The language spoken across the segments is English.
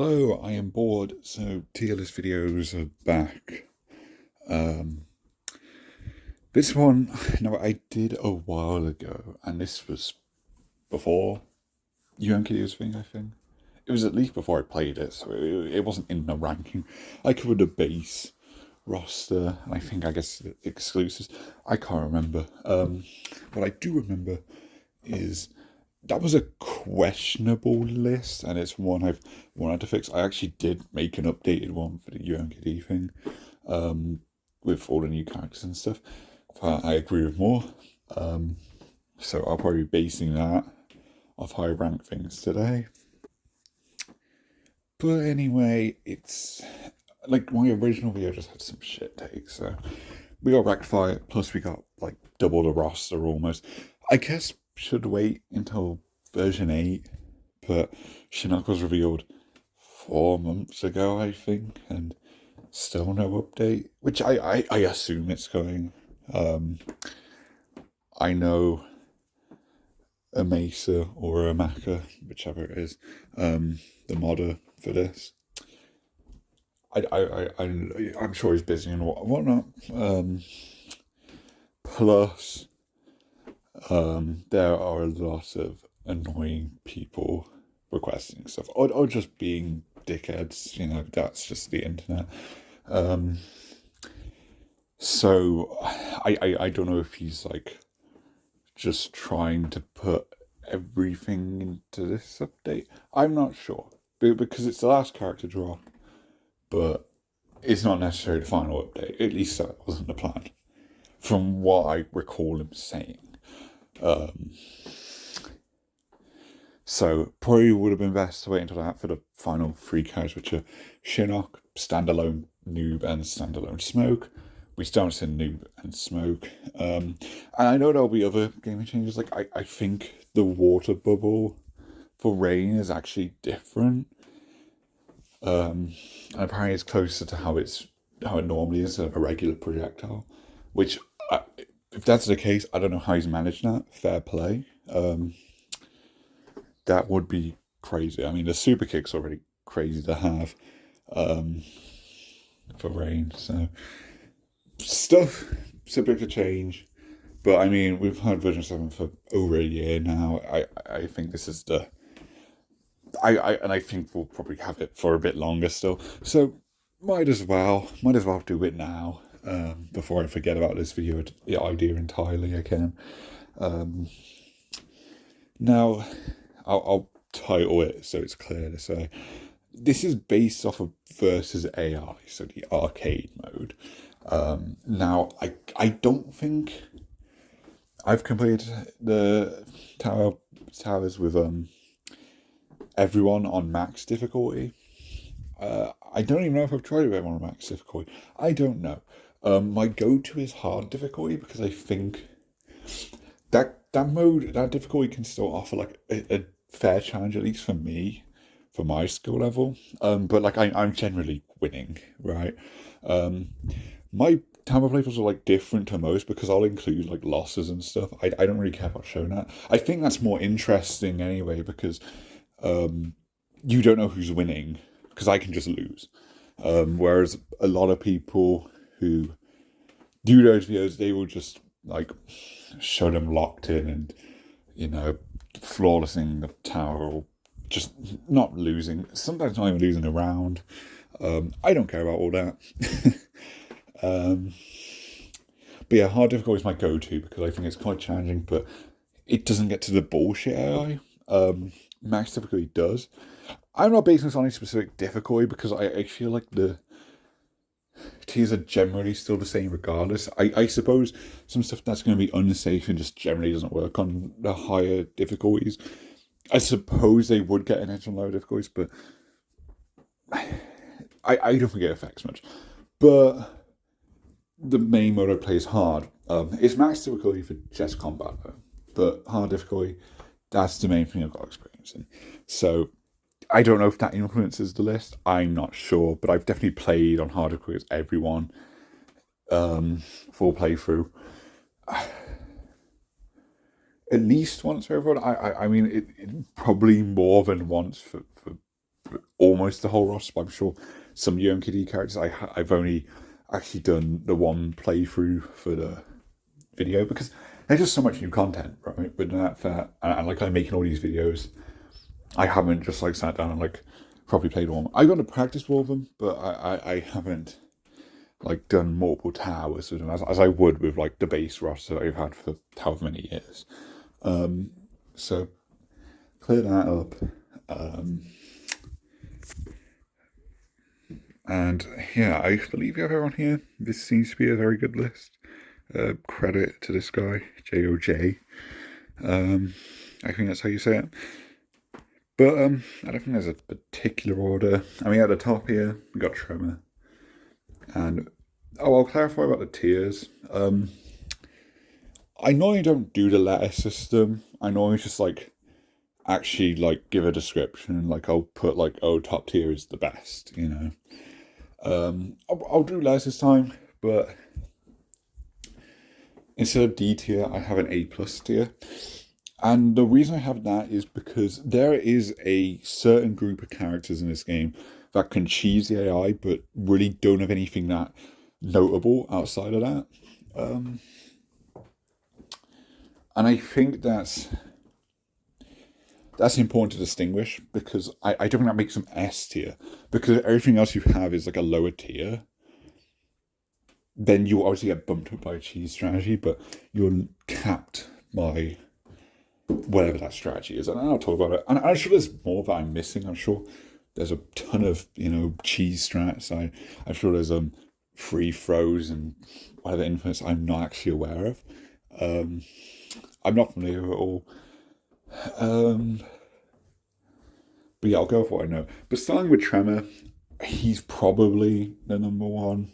Hello, I am bored, so tier list videos are back. Um, this one, no, I did a while ago, and this was before UMKD's thing, I think. It was at least before I played it, so it wasn't in the ranking. I covered the base roster, and I guess the exclusives. I can't remember. What I do remember is that was a questionable list, and it's one I've wanted to fix. I actually did make an updated one for the UMKD thing, with all the new characters and stuff. I agree with more. So I'll probably be basing that off high rank things today. But anyway, it's like my original video just had some shit takes, so we got rectified, plus we got like double the roster almost. I guess should wait until version 8, but Shinnok was revealed 4 months ago, I think, and still no update, which I assume it's going. I know a Mesa or a Maka, whichever it is, the modder for this. I'm sure he's busy and whatnot. Plus, there are a lot of annoying people requesting stuff, or just being dickheads. You know, that's just the internet. So I don't know if he's like just trying to put everything into this update. I'm not sure, because it's the last character drop, but it's not necessarily the final update. At least that wasn't the plan, from what I recall him saying. So probably would have been best to wait until that for the final 3 characters, which are Shinnok, Standalone, Noob, and Standalone Smoke. We still haven't seen Noob and Smoke. And I know there'll be other gaming changes. Like I think the water bubble for Rain is actually different. And apparently it's closer to how it normally is, a regular projectile. Which, if that's the case, I don't know how he's managed that. Fair play. That would be crazy. I mean, the super kick's already crazy to have, for Rain. So stuff subject to change, but I mean, we've had version 7 for over a year now. I think this is the I think we'll probably have it for a bit longer still. So might as well do it now, before I forget about this video idea entirely again. Now, I'll title it so it's clear to say this is based off of versus AI, so the arcade mode. Now, I don't think I've completed the towers with everyone on max difficulty. I don't even know if I've tried it with everyone on max difficulty. I don't know. My go-to is hard difficulty, because I think that difficulty can still offer like a fair challenge, at least for me, for my skill level. But like I'm generally winning, right? My Tampa playthroughs are like different to most, because I'll include like losses and stuff. I don't really care about showing that. I think that's more interesting anyway, because you don't know who's winning, because I can just lose. Whereas a lot of people who do those videos, they will just like show them locked in and, you know, flawlessing the tower, or just not losing, sometimes not even losing a round. I don't care about all that. But yeah, hard difficulty is my go-to, because I think it's quite challenging, but it doesn't get to the bullshit AI. Max difficulty does. I'm not basing this on any specific difficulty, because I feel like the tiers are generally still the same regardless. I suppose some stuff that's going to be unsafe and just generally doesn't work on the higher difficulties, I suppose they would get an edge on lower difficulties, but I don't think it affects much. But the main mode I play is hard. It's max difficulty for just combat though, but hard difficulty, that's the main thing I've got experience in. So I don't know if that influences the list. I'm not sure, but I've definitely played on hard difficulty as everyone, full playthrough. At least once for everyone. I mean, it probably more than once for almost the whole roster, but I'm sure some UMKD characters I've only actually done the one playthrough for the video, because there's just so much new content, right? But and like I'm making all these videos, I haven't just like sat down and like properly played all. I got to practice with them, but I haven't like done multiple towers with them as I would with like the base roster that I've had for however many years. So clear that up. And yeah, I believe you have everyone here. This seems to be a very good list. Credit to this guy, JOJ. I think that's how you say it. But I don't think there's a particular order. I mean, at the top here, we got Tremor. And, I'll clarify about the tiers. I normally don't do the letter system. I normally just, like, actually, like, give a description. Like, I'll put, like, oh, top tier is the best, you know. I'll do letters this time, but instead of D tier, I have an A plus tier. And the reason I have that is because there is a certain group of characters in this game that can cheese the AI, but really don't have anything that notable outside of that. And I think that's important to distinguish, because I don't think that makes them S tier, because everything else you have is like a lower tier. Then you obviously get bumped up by a cheese strategy, but you're capped by whatever that strategy is. And I'll talk about it. And I'm sure there's more that I'm missing. I'm sure there's a ton of, cheese strats. I'm sure there's free throws and whatever influence I'm not actually aware of. I'm not familiar at all. But yeah, I'll go with what I know. But starting with Tremor, he's probably the number one.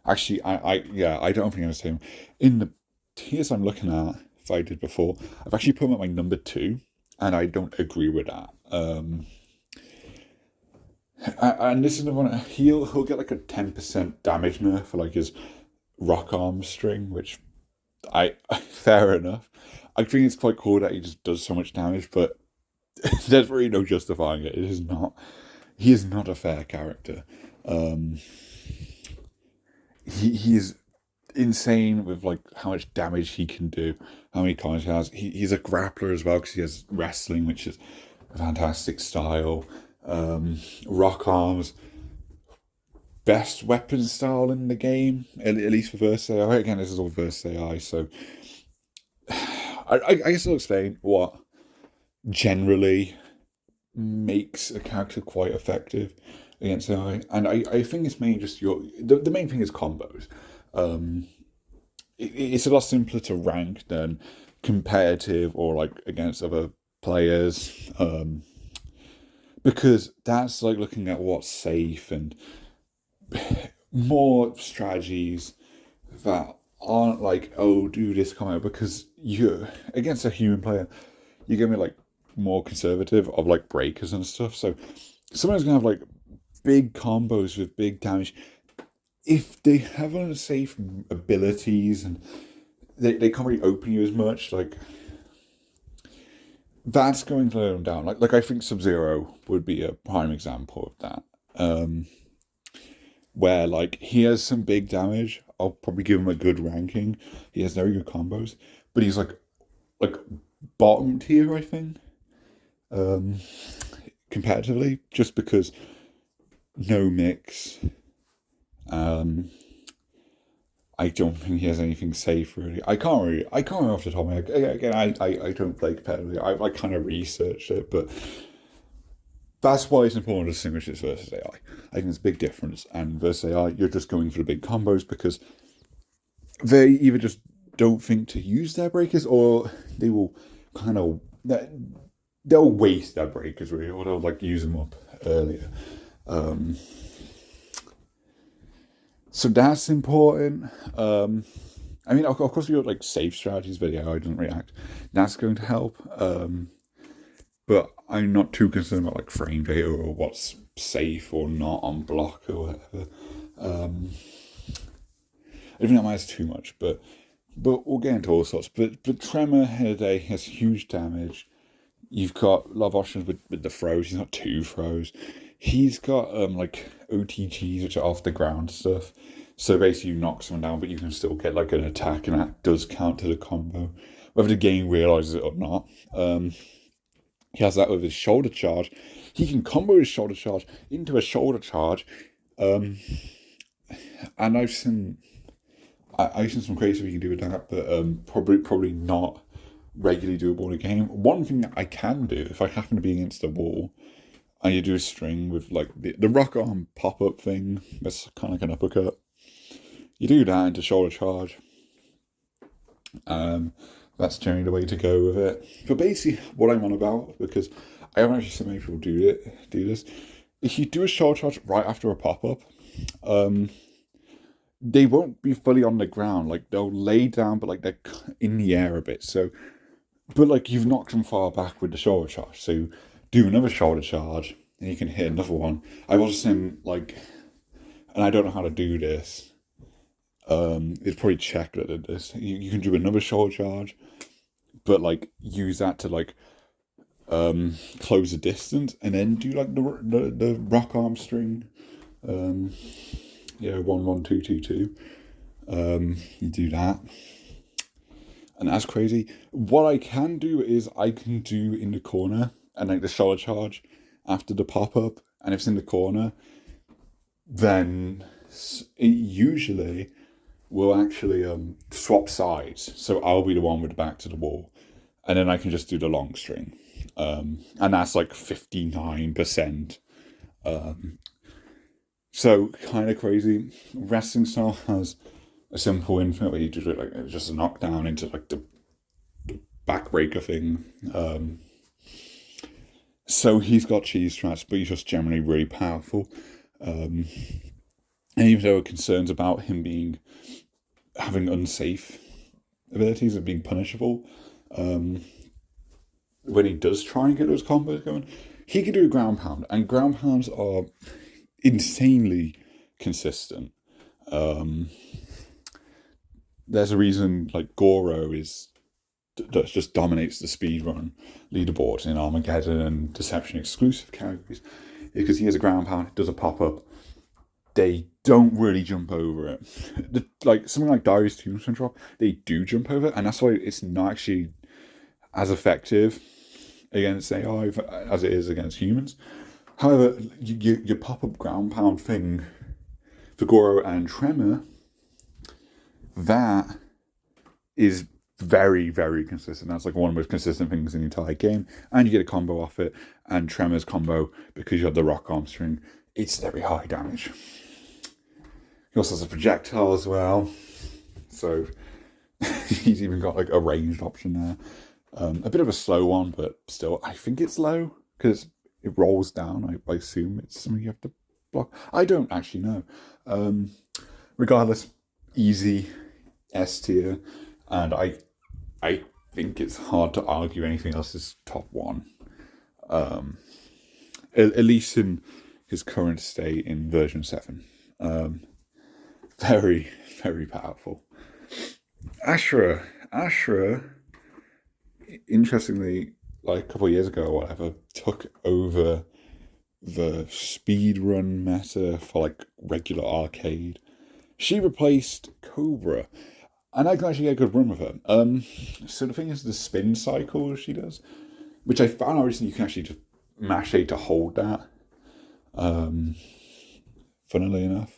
Actually, I don't think I'm saying in the tiers I'm looking at, if I did before, I've actually put him at my number 2, and I don't agree with that. And this is the one, he'll get like a 10% damage nerf for like his rock arm string, which fair enough. I think it's quite cool that he just does so much damage, but there's really no justifying it. He is not a fair character. He is insane with like how much damage he can do, how many coins he has. He's a grappler as well, because he has wrestling, which is a fantastic style. Rock arms, best weapon style in the game, at least for Versus AI. Again, this is all Versus AI, so I guess I'll explain what generally makes a character quite effective against AI. And I think it's mainly just the main thing is combos. It's a lot simpler to rank than competitive or like against other players, because that's like looking at what's safe and more strategies that aren't like, oh, do this combo, because you're against a human player, you're gonna be like more conservative of like breakers and stuff. So someone's gonna have like big combos with big damage. If they have unsafe abilities and they can't really open you as much, like that's going to slow them down. Like I think Sub-Zero would be a prime example of that. Where like he has some big damage, I'll probably give him a good ranking. He has very good combos, but he's like bottom tier, I think, competitively, just because no mix. I don't think he has anything safe, really. I can't remember off the top of my head. Again, I don't play competitively. I kind of researched it, but that's why it's important to distinguish this versus AI. I think there's a big difference, and versus AI, you're just going for the big combos because they either just don't think to use their breakers, or they will they'll waste their breakers, really, or they'll like use them up earlier. So that's important. I mean, of course, we got like safe strategies, but AI doesn't react. That's going to help. But I'm not too concerned about like frame data or what's safe or not on block or whatever. I don't think that matters too much, but we'll get into all sorts. But Tremor Head has huge damage. You've got a lot of options with the throws. He's not two throws. He's got like OTGs, which are off the ground stuff. So basically, you knock someone down, but you can still get like an attack, and that does count to the combo, whether the game realizes it or not. He has that with his shoulder charge. He can combo his shoulder charge into a shoulder charge, and I've seen some crazy stuff you can do with that, but probably not regularly doable in a game. One thing that I can do if I happen to be against the wall, and you do a string with like the rock arm pop up thing. That's kind of like an uppercut. You do that into shoulder charge. That's generally the way to go with it. But basically, what I'm on about, because I haven't actually seen many people do this. If you do a shoulder charge right after a pop up, they won't be fully on the ground. Like they'll lay down, but like they're in the air a bit. So, but like you've knocked them far back with the shoulder charge. So do another shoulder charge, and you can hit another one. I've also seen like, and I don't know how to do this. It's probably Czech that did this. You can do another shoulder charge, but like use that to like close the distance, and then do like the rock arm string. 1 1 2 2 2. You do that, and that's crazy. What I can do is I can do in the corner and like the shoulder charge after the pop up, and if it's in the corner, then it usually will actually swap sides. So I'll be the one with the back to the wall, and then I can just do the long string, and that's like 59%. So kind of crazy. Wrestling style has a simple infinite where you do it like just a knockdown into like the backbreaker thing. So he's got cheese traps, but he's just generally really powerful. And even though there are concerns about him having unsafe abilities and being punishable, when he does try and get those combos going, he can do a ground pound, and ground pounds are insanely consistent. There's a reason like Goro just dominates the speedrun leaderboard in Armageddon and Deception exclusive categories, because he has a ground pound, does a pop up. They don't really jump over it. Like something like Darius Tombstone Drop, they do jump over it, and that's why it's not actually as effective against AI as it is against humans. However, your pop-up ground pound thing for Goro and Tremor, that is very, very consistent. That's like one of the most consistent things in the entire game. And you get a combo off it, and Tremor's combo, because you have the rock arm string, it's very high damage. He also has a projectile as well. So he's even got like a ranged option there. A bit of a slow one, but still, I think it's low because it rolls down. I assume it's something you have to block. I don't actually know. Regardless, easy S tier, and I think it's hard to argue anything else is top one. At least in his current state in version 7. Very, very powerful. Ashra, interestingly, like a couple of years ago or whatever, took over the speedrun meta for like regular arcade. She replaced Cobra, and I can actually get a good run with her. So the thing is, the spin cycle she does, which I found out recently, you can actually just mash A to hold that. Funnily enough,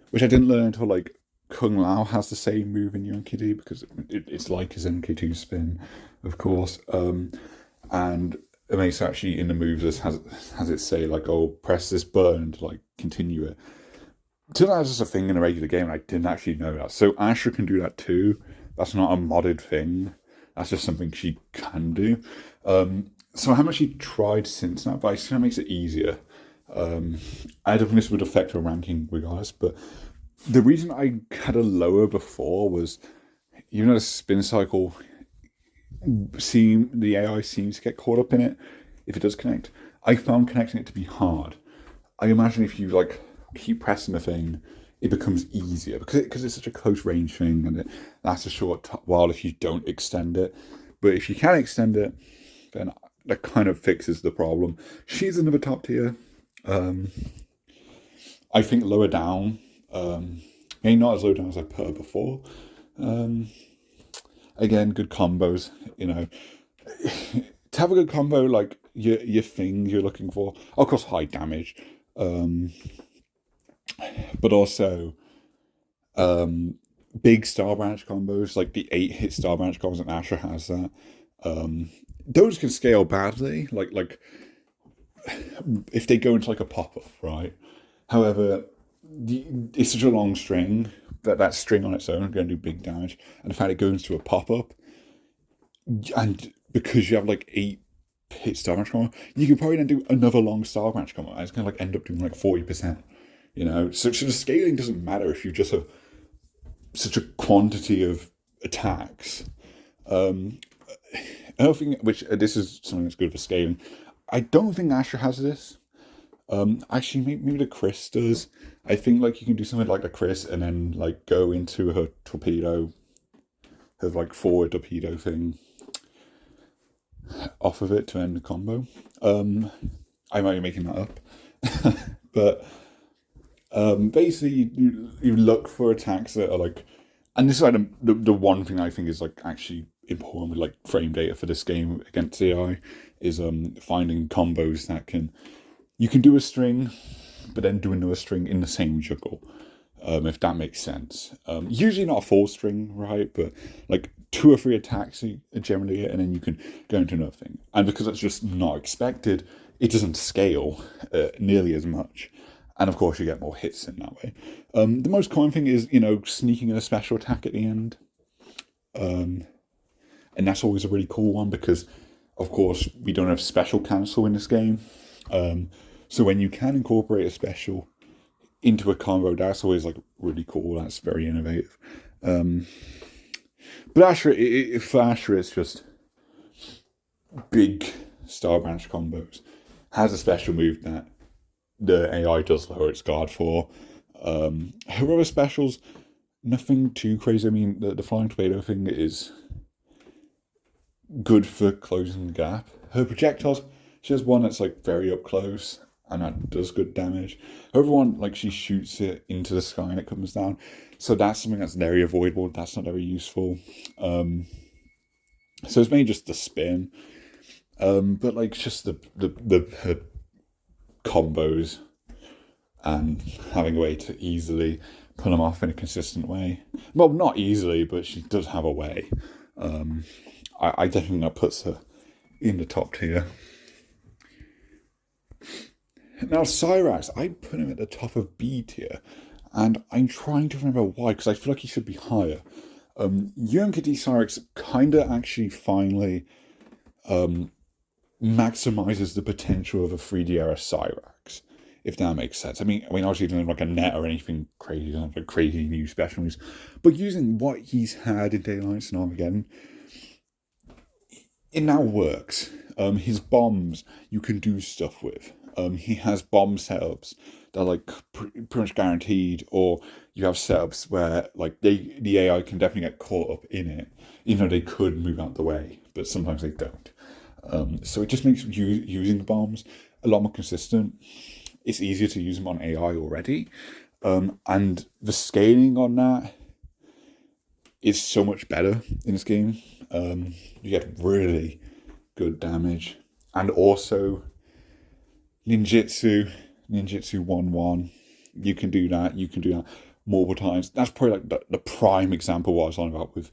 which I didn't learn until like Kung Lao has the same move in Yonkey because it's like his MK2 spin, of course. And it makes actually in the moves has it say like, oh, press this button to like continue it. Turns out it's just a thing in a regular game, and I didn't actually know that. So Asher can do that too. That's not a modded thing. That's just something she can do. So I haven't actually tried since that, but I think that makes it easier. I don't think this would affect her ranking regardless, but the reason I had a lower before was, even though the spin cycle, the AI seems to get caught up in it if it does connect. I found connecting it to be hard. I imagine if you like keep pressing the thing, it becomes easier because it's such a close range thing, and it lasts a short while if you don't extend it. But if you can extend it, then that kind of fixes the problem. She's another top tier. I think lower down, maybe not as low down as I put her before. Again, good combos, to have a good combo, like your thing you're looking for. Of course, high damage, but also big Star Branch combos, like the 8-hit Star Branch combos, and Asher has that. Those can scale badly, like if they go into like a pop-up, right? However, it's such a long string that string on its own is going to do big damage, and the fact it goes into a pop-up, and because you have like 8-hit Star Branch combo, you can probably then do another long Star Branch combo, and it's going to like end up doing like 40%. So the scaling doesn't matter if you just have such a quantity of attacks. Another thing, which this is something that's good for scaling, I don't think Asher has this. Actually, maybe the Chris does. I think like you can do something like the Chris and then like go into her torpedo, her like forward torpedo thing off of it to end the combo. I might be making that up, but basically you look for attacks that are like, and this is like the one thing I think is like actually important with like frame data for this game against AI is finding combos that you can do a string but then do another string in the same juggle, if that makes sense. Usually not a full string, right, but like 2 or 3 attacks are generally it, and then you can go into another thing, and because that's just not expected, it doesn't scale nearly as much. And of course, you get more hits in that way. The most common thing is, sneaking in a special attack at the end. And that's always a really cool one because, of course, we don't have special cancel in this game. So when you can incorporate a special into a combo, that's always like really cool. That's very innovative. But Asher, for Asher, it's just big Star Branch combos. Has a special move that the AI does lower its guard for. Her other specials, nothing too crazy. I mean, the flying torpedo thing is good for closing the gap. Her projectiles, she has one that's like very up close, and that does good damage. Her other one, like she shoots it into the sky and it comes down. So that's something that's very avoidable. That's not very useful. So it's mainly just the spin. But like just her combos and having a way to easily pull them off in a consistent way. Well, not easily, but she does have a way. I definitely think that puts her in the top tier. Now, Cyrax, I put him at the top of B tier, and I'm trying to remember why, because I feel like he should be higher. UMKD Cyrax kind of actually finally maximizes the potential of a 3D era Cyrax, if that makes sense. I mean, obviously, he doesn't have like a net or anything crazy, he doesn't have like crazy new special moves, but using what he's had in Daylights and Armageddon, it now works. His bombs you can do stuff with. He has bomb setups that are like pretty much guaranteed, or you have setups where like the AI can definitely get caught up in it, even though they could move out the way, but sometimes they don't. So it just makes using the bombs a lot more consistent. It's easier to use them on AI already, and the scaling on that is so much better in this game. You get really good damage, and also ninjutsu 1-1. You can do that multiple times. That's probably like the prime example what I was on about with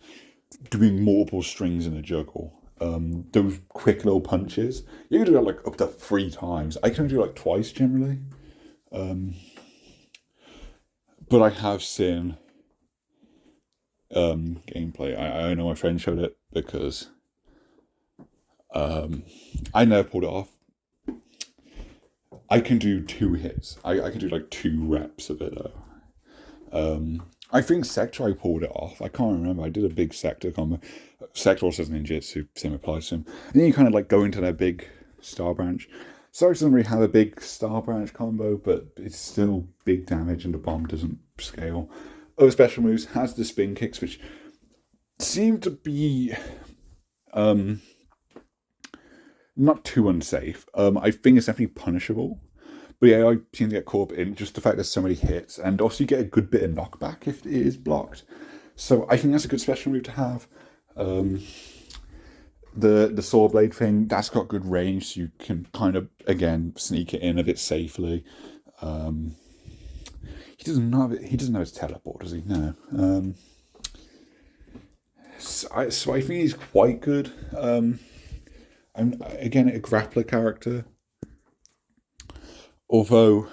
doing multiple strings in a juggle. Those quick little punches, you can do that like up to 3 times. I can do like twice generally. But I have seen gameplay. I know my friend showed it because I never pulled it off. I can do 2 hits. I can do like 2 reps of it though. I think Sector I pulled it off. I can't remember. I did a big Sector combo. Sector also has ninjutsu, same applies to him. And then you kind of like go into their big Star Branch. Sorry doesn't really have a big star branch combo, but it's still big damage and the bomb doesn't scale. Other special moves has the spin kicks, which seem to be not too unsafe. I think it's definitely punishable. But yeah, I seem to get caught up in just the fact there's so many hits, and also you get a good bit of knockback if it is blocked. So I think that's a good special move to have. The sword blade thing, that's got good range, so you can kind of again sneak it in a bit safely. He doesn't know his teleport, does he? No. So I think he's quite good. I'm again a grappler character. Although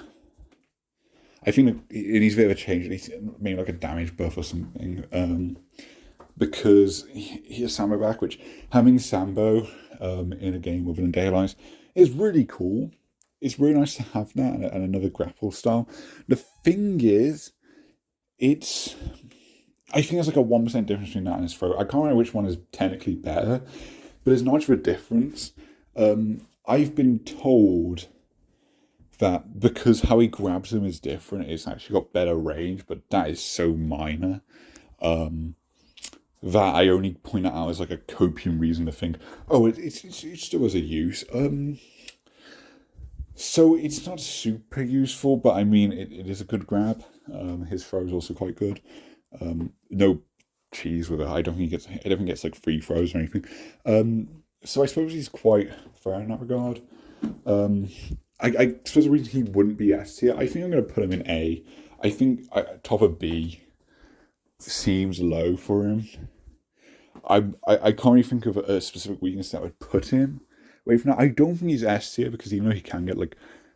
I think it needs a bit of a change. It needs maybe like a damage buff or something. Because he has Sambo back, which having Sambo in a game with an Alliance is really cool. It's really nice to have that and another grapple style. The thing is, I think there's like a 1% difference between that and his throw. I can't remember which one is technically better, but there's not much of a difference. I've been told that because how he grabs him is different, it's actually got better range, but that is so minor. That I only point that out as like a copium reason to think, oh, it still has a use. So it's not super useful, but I mean, it is a good grab. His throw is also quite good. No cheese with it. I don't think he gets like free throws or anything. So I suppose he's quite fair in that regard. I suppose the reason he wouldn't be S tier, I think I'm going to put him in A. I think top of B seems low for him. I can't really think of a specific weakness that would put him away from that. I don't think he's S tier because even though he can get like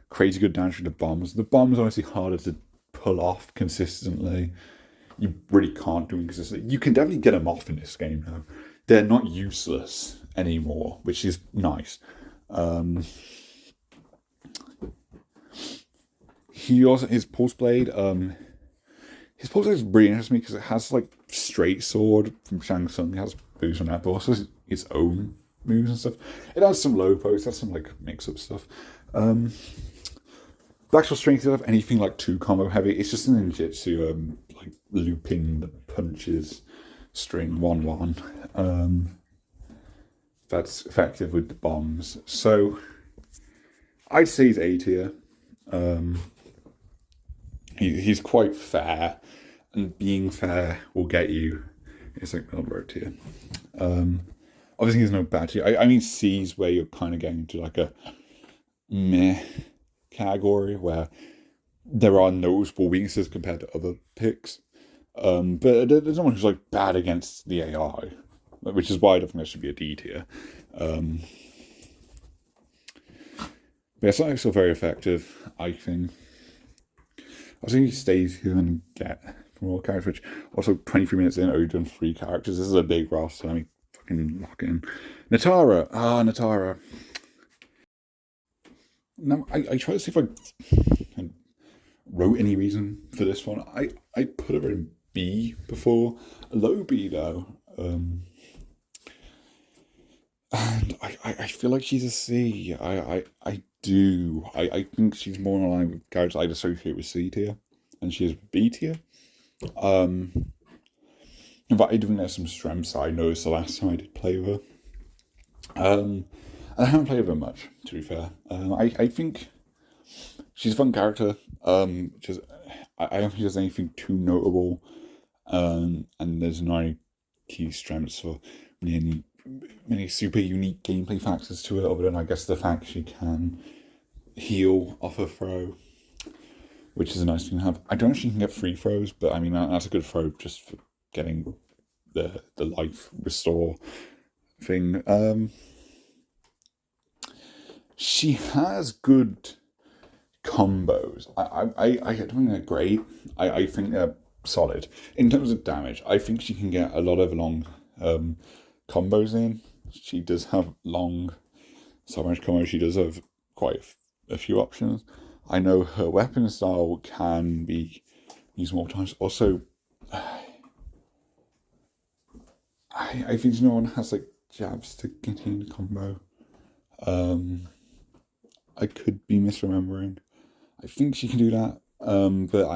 crazy good damage from the bombs are honestly harder to pull off consistently. You really can't do them consistently. You can definitely get them off in this game though. They're not useless anymore, which is nice. He also his pulse blade. His pulse blade is really interesting because it has like straight sword from Shang Tsung. It has boost on that, but also its own moves and stuff. It has some low pokes. It has some like mix up stuff. Blackshot strength doesn't have anything like too combo heavy. It's just an ninjutsu, like looping the punches string 1-1. That's effective with the bombs. So I'd say he's A tier. He's quite fair, and being fair will get you. It's like middle road tier. Obviously, there's no bad tier. I mean, C's where you're kind of getting into like a meh category where there are noticeable weaknesses compared to other picks. But there's no one who's like bad against the AI, which is why I don't think that should be a D tier. But yeah, something still very effective, I think. I think he stays here and get from all characters, which also 23 minutes in, already done 3 characters. This is a big roster. Let me fucking lock in. Natara. Natara. Now, I try to see if I wrote any reason for this one. I put her in B before. A low B, though. And I feel like she's a C. I do. I think she's more in line with characters I'd associate with C tier, and she is B tier. But I do think there's some strengths I noticed the last time I did play with her. And I haven't played with her much, to be fair. I think she's a fun character. Just I don't think there's anything too notable. And there's no key strengths or many super unique gameplay factors to it, other than I guess the fact she can heal off a throw, which is a nice thing to have. I don't know if she can get free throws, but I mean that's a good throw just for getting the life restore thing. She has good combos. I don't think they're great. I think they're solid in terms of damage. I think she can get a lot of long combos in. She does have long damage combos. She does have quite a few options. I know her weapon style can be used more times. Also, I think no one has like jabs to continue the combo. I could be misremembering. I think she can do that. But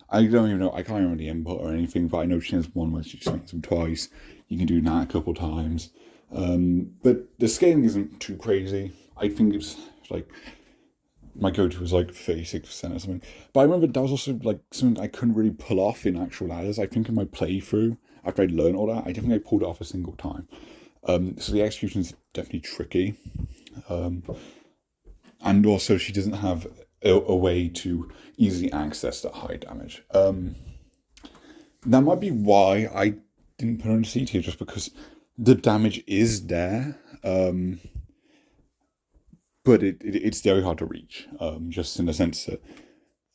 I don't even know. I can't remember the input or anything, but I know she has one where she swings them twice. You can do that a couple times. But the scaling isn't too crazy. I think it's like my go-to was like 36% or something. But I remember that was also like something I couldn't really pull off in actual ladders. I think in my playthrough, after I'd learned all that, I don't think I pulled it off a single time. So the execution is definitely tricky. And also she doesn't have a way to easily access that high damage. That might be why I didn't put on C tier, just because the damage is there, but it's very hard to reach. Just in the sense that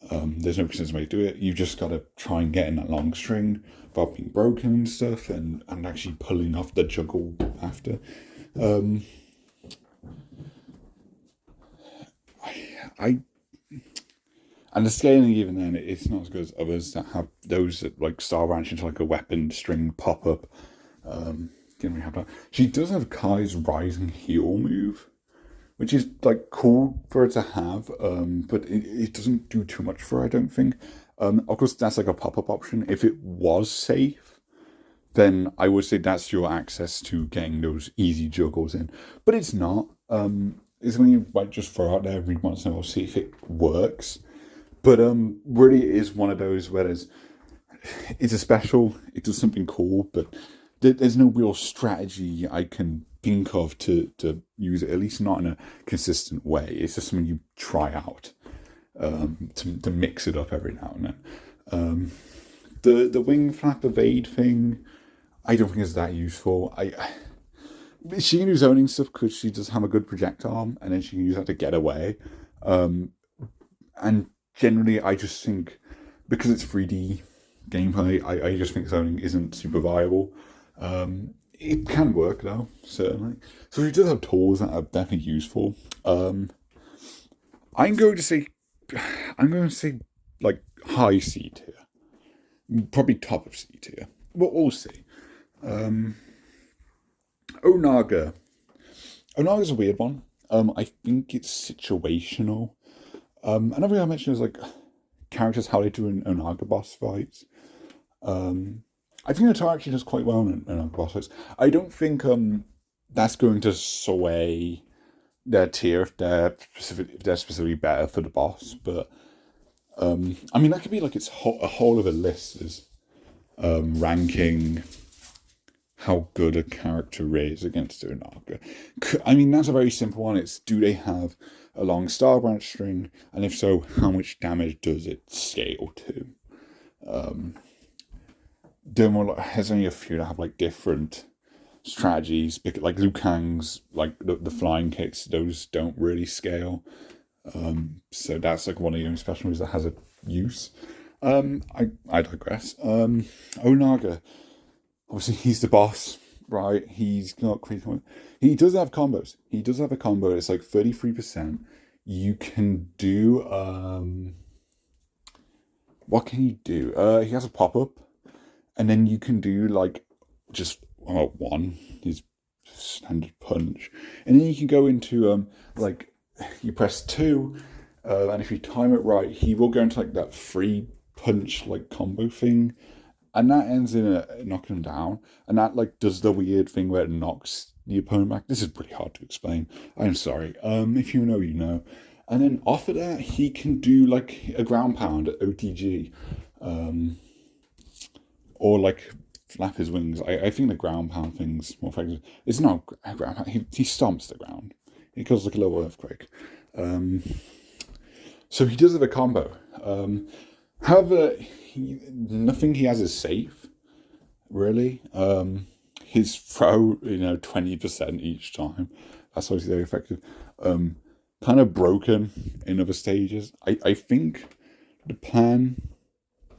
there's no consistent way to do it. You just got to try and get in that long string without being broken and stuff, and actually pulling off the juggle after. And the scaling, even then, it's not as good as others that have those that like star branch into like a weapon string pop up. Didn't really have that. She does have Kai's rising heel move, which is like cool for her to have, but it doesn't do too much for her, I don't think. Of course, that's like a pop-up option. If it was safe, then I would say that's your access to getting those easy juggles in. But it's not. It's something you might just throw out there every once in a while, see if it works. But really it is one of those where it's a special, it does something cool, but there's no real strategy I can think of to use it, at least not in a consistent way. It's just something you try out to mix it up every now and then. The wing flap evade thing, I don't think is that useful. She can do zoning stuff because she does have a good projectile, and then she can use that to get away. And generally, I just think, because it's 3D gameplay, I just think zoning isn't super viable. It can work though, certainly. So she does have tools that are definitely useful. I'm going to say like high C tier, probably top of C tier. But we'll see. Onaga. Onaga's a weird one. I think it's situational. Another thing I mentioned is like characters, how they do in Onaga boss fights. I think Atara actually does quite well in Onaga boss fights. I don't think that's going to sway their tier if they're specifically better for the boss. But I mean, that could be like a whole of a list is ranking how good a character is against Onaga. I mean, that's a very simple one. It's, do they have a long star branch string, and if so, how much damage does it scale to? There's only a few that have like different strategies, like Liu Kang's, like the flying kicks, those don't really scale. So that's like one of the only special moves that has a use. I digress. Onaga, obviously he's the boss, right? He's not crazy. He does have combos. He does have a combo. It's like 33%. You can do what can you do? He has a pop-up, and then you can do like just one, his standard punch. And then you can go into like you press 2, and if you time it right, he will go into like that 3 punch like combo thing. And that ends in a knocking him down. And that like does the weird thing where it knocks the opponent back. This is pretty hard to explain. I'm sorry. If you know, you know. And then off of that, he can do like a ground pound at OTG. Or like flap his wings. I think the ground pound thing's more effective. It's not a ground pound. He stomps the ground. He causes like a little earthquake. So he does have a combo. However, nothing he has is safe, really. His throw, 20% each time. That's obviously very effective. Kind of broken in other stages. I think the plan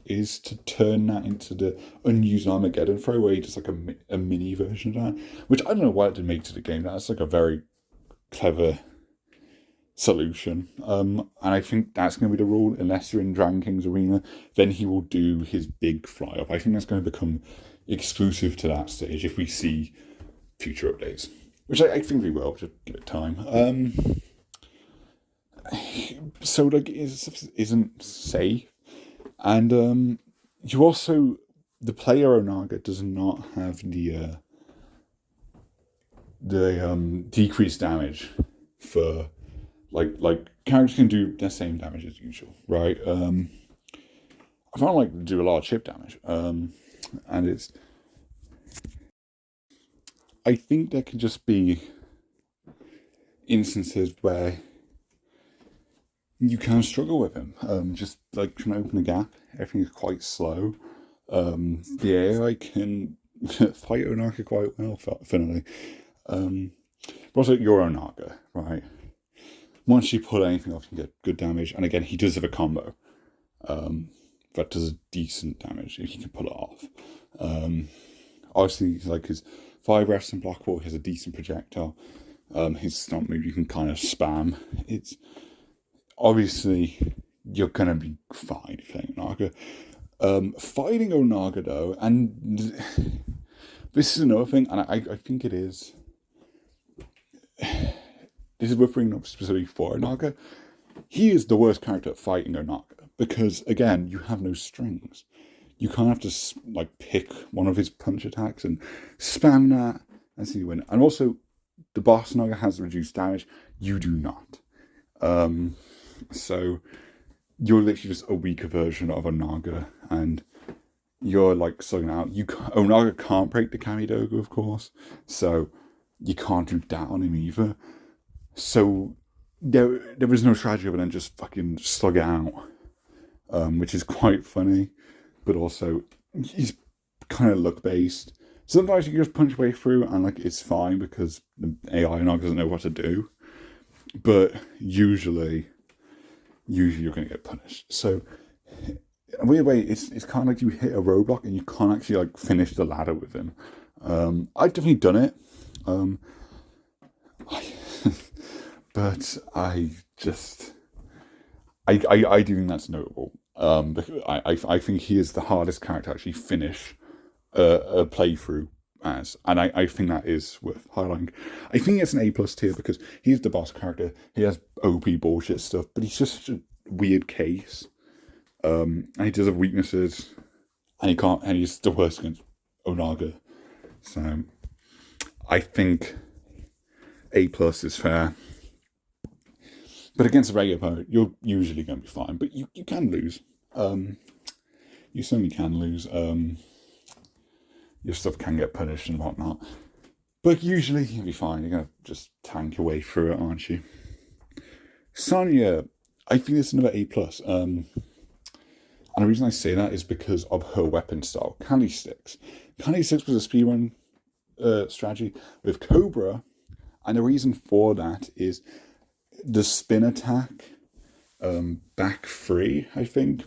is to turn that into the unused Armageddon throw, where he does like a mini version of that, which I don't know why it didn't make to the game. That's like a very clever solution. And I think that's going to be the rule, unless you're in Dragon King's arena, then he will do his big fly up. I think that's going to become exclusive to that stage if we see future updates, which I think we will, just give it time. so like it isn't safe, and you also the player Onaga does not have the decreased damage for like characters can do the same damage as usual, right? I found like do a lot of chip damage, and it's I think there can just be instances where you can struggle with him. Just like trying to open a gap, everything is quite slow. The AI can fight Onaka quite well, finally. But also, you're Onaka, right? Once you pull anything off, you can get good damage. And again, he does have a combo that does a decent damage if you can pull it off. Obviously, like his fire breaths and block wall, he has a decent projectile. His stomp move you can kind of spam. It's obviously you're gonna be fine playing Onaga. Fighting Onaga though, and this is another thing, and I think it is. This is worth bringing up specifically for Onaga. He is the worst character at fighting Onaga because again, you have no strings. You can't have to like pick one of his punch attacks and spam that and see you win. And also, the boss Onaga has reduced damage. You do not. So you're literally just a weaker version of Onaga, and you're like slugging out. Onaga can't break the Kamidogu, of course, so you can't do that on him either. So there was no strategy other than just fucking slug it out, which is quite funny, but also he's kind of luck based. Sometimes you can just punch your way through and like it's fine because the AI doesn't know what to do, but usually you're going to get punished. So in a weird way, it's kind of like you hit a roadblock and you can't actually like finish the ladder with him. I've definitely done it. But I just I do think that's notable. Because I think he is the hardest character to actually finish a playthrough as, and I think that is worth highlighting. I think it's an A+ tier because he's the boss character. He has OP bullshit stuff, but he's just such a weird case. And he does have weaknesses, and he's the worst against Onaga. So I think A+ is fair. But against a regular opponent, you're usually going to be fine. But you can lose. You certainly can lose. Your stuff can get punished and whatnot. But usually you'll be fine. You're going to just tank your way through it, aren't you? Sonya, I think it's another A+. And the reason I say that is because of her weapon style. Candy Sticks. Candy Sticks was a speedrun strategy with Cobra. And the reason for that is the spin attack, back 3, I think,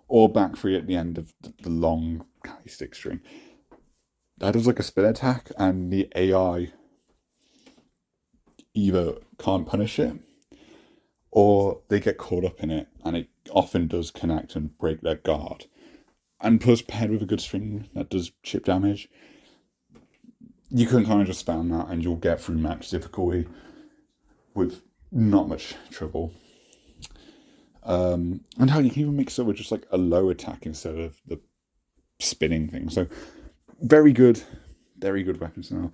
or back 3 at the end of the long Candy Stick string. That is like a spin attack, and the AI either can't punish it, or they get caught up in it, and it often does connect and break their guard. And plus, paired with a good string that does chip damage, you can kind of just spam that, and you'll get through max difficulty with not much trouble. And how you can even mix it with just like a low attack instead of the spinning thing. So very good weapon style.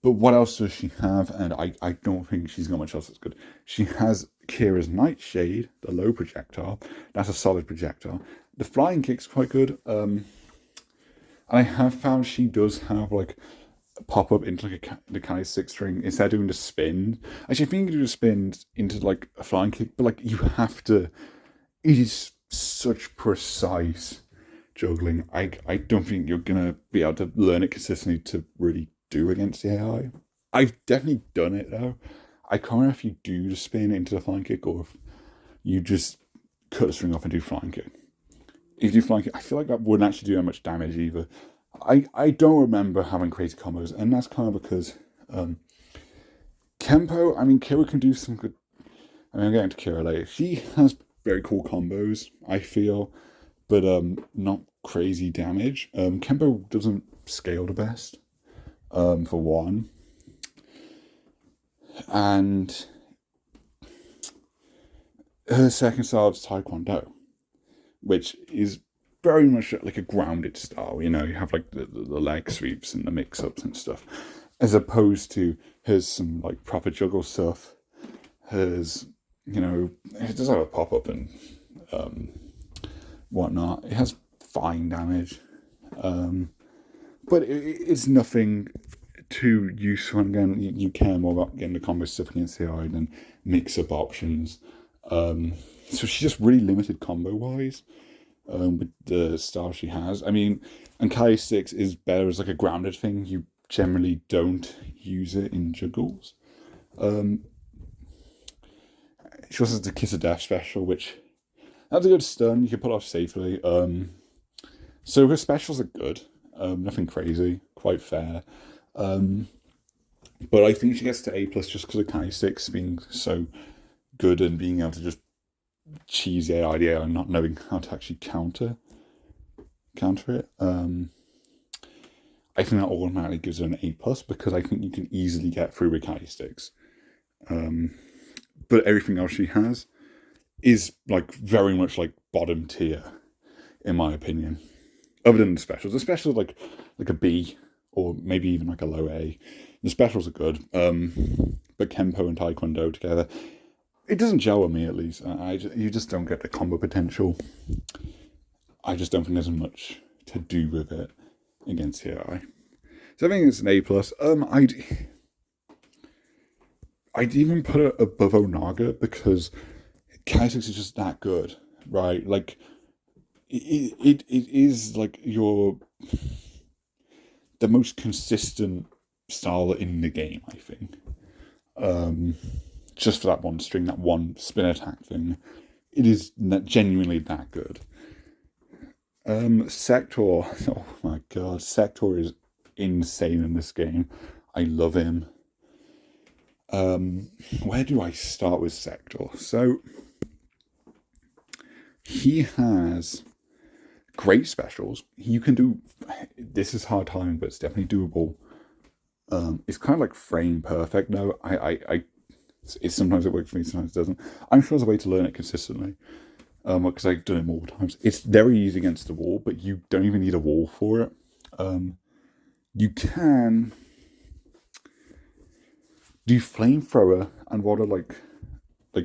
But what else does she have? And I don't think she's got much else that's good. She has Kira's Nightshade, the low projectile. That's a solid projectile. The flying kick's quite good. And I have found she does have like pop up into like the Candy Stick string instead of doing the spin. Actually, I think you can do the spin into like a flying kick, but like you have to. It is such precise juggling. I don't think you're gonna be able to learn it consistently to really do against the AI. I've definitely done it though. I can't remember if you do the spin into the flying kick or if you just cut the string off and do flying kick. If you do flying kick, I feel like that wouldn't actually do that much damage either. I don't remember having crazy combos, and that's kind of because Kempo, I mean, Kira can do some good. I mean, I'm getting to Kira later. She has very cool combos, I feel, but not crazy damage. Kempo doesn't scale the best, for one. And her second style is Taekwondo, which is very much like a grounded style. You have like the leg sweeps and the mix-ups and stuff, as opposed to here's some like proper juggle stuff. Here's, it does have a pop-up and whatnot. It has fine damage, but it's nothing too useful. And again, you care more about getting the combo stuff against the eye than mix-up options. So she's just really limited combo-wise with the style she has. I mean, and Kali 6 is better as like a grounded thing. You generally don't use it in juggles. She also has the Kiss of Death special, which that's a good stun. You can pull off safely. So her specials are good. Nothing crazy. Quite fair. But I think she gets to A+ just because of Kai 6 being so good and being able to just cheese the idea and not knowing how to actually counter it. I think that automatically gives her an A+, because I think you can easily get through with Kai 6. But everything else she has is like very much like bottom tier, in my opinion. Other than the specials. The specials are like a B, or maybe even like a low A. The specials are good. But Kempo and Taekwondo together, it doesn't gel with me, at least. You just don't get the combo potential. I just don't think there's much to do with it against the AI. So I think it's an A+. I'd even put it above Onaga because Kai6 is just that good, right? Like, it is like the most consistent style in the game, I think. Just for that one string, that one spin attack thing, it is genuinely that good. Sector, oh my god, Sector is insane in this game. I love him. Where do I start with Sector? So, he has great specials. You can do, this is hard timing, but it's definitely doable. It's kind of like frame perfect though. Sometimes it works for me, sometimes it doesn't. I'm sure there's a way to learn it consistently, because I've done it multiple times. It's very easy against the wall, but you don't even need a wall for it. You can do flamethrower, and while they're like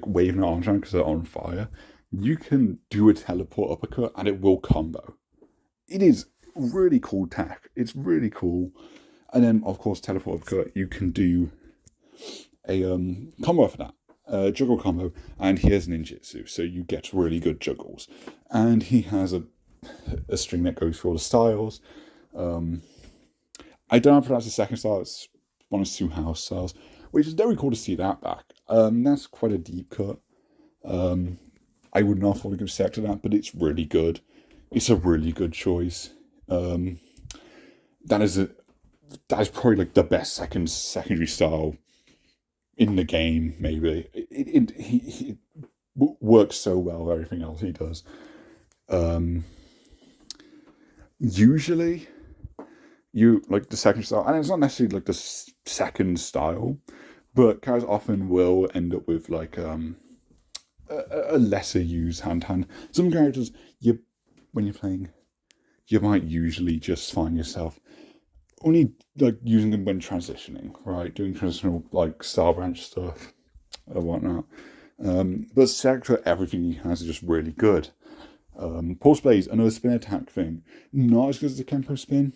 waving their arms around because they're on fire, you can do a teleport uppercut and it will combo. It is really cool tech. It's really cool. And then, of course, teleport uppercut, you can do a combo for that, juggle combo, and he has ninjutsu, so you get really good juggles. And he has a string that goes through all the styles. I don't know if that's the second style. It's one of Sue House styles, which is very cool to see that back. That's quite a deep cut. I would not want to give Sector that, but it's really good. It's a really good choice. That is probably like the best secondary style in the game. Maybe it works so well with everything else he does. Usually, you like the second style, and it's not necessarily like the second style, but guys often will end up with like a lesser used hand. Some characters, when you're playing, you might usually just find yourself only like using them when transitioning, right? Doing transitional like Star Branch stuff or whatnot. But Sector, everything he has is just really good. Pulse Blaze, another spin attack thing. Not as good as the Kempo spin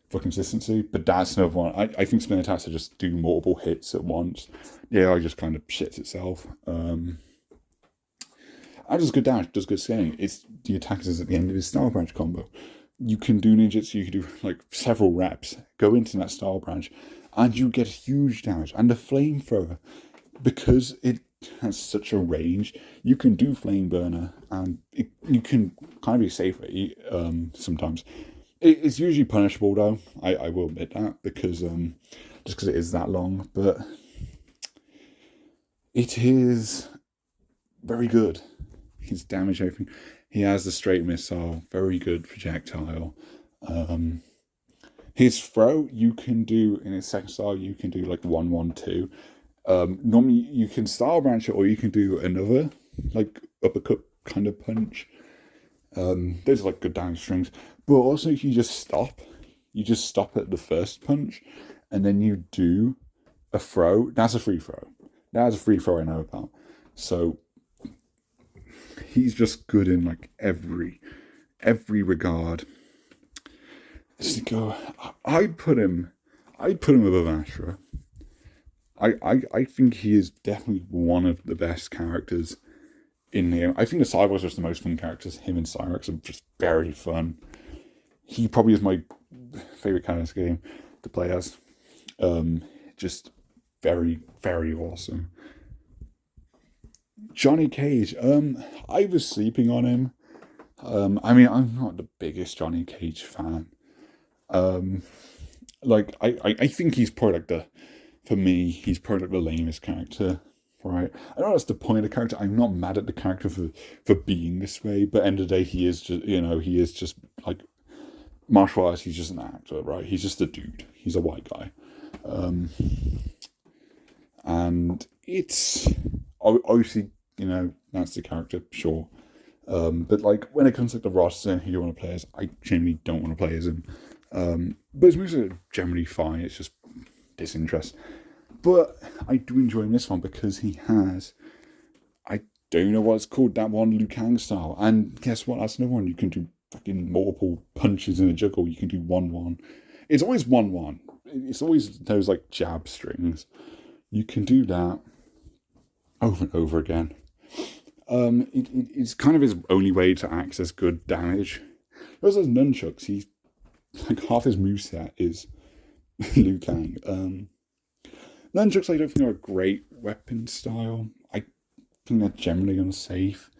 for consistency, but that's another one. I think spin attacks are just do multiple hits at once. Yeah, I just kind of shits itself. And does good damage, does good scaling. It's the attack is at the end of his Star Branch combo. You can do ninjutsu, you can do like several reps, go into that Star Branch, and you get huge damage. And the flamethrower, because it has such a range, you can do flame burner, and you can kind of be safer sometimes. It's usually punishable though, I will admit that, because just because it is that long, but it is very good. His damage, everything. He has the straight missile, very good projectile. His throw, you can do in his second style, you can do like 1-1-2. Normally you can style branch it, or you can do another like uppercut kind of punch. Those are like good damage strings. But also if you just stop at the first punch, and then you do a throw. That's a free throw. That's a free throw I know about. So he's just good in like every regard. Let's go. I'd put him above Ashra. I think he is definitely one of the best characters in here. I think the Cyborgs are just the most fun characters. Him and Cyrex are just very fun. He probably is my favorite character in this game to play as. Just very, very awesome. Johnny Cage. I was sleeping on him. I mean, I'm not the biggest Johnny Cage fan. Like I think he's probably like for me, he's probably like the lamest character. Right, I know that's the point of the character. I'm not mad at the character for being this way, but at the end of the day, he is just like martial arts. He's just an actor, right? He's just a dude. He's a white guy, and it's obviously that's the character, sure. But like when it comes to like, the roster and who you want to play as, I generally don't want to play as him. But his moves are generally fine. It's just disinterest. But I do enjoy him this one because he has, I don't know what it's called, that one Liu Kang style. And guess what? That's another one. You can do fucking multiple punches in a juggle. You can do 1-1. It's always 1-1. It's always those like jab strings. You can do that over and over again. It's kind of his only way to access good damage. He also has nunchucks. He's like half his moveset is Liu Kang. Nunchucks I don't think are a great weapon style. I think they're generally unsafe.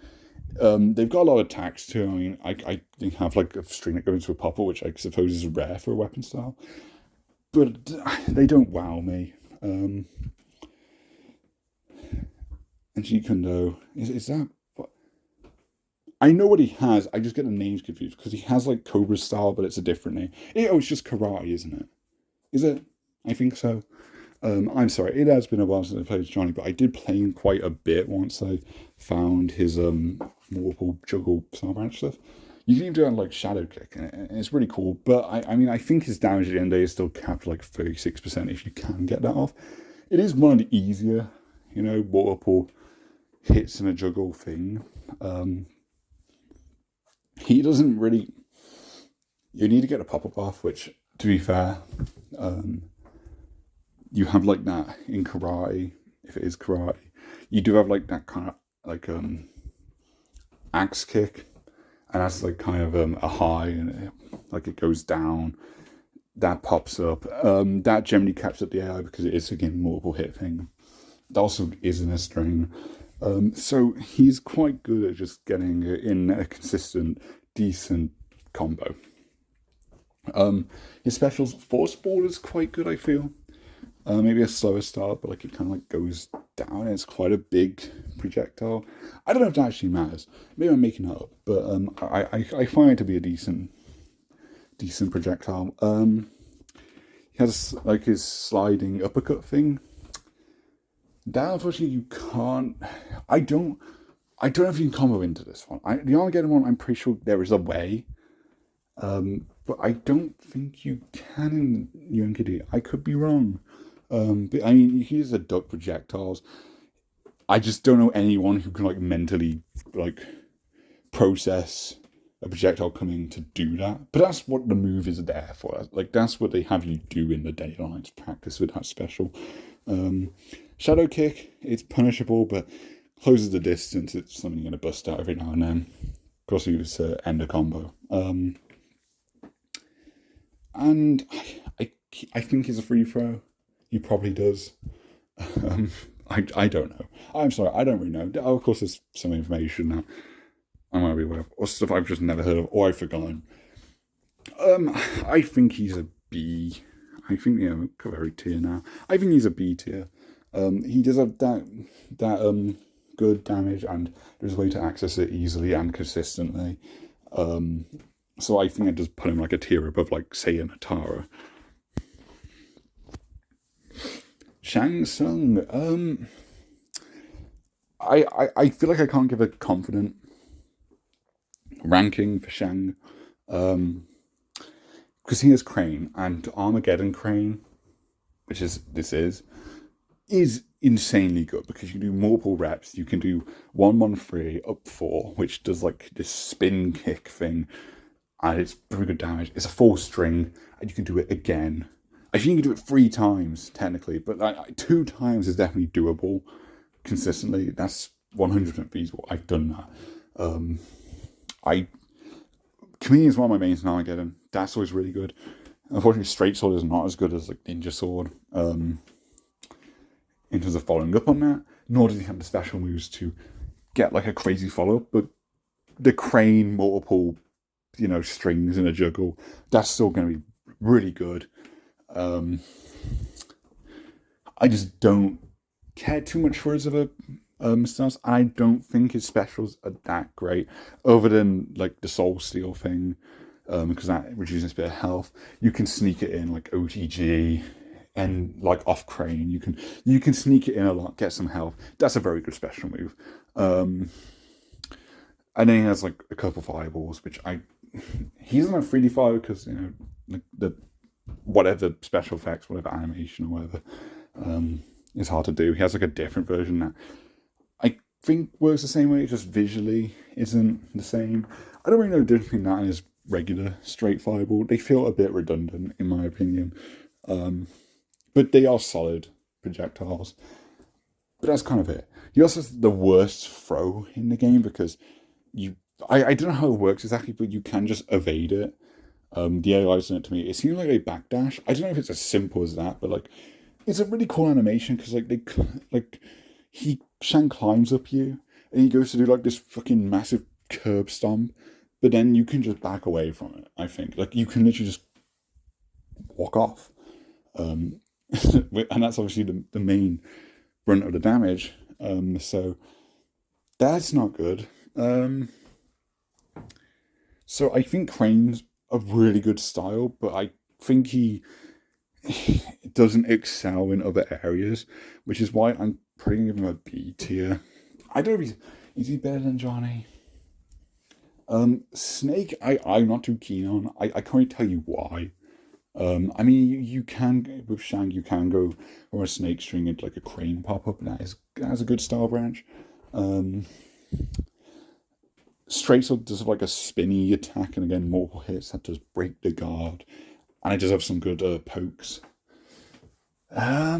They've got a lot of attacks too. I mean, I think have like a string that goes into a popper, which I suppose is rare for a weapon style. But they don't wow me. And Jeet Kune Do, is that what? I know what he has, I just get the names confused because he has like Cobra style, but it's a different name. It's just karate, isn't it? Is it? I think so. I'm sorry, it has been a while since I played Johnny, but I did play him quite a bit once I found his multiple juggle style branch stuff. You can even do it on like Shadow Kick, and it's really cool. But I mean, I think his damage at the end of the day is still capped like 36% if you can get that off. It is one of the easier, multiple hits in a juggle thing. He doesn't really. You need to get a pop-up off, which, to be fair, you have like that in karate. If it is karate, you do have like that kind of like axe kick, and that's like kind of a high, and like it goes down. That pops up. That generally catches up the AI because it is again multiple hit thing. That also is in a string. So he's quite good at just getting it in a consistent, decent combo. His specials, Force Ball is quite good, I feel. Maybe a slower start, but like it kind of like goes down. And it's quite a big projectile. I don't know if that actually matters. Maybe I'm making it up, but I find it to be a decent projectile. He has like his sliding uppercut thing. That unfortunately you can't. I don't know if you can combo into this one. The Armageddon one, I'm pretty sure there is a way. But I don't think you can in UNKD. I could be wrong. But I mean, you can use the duck projectiles. I just don't know anyone who can like mentally like process a projectile coming to do that. But that's what the move is there for. Like that's what they have you do in the Daylines practice with that special. Shadow Kick, it's punishable, but closes the distance. It's something you're going to bust out every now and then. Of course, you use end a combo. And I think he's a free throw. He probably does. I don't know. I'm sorry, I don't really know. Of course, there's some information that I might be aware of, or stuff I've just never heard of, or I've forgotten. I think he's a B. I think very tier now. I think he's a B tier. He does have that good damage, and there's a way to access it easily and consistently. So I think I just put him like a tier above, like say, an Atara. Shang Tsung. I feel like I can't give a confident ranking for Shang. Because he has Crane and Armageddon Crane, which is is insanely good because you can do multiple reps. You can do 1-1-3 up 4, which does like this spin kick thing, and it's pretty good damage. It's a 4-string, and you can do it again. I think you can do it 3 times technically, but 2 times is definitely doable consistently. That's 100% feasible. I've done that. I Chameleon is one of my mains now. I get him. That's always really good. Unfortunately, Straight Sword is not as good as like Ninja Sword. In terms of following up on that, nor does he have the special moves to get like a crazy follow up. But the Crane multiple, strings in a juggle, that's still going to be really good. I just don't care too much for his other styles. I don't think his specials are that great, other than like the Soul Steal thing, because that reduces a bit of health. You can sneak it in like OTG and like off Crane. You can sneak it in a lot, get some health. That's a very good special move. And then he has like a couple fireballs, which he doesn't have 3D fire because like the whatever special effects, whatever animation or whatever, is hard to do. He has like a different version that I think works the same way, it just visually isn't the same. I don't really know the difference between that and his regular straight fireball. They feel a bit redundant in my opinion. But they are solid projectiles. But that's kind of it. He also has the worst throw in the game because I don't know how it works exactly, but you can just evade it. The AI's done it to me. It seems like a backdash. I don't know if it's as simple as that, but like it's a really cool animation because Shang climbs up you and he goes to do like this fucking massive curb stomp, but then you can just back away from it. I think like you can literally just walk off, and that's obviously the main brunt of the damage. So that's not good. So I think Crane's a really good style, but I think he doesn't excel in other areas, which is why I'm putting him a B tier. I don't know if is he better than Johnny? Snake, I'm not too keen on. I can't tell you why. I mean, you can, with Shang, you can go from a snake string into like a Crane pop-up, and that is a good style branch. Straight Sword does have like a spinny attack, and again, multiple hits that does break the guard, and it does have some good pokes. I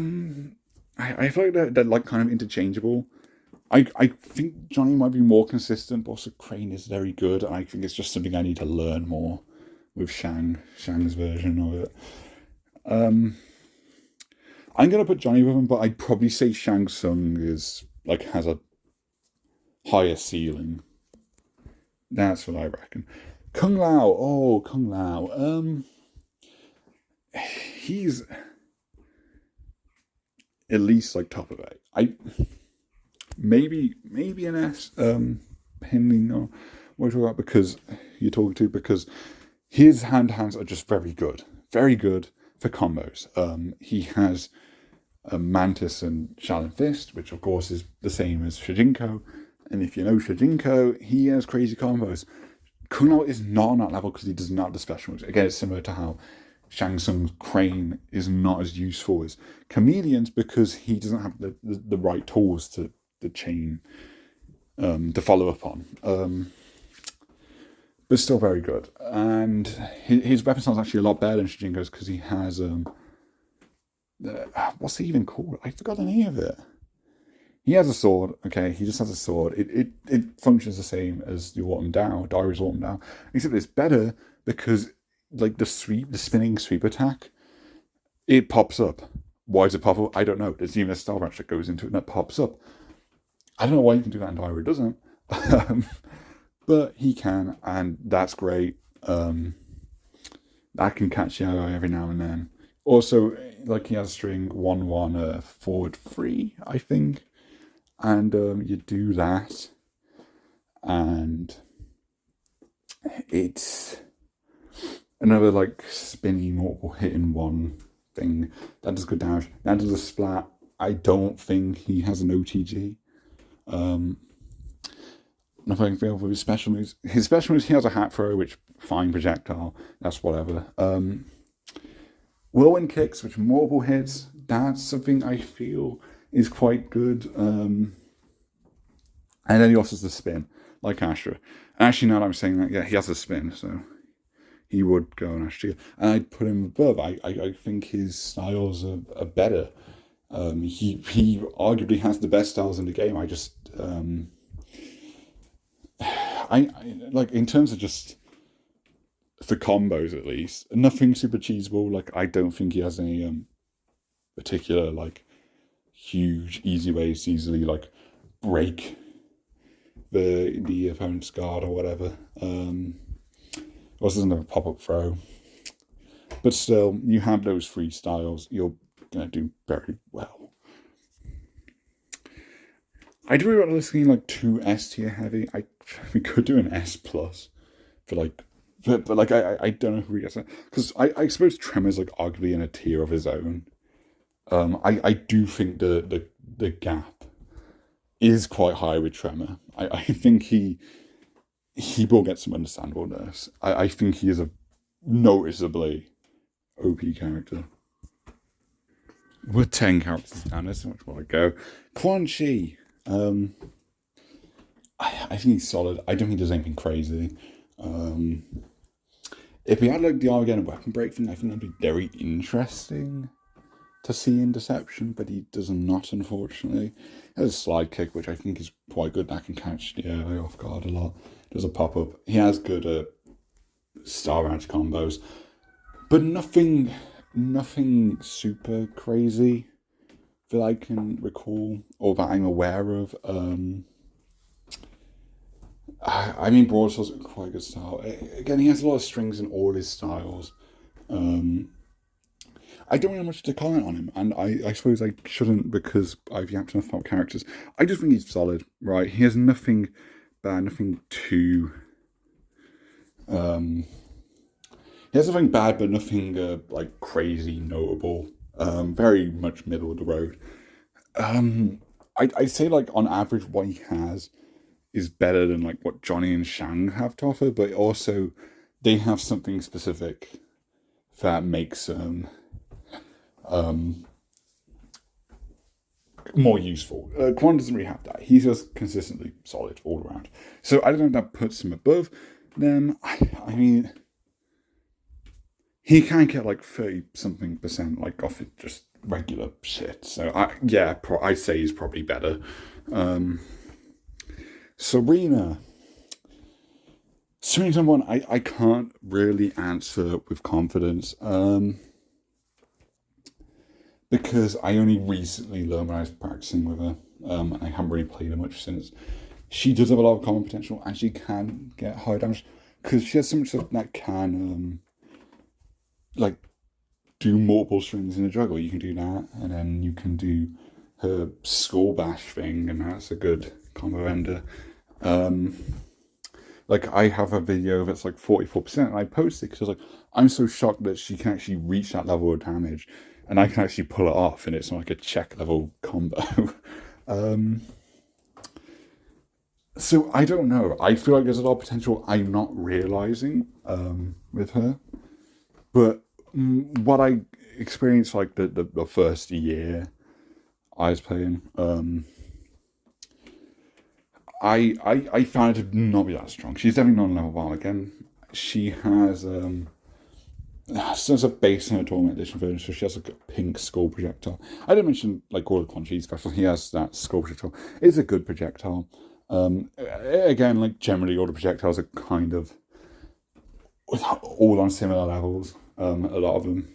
feel like they're like kind of interchangeable. I think Johnny might be more consistent, but also Crane is very good. I think it's just something I need to learn more with Shang's version of it. I'm gonna put Johnny with him, but I'd probably say Shang Tsung has a higher ceiling. That's what I reckon. Kung Lao. He's at least like top of it. Maybe an S, depending on what you're talking about, because you're talking to, because his hands are just very good for combos. He has a Mantis and Shaolin Fist, which of course is the same as Shujinko, and if you know Shujinko, he has crazy combos. Kung Lao is not on that level because he does not have the special moves. Again, it's similar to how Shang Tsung's Crane is not as useful as Chameleon's because he doesn't have the right tools to chain to follow up on. But still very good. And his weapon style is actually a lot better than Shujinko's because he has what's he even called? I forgot the name of it. He has a sword. Okay, he just has a sword. It functions the same as the Autumn Dao, Diary's Autumn Dao, except it's better because like the spinning sweep attack, it pops up. Why does it pop up? I don't know. There's even a style branch that goes into it and that pops up. I don't know why you can do that in Diary, it doesn't. But he can, and that's great. That can catch the eye every now and then. Also, like he has a string 1-1 forward 3, I think. And you do that, and it's another like spinny multiple hitting one thing that does good damage. That does a splat I don't think he has an OTG. Nothing feel with his special moves. His special moves, he has a hat throw, which fine projectile. That's whatever. Whirlwind kicks, which multiple hits. That's something I feel is quite good. And then he also has the spin, like Astra. And actually, now that I'm saying that, yeah, he has a spin, so he would go on Astra. And I'd put him above. I think his styles are better. He arguably has the best styles in the game. I like, in terms of just for combos at least, nothing super cheesable. Like, I don't think he has any particular like huge easy ways to easily like break the opponent's guard or whatever. Also doesn't have a pop-up throw. But still, you have those three styles, you're gonna do very well. I do really want to listen like to S tier heavy. We could do an S plus for like, but like I don't know who he gets that, because I suppose Tremor's like arguably in a tier of his own. I do think the gap is quite high with Tremor. I think he will get some understandableness. I think he is a noticeably OP character. We're 10 characters down, there's so much more to go. Quan Chi. I think he's solid. I don't think he does anything crazy. If he had like the Armageddon weapon break thing, I think that'd be very interesting to see in Deception, but he does not, unfortunately. He has a slide kick, which I think is quite good. That can catch the area off guard a lot. Does a pop up. He has good Star Edge combos, but nothing super crazy that I can recall or that I'm aware of. I mean, Broadstars are quite a good style. Again, he has a lot of strings in all his styles. I don't really have much to comment on him, and I suppose I shouldn't, because I've yapped enough about characters. I just think he's solid, right? He has nothing bad, nothing too... he has nothing bad, but nothing like crazy notable. Very much middle of the road. I'd say like on average what he has is better than like what Johnny and Shang have to offer, but also they have something specific that makes them more useful. Quan doesn't really have that. He's just consistently solid all around. So I don't know if that puts him above them. I mean, he can get like 30-something% like off it just regular shit. So I'd say he's probably better. Serena's one I can't really answer with confidence. Because I only recently learned when I was practicing with her, and I haven't really played her much since. She does have a lot of combo potential, and she can get high damage, because she has so much stuff that can, like, do multiple strings in a juggle. You can do that, and then you can do her skull bash thing, and that's a good combo ender. Like, I have a video that's like 44%, and I posted because I was like, I'm so shocked that she can actually reach that level of damage, and I can actually pull it off, and it's not like a check level combo. So I don't know. I feel like there's a lot of potential I'm not realizing with her. But what I experienced like the first year I was playing, I found her to not be that strong. She's definitely not on level 1. Again, she has a base in her tournament edition version, so she has like a pink skull projectile. I didn't mention like all the Quan Chi special. He has that skull projectile. It's a good projectile. Again, like generally all the projectiles are kind of all on similar levels. A lot of them,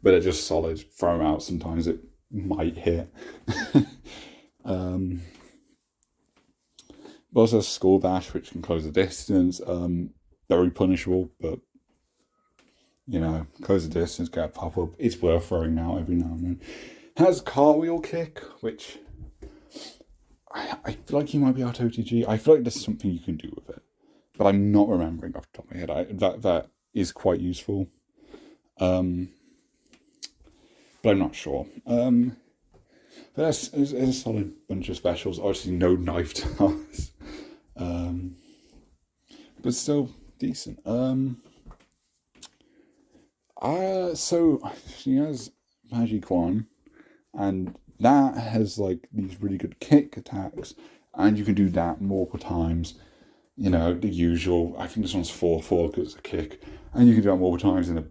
but they're just solid. Throw them out. Sometimes it might hit. But also Skull Bash, which can close the distance. Very punishable, but close the distance, get a pop up. It's worth throwing out every now and then. Has Cartwheel Kick, which I feel like he might be out OTG. I feel like there's something you can do with it, but I'm not remembering off the top of my head. That is quite useful, but I'm not sure. But it's a solid bunch of specials. Obviously, no knife toss, but still decent. So she has Magic One, and that has like these really good kick attacks, and you can do that multiple times. You know, the usual. I think this one's 4/4 because it's a kick, and you can do that multiple times in a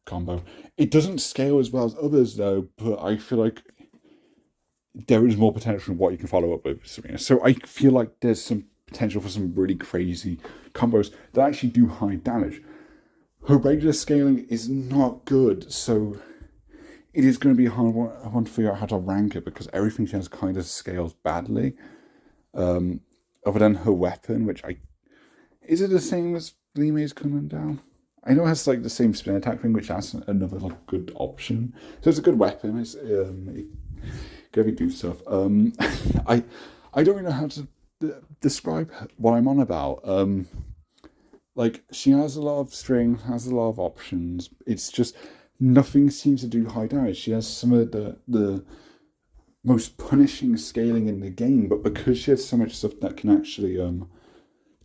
combo. It doesn't scale as well as others though, but I feel like there is more potential in what you can follow up with Serena. So I feel like there's some potential for some really crazy combos that actually do high damage. Her regular scaling is not good, so it is going to be a hard one to figure out how to rank it because everything she has kind of scales badly. Other than her weapon, which is it the same as Li Mei's Kunlun Down? I know it has like the same spin attack thing, which has another like good option. So it's a good weapon. It's it can do stuff. I don't really know how to describe what I'm on about. Like she has a lot of string, has a lot of options. It's just nothing seems to do high damage. She has some of the most punishing scaling in the game, but because she has so much stuff that can actually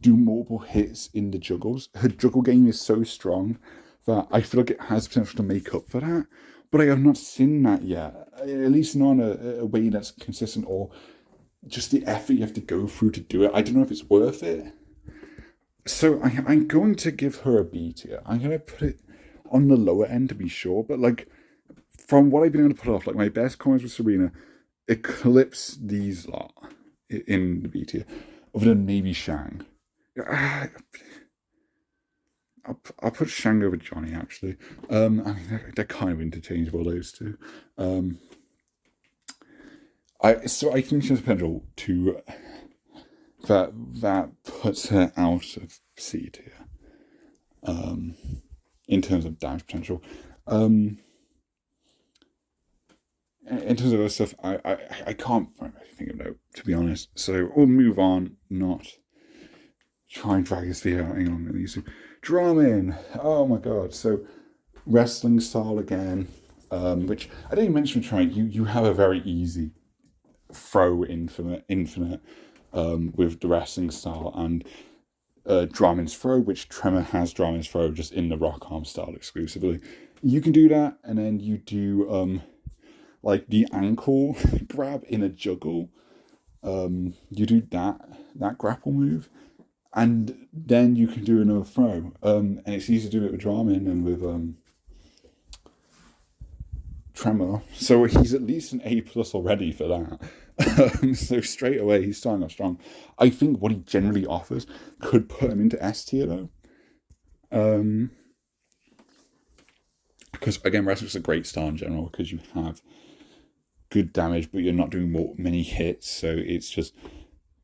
do multiple hits in the juggles, her juggle game is so strong that I feel like it has potential to make up for that. But I have not seen that yet, at least not in a way that's consistent or just the effort you have to go through to do it. I don't know if it's worth it. So I'm going to give her a B tier. I'm going to put it on the lower end to be sure, but like from what I've been able to put off, like my best comments with Serena eclipse these lot in the B tier, other than maybe Shang. I'll put Shang over Johnny actually. I mean they're kind of interchangeable those two. I think she has potential to that puts her out of C tier. In terms of damage potential. In terms of other stuff, I can't think of no, to be honest. So we'll move on, not try and drag this video out any longer than to. Drumming. Oh my god. So wrestling style again, which I didn't mention trying. You have a very easy throw infinite with the wrestling style and Dramon's throw, which Tremor has Dramon's throw just in the rock arm style exclusively. You can do that, and then you do like the ankle grab in a juggle. You do that grapple move, and then you can do another throw. And it's easy to do it with Dramon and with Tremor. So he's at least an A+ already for that. So straight away he's starting off strong. I think what he generally offers could put him into S tier though. Because again, wrestling's a great style in general because you have good damage, but you're not doing many hits, so it's just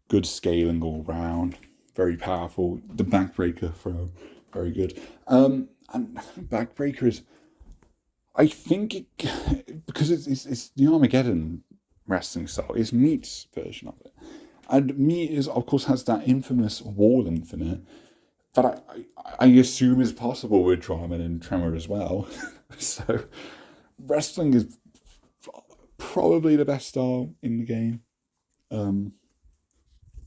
good scaling all round. Very powerful. The backbreaker throw, very good. And backbreaker is, I think, because it's the Armageddon wrestling style. It's Meat's version of it, and Meat is of course has that infamous wall infinite that I assume is possible with Draman and Tremor as well. So wrestling is probably the best style in the game,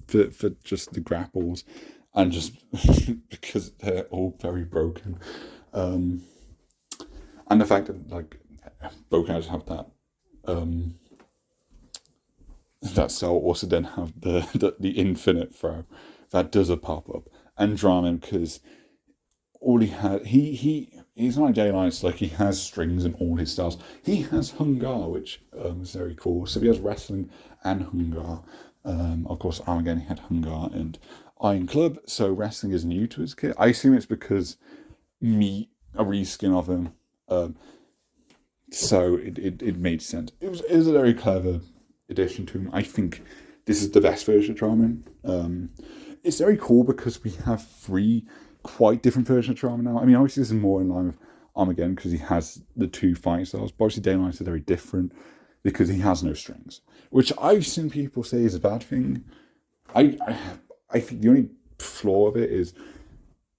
for just the grapples and just because they're all very broken, and the fact that like broken guys have that that cell also then have the infinite throw that does a pop up, and Draman because all he had he's not a Daylight, like he has strings in all his styles. He has Hungar, which is very cool. So he has wrestling and Hungar. Of course, Armageddon had Hungar and Iron Club, so wrestling is new to his kit. I assume it's because Meat, a reskin of him. So it made sense. It was a very clever addition to him. I think this is the best version of Charmin. It's very cool because we have 3 quite different versions of Charmin now. I mean, obviously this is more in line with Armageddon because he has the 2 fighting styles, but obviously Daylight are very different because he has no strings, which I've seen people say is a bad thing. I think the only flaw of it is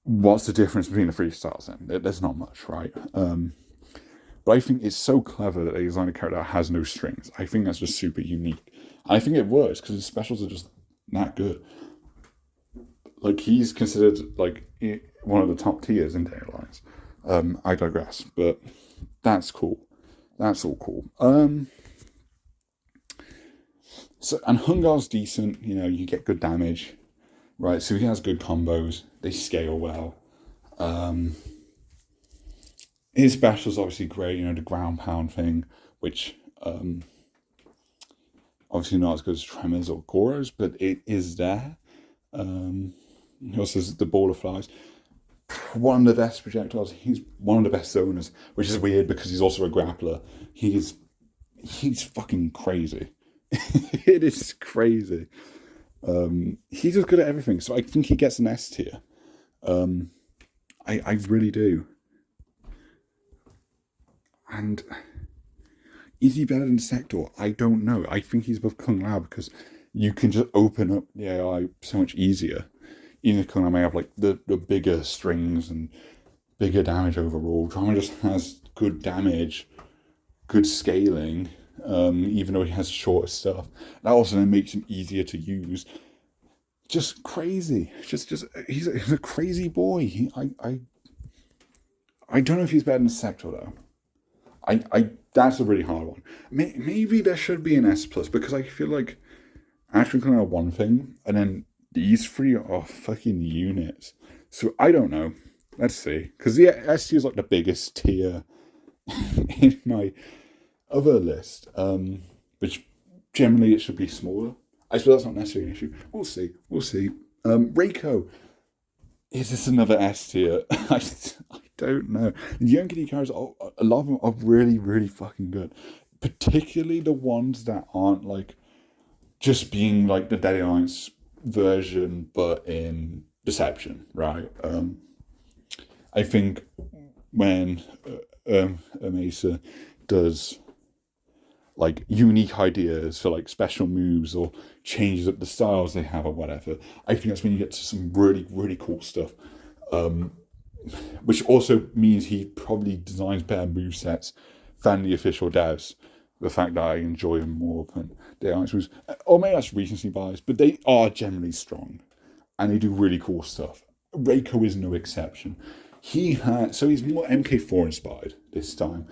what's the difference between the 3 styles then? There's not much, right? But But I think it's so clever that they designed a character that has no strings. I think that's just super unique. And I think it works because his specials are just that good. Like, he's considered like one of the top tiers in Data Lines. I digress, but that's cool. That's all cool. So, and Hungar's decent. You know, you get good damage, right? So he has good combos. They scale well. His special's obviously great. You know, the ground pound thing, which obviously not as good as Tremors or Goro's, but it is there. He also has the Ball of Flies. One of the best projectiles. He's one of the best zoners, which is weird because he's also a grappler. He's fucking crazy. It is crazy. He's just good at everything, so I think he gets an S tier. I really do. And is he better than Sector? I don't know. I think he's above Kung Lao because you can just open up the AI so much easier. Even if Kung Lao may have like the bigger strings and bigger damage overall, Drama just has good damage, good scaling, even though he has shorter stuff. That also then makes him easier to use. Just crazy. Just he's a crazy boy. I don't know if he's better than Sector though. That's a really hard one. Maybe there should be an S plus because I feel like Action Kung Lao one thing, and then these three are fucking units. So I don't know. Let's see. Because the S tier is like the biggest tier in my other list. Which generally it should be smaller. I suppose that's not necessarily an issue. We'll see. Reiko. Is this another S tier? I don't know. The Yonkity characters, a lot of them are really, really fucking good. Particularly the ones that aren't like just being like the Dead Alliance version, but in Deception, right? I think when Mesa does like unique ideas for like special moves or changes up the styles they have or whatever, I think that's when you get to some really, really cool stuff. Which also means he probably designs better movesets than the official devs. The fact that I enjoy him more than the Alliance moves. Or maybe that's recency bias, but they are generally strong. And they do really cool stuff. Reiko is no exception. He's more MK4 inspired this time.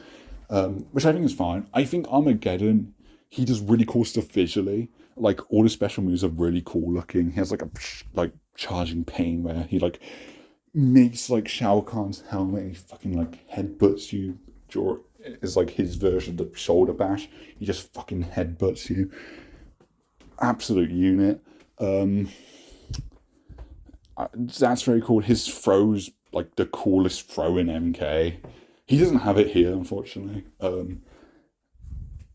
Which I think is fine. I think Armageddon, he does really cool stuff visually. Like, all the special moves are really cool looking. He has like a charging pain where he like makes like Shao Kahn's helmet and he fucking like headbutts you. Is like his version of the shoulder bash. He just fucking headbutts you. Absolute unit. That's very cool. His throw's like the coolest throw in MK. He doesn't have it here, unfortunately.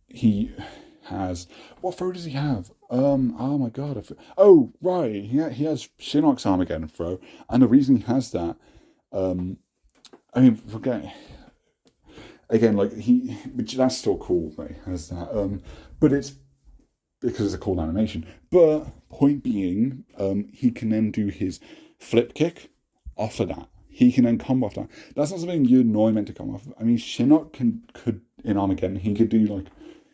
He has... What throw does he have? Oh my god. Oh, right. He has Shinnok's Armageddon throw. And the reason he has that... forget... Again, like, which that's still cool that he has that. But it's because it's a cool animation. But, point being, he can then do his flip kick off of that. He can then combo off that. That's not something you're normally meant to come off. I mean, Shinnok could in Armageddon, he could do like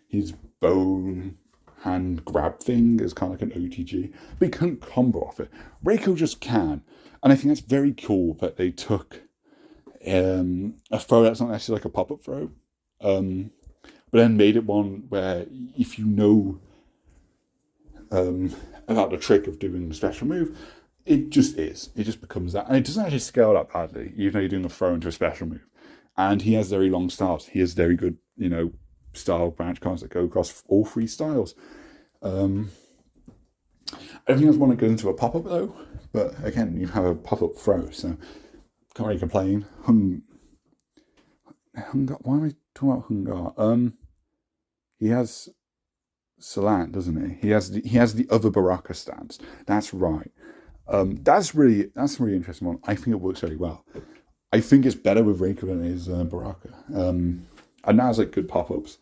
his bone hand grab thing as kind of like an OTG, but he couldn't combo off it. Reiko just can, and I think that's very cool that they took a throw that's not necessarily like a pop-up throw, but then made it one where if you know about the trick of doing the special move, it just becomes that, and it doesn't actually scale that badly, even though you're doing a throw into a special move. And he has very long styles. He has very good, style branch cards that go across all three styles. I don't think that's one that goes into a pop-up though, but again, you have a pop-up throw, so can't really complain. Hungar, why am I talking about Hungar? He has Salant, doesn't he? He has the other Baraka stance. That's right. That's really interesting one. I think it works very well. I think it's better with Reiko than it is Baraka. And that has like good pop-ups.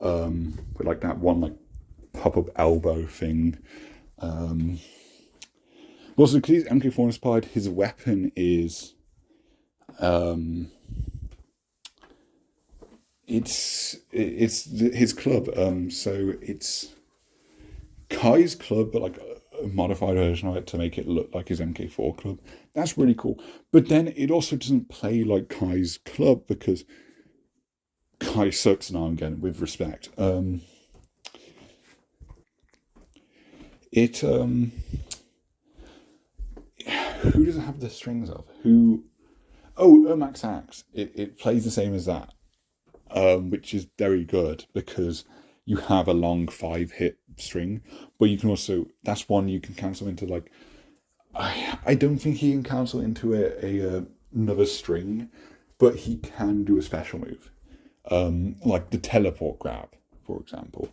With like that one like pop-up elbow thing. Also, because he's MK4 inspired, his weapon is his club. So it's Kai's club, but like a modified version of it to make it look like his MK4 club. That's really cool. But then it also doesn't play like Kai's club because Kai sucks now again, with respect. It Who does it have the strings of? Who? Oh, Ermax Axe. It plays the same as that, which is very good because you have a long 5-hit string, but you can also, that's one you can cancel into like, I don't think he can cancel into another string, but he can do a special move, like the teleport grab, for example.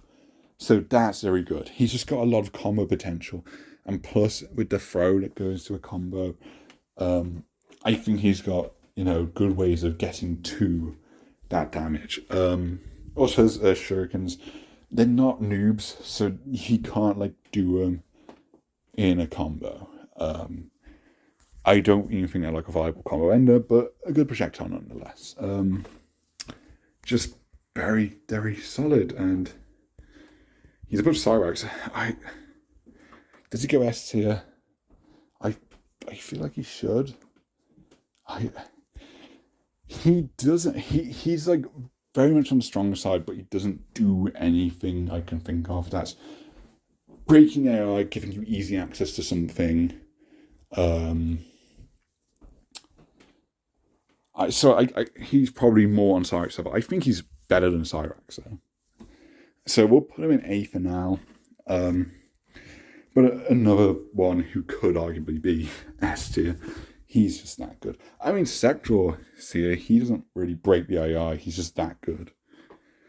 So that's very good. He's just got a lot of combo potential, and plus with the throw that goes to a combo, I think he's got good ways of getting to that damage. Also has shurikens. They're not noobs, so he can't like do them in a combo. I don't even think they're like a viable combo ender, but a good projectile nonetheless. Just very, very solid, and he's above Cyrax. Does he go S tier? I feel like he should. He doesn't. He's like very much on the stronger side, but he doesn't do anything I can think of that's breaking AI, giving you easy access to something. He's probably more on Cyrax level. I think he's better than Cyrax though. So we'll put him in A for now. But another one who could arguably be S tier. He's just that good. I mean, Sector here, he doesn't really break the AI. He's just that good.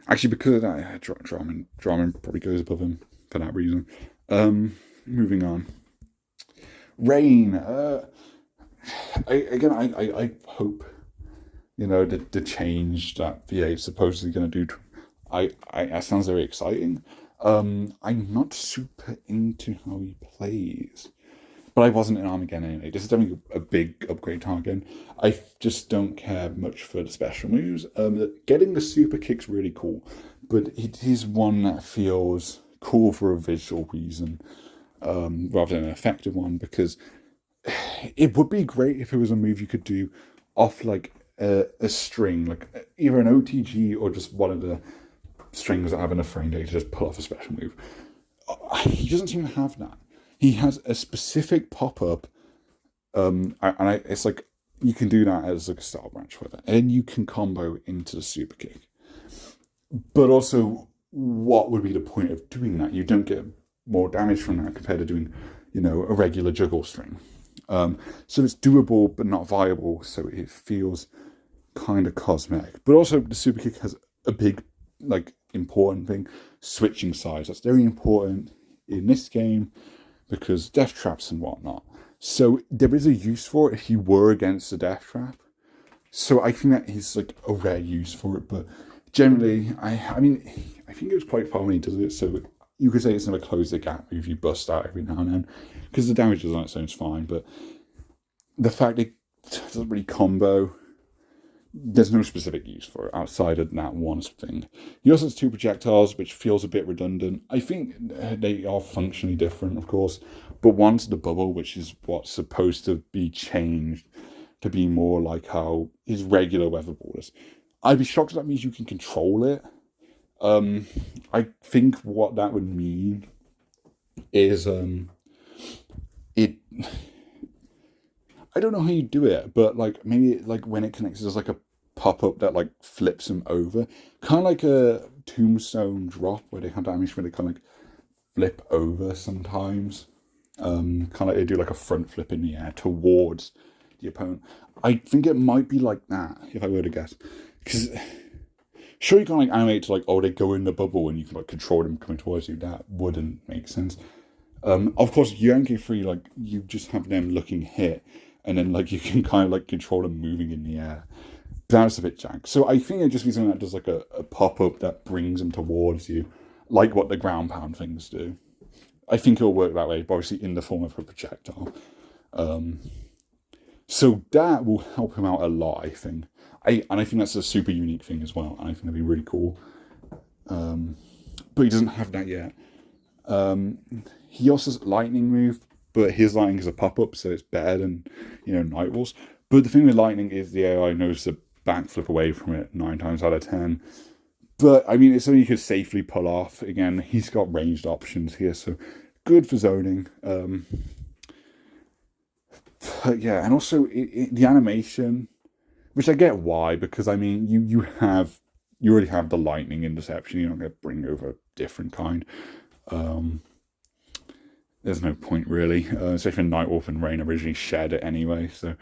Actually, because of that, Draman probably goes above him for that reason. Moving on. Rain. I hope, the change that VA is supposedly going to do. That sounds very exciting. I'm not super into how he plays. But I wasn't in Armageddon anyway. This is definitely a big upgrade to Armageddon. I just don't care much for the special moves. Getting the super kick's really cool, but it is one that feels cool for a visual reason, rather than an effective one, because it would be great if it was a move you could do off like a string, like either an OTG or just one of the strings that have enough frame data to just pull off a special move. He doesn't seem to have that. He has a specific pop-up, it's like you can do that as like a style branch with it, and you can combo into the super kick. But also, what would be the point of doing that? You don't get more damage from that compared to doing, a regular juggle string. So it's doable but not viable. So it feels kind of cosmetic. But also, the super kick has a big, important thing: switching sides. That's very important in this game, because death traps and whatnot. So there is a use for it if you were against the death trap. So I think that is like a rare use for it, but generally, I think it was quite fun when he does it. So you could say it's never close the gap if you bust out every now and then, because the damage on its own is fine. But the fact it doesn't really combo, there's no specific use for it outside of that one thing. He also has 2 projectiles, which feels a bit redundant. I think they are functionally different, of course, but one's the bubble, which is what's supposed to be changed to be more like how his regular weatherball is. I'd be shocked if that means you can control it. I think what that would mean is it. I don't know how you do it, but maybe when it connects, there's a pop-up that flips him over, kind of like a tombstone drop where they have damage when they kind of flip over sometimes. Kind of they do a front flip in the air towards the opponent. I think it might be like that if I were to guess, because sure you can animate to they go in the bubble and you can control them coming towards you. That wouldn't make sense. Of course, UMK3 you just have them looking hit. And then, you can kind of, control them moving in the air. That's a bit jank. So I think it just be something that does, a pop-up that brings them towards you, like what the ground pound things do. I think it'll work that way, but obviously in the form of a projectile. So that will help him out a lot, I think. I think that's a super unique thing as well. And I think that'd be really cool. But he doesn't have that yet. He also has lightning move, but his lightning is a pop-up, so it's better than, Nightwolf's. But the thing with lightning is the AI knows to backflip away from it 9 times out of 10. But, I mean, it's something you could safely pull off. Again, he's got ranged options here, so good for zoning. But yeah, and also the animation, which I get why, because, I mean, you already have the lightning interception. You're not going to bring over a different kind. There's no point, really. Especially when Nightwolf and Rain originally shared it anyway, so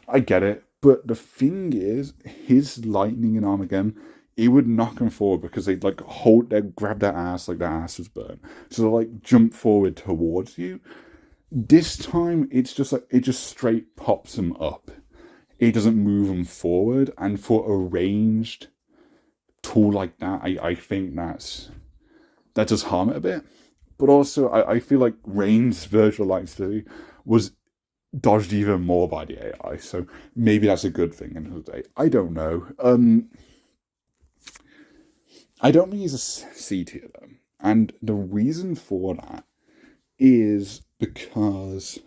I get it. But the thing is, his lightning in Armageddon, it would knock them forward because they'd grab their ass like their ass was burnt. So they'll jump forward towards you. This time, it's just it just straight pops them up. It doesn't move them forward. And for a ranged tool like that, I think that does harm it a bit. But also, I feel like Rain's virtual light stability was dodged even more by the AI, so maybe that's a good thing in the day. I don't know. I don't think he's a C tier though, and the reason for that is because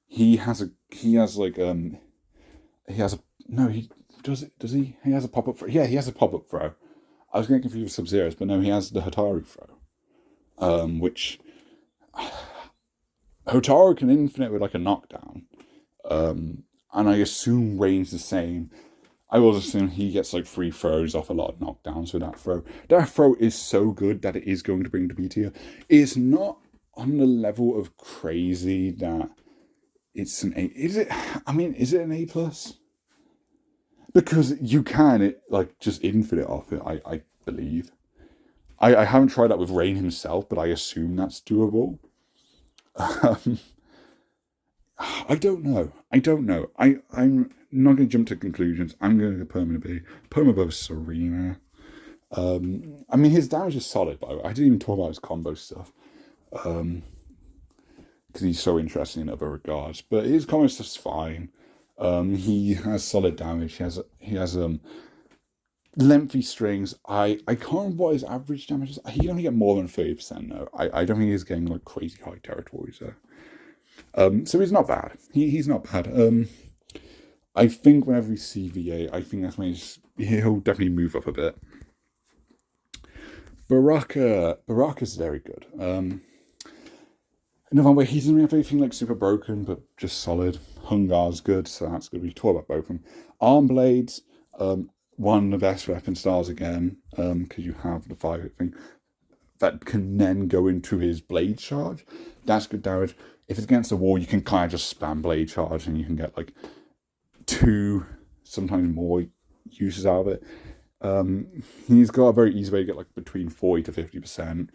he has a pop-up throw. Yeah, he has a pop-up throw. I was getting confused with Sub-Zero's, but no, he has the Hotaru throw. Which Hotaru can infinite with a knockdown. And I assume Rain's the same. I will assume he gets free throws off a lot of knockdowns with that throw. That throw is so good that it is going to bring the B tier. It's not on the level of crazy that it's an A. Is it? I mean, is it an A plus? Because you can just infinite off it. I believe. I haven't tried that with Rain himself, but I assume that's doable. I don't know. I'm not going to jump to conclusions. I'm going to go permanent B. Perma above Serena. I mean, his damage is solid, by the way. I didn't even talk about his combo stuff. Because he's so interesting in other regards. But his combo stuff's fine. He has solid damage. He has lengthy strings. I can't remember what his average damage is. He can only get more than 30% though. I don't think he's getting crazy high territories there. So he's not bad. He's not bad. I think whenever we see VA, I think that's when he'll definitely move up a bit. Baraka's very good. Another way, he doesn't have anything super broken, but just solid. Hungar's good, so that's good. We talk about both of them. Arm Blades, one of the best weapon styles again, because you have the 5-hit thing that can then go into his blade charge. That's good damage. If it's against the wall, you can kind of just spam blade charge and you can get 2, sometimes more uses out of it. He's got a very easy way to get between 40 to 50%.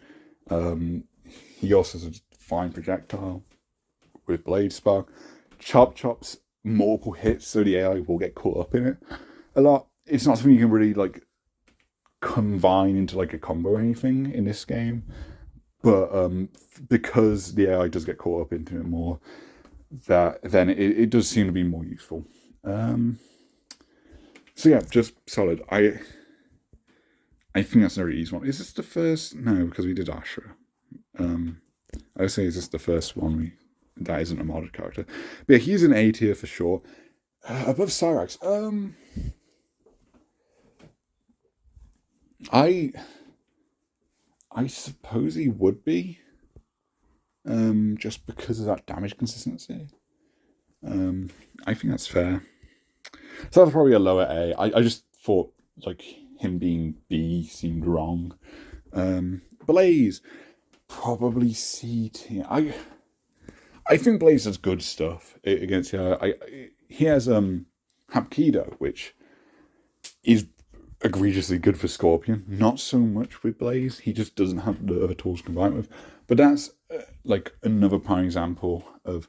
He also has a fine projectile with blade spark. Chop's multiple hits, so the AI will get caught up in it a lot. It's not something you can really combine into a combo or anything in this game, but because the AI does get caught up into it more, then it does seem to be more useful. So yeah, just solid. I think that's a very easy one. Is this the first? No, because we did Ashra. I would say is this the first one that isn't a modded character. But yeah, he's an A tier for sure. Above Cyrax, I suppose he would be, just because of that damage consistency. I think that's fair. So that's probably a lower A. I just thought him being B seemed wrong. Blaze, probably C tier. I think Blaze does good stuff against the he has Hapkido, which is egregiously good for Scorpion. Not so much with Blaze. He just doesn't have the other tools combined with. But that's another prime example of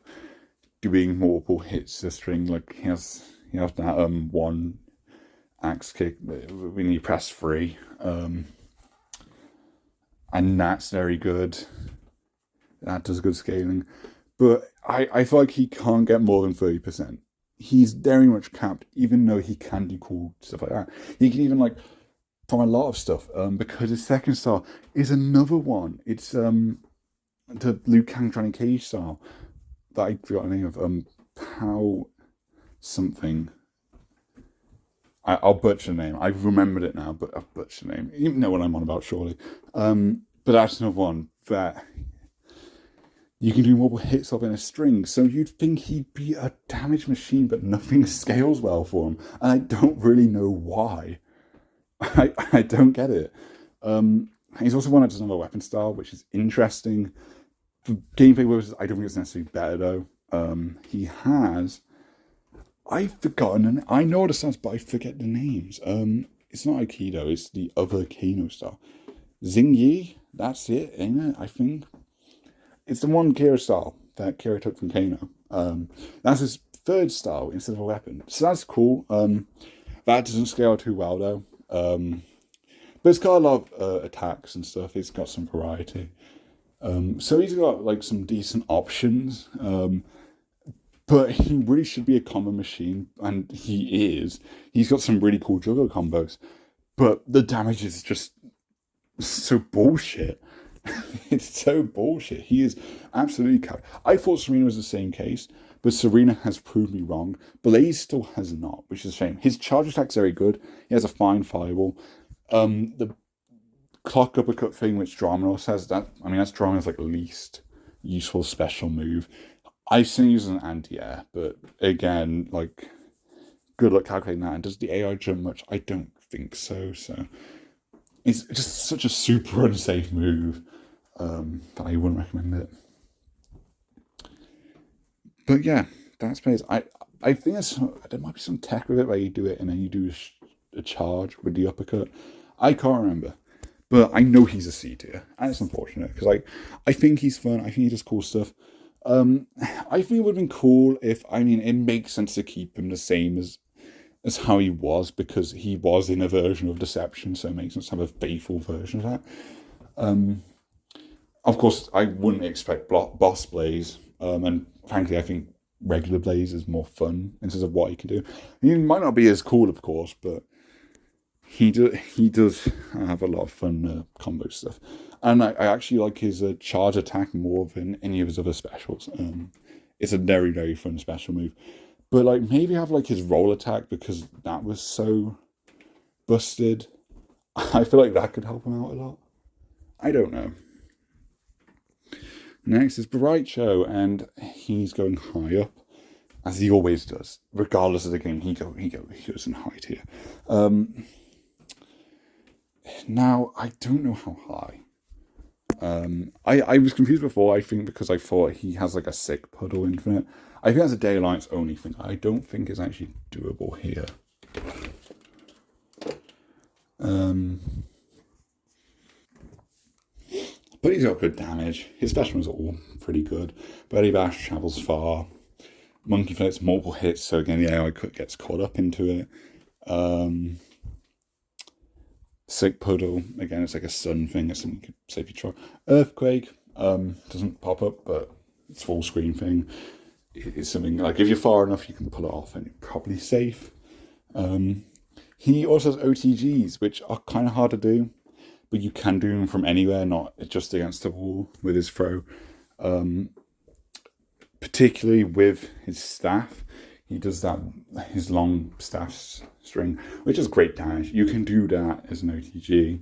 doing multiple hits to the string. He has that one axe kick when you press 3, and that's very good. That does good scaling. But I feel like he can't get more than 30%. he's very much capped, even though he can do cool stuff like that. He can even like from a lot of stuff, because his second style is another one. It's the Liu Kang Johnny Cage style that I forgot the name of. Pow something. I'll butcher the name. I've remembered it now, but I've butchered the name. You know what I'm on about, surely. But that's another one that you can do multiple hits of in a string. So you'd think he'd be a damage machine, but nothing scales well for him. And I don't really know why. I don't get it. He's also one that does another weapon style, which is interesting. For gameplay purposes, I don't think it's necessarily better though. He has. I've forgotten, and I know the styles, but I forget the names. It's not Aikido, it's the other Kano style. Xing Yi, that's it, ain't it? I think. It's the one Kira style that Kira took from Kano. That's his third style instead of a weapon. So that's cool. That doesn't scale too well though. But it's got a lot of attacks and stuff. It's got some variety. So he's got like some decent options. But he really should be a combo machine, and he is. He's got some really cool juggle combos. But the damage is just so bullshit. It's so bullshit. He is absolutely capped. I thought Serena was the same case, but Serena has proved me wrong. Blaze still has not, which is a shame. His charge attack's very good. He has a fine fireball. The clock uppercut thing, which Dramanos has, that's Dramanos' like least useful special move. I've seen it used as an anti-air, but again, like, good luck calculating that. And does the AI jump much? I don't think so. So it's just such a super unsafe move that I wouldn't recommend it. But yeah, that's Blaze. I think there might be some tech with it where you do it and then you do a charge with the uppercut. I can't remember. But I know he's a C tier, and it's unfortunate because I think he's fun. I think he does cool stuff. I think it would have been cool if, it makes sense to keep him the same as how he was, because he was in a version of Deception, so it makes sense to have a faithful version of that. Of course, I wouldn't expect Boss Blaze, and frankly, I think regular Blaze is more fun in terms of what he can do. He might not be as cool, of course, but he does have a lot of fun combo stuff. And I actually like his charge attack more than any of his other specials. It's a very, very fun special move. But like maybe have like his roll attack, because that was so busted. I feel like that could help him out a lot. I don't know. Next is Bright Show, and he's going high up, as he always does. Regardless of the game, he goes in high tier. Now, I don't know how high. I was confused before, I think, because I thought he has like a sick puddle infinite. I think that's a Day Alliance only thing. I don't think it's actually doable here. But he's got good damage. His specials are all pretty good. Belly Bash travels far. Monkey Flip's multiple hits, so again the AI gets caught up into it. Sick Puddle, again, it's like a sun thing. It's something you could safely try. Earthquake doesn't pop up, but it's full screen thing. It's something like if you're far enough, you can pull it off and you're probably safe. He also has OTGs, which are kind of hard to do, but you can do them from anywhere, not just against the wall with his throw. Particularly with his staff. He does that, his long staff string, which is great damage. You can do that as an OTG.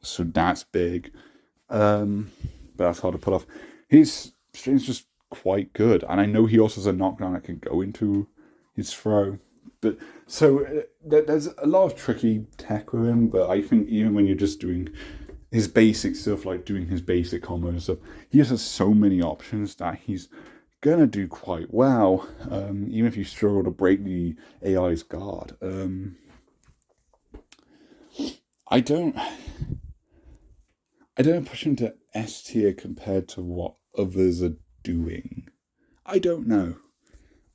So that's big. But that's hard to pull off. His string's just quite good. And I know he also has a knockdown that can go into his throw. But so there's a lot of tricky tech with him, but I think even when you're just doing his basic stuff, like doing his basic combo and stuff, he just has so many options that he's gonna do quite well, even if you struggle to break the AI's guard. I don't push him to S tier compared to what others are doing. I don't know.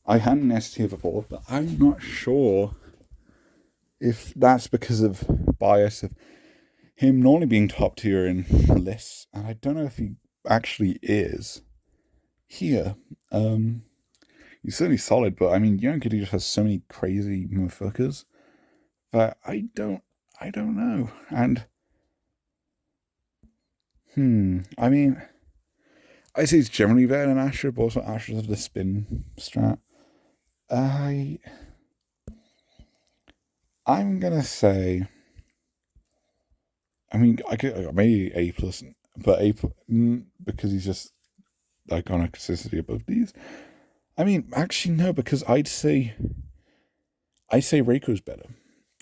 I had an S tier before, but I'm not sure if that's because of bias of him normally being top tier in lists, and I don't know if he actually is here. he's certainly solid, but I mean, Yonkid just has so many crazy motherfuckers that I don't know. And I mean, I say it's generally better than Asher, but also Asher's of the spin strat. I I'm gonna say, I mean, I could maybe A plus, but because he's just like on a consistency above these. I mean, actually no, because I'd say Reiko's better.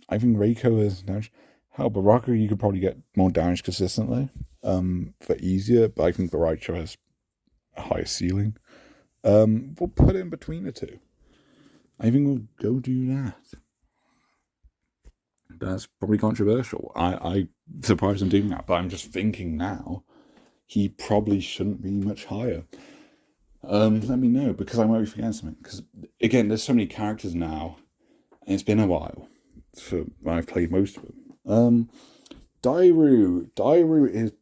I think Reiko is damage. Hell, Baraka you could probably get more damage consistently, for easier, but I think Baraka has a higher ceiling. We'll put it in between the two. I think we'll go do that. That's probably controversial. I surprised I'm doing that, but I'm just thinking now he probably shouldn't be much higher. Let me know, because I might be forgetting something. Because again, there's so many characters now, and it's been a while for when I've played most of them. Dairu is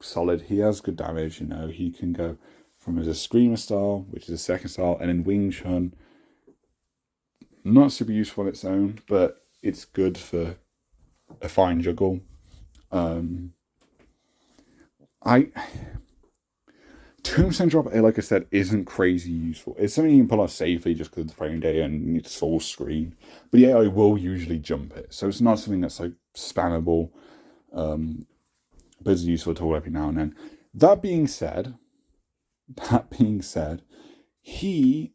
solid. He has good damage. He can go from as a screamer style, which is a second style, and then Wing Chun. Not super useful on its own, but it's good for a fine juggle. I Tombstone Drop, like I said, isn't crazy useful. It's something you can pull off safely just because of the frame data and it's full screen. But yeah, I will usually jump it. So it's not something that's like spammable, but it's a useful tool every now and then. That being said, I think he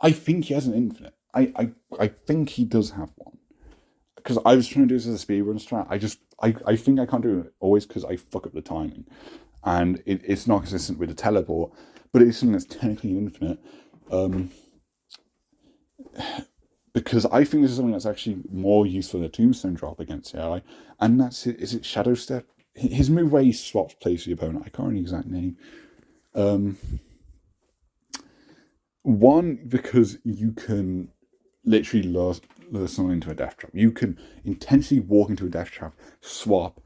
has an infinite. I think he does have one. Because I was trying to do this as a speedrun strat. I think I can't do it always because I fuck up the timing. And it's not consistent with the teleport, but it's something that's technically infinite. Because I think this is something that's actually more useful than a Tombstone Drop against AI, and that's it. Is it Shadow Step? His move where he swaps place with the opponent. I can't remember the exact name. One, because you can literally lure someone into a death trap. You can intentionally walk into a death trap, swap,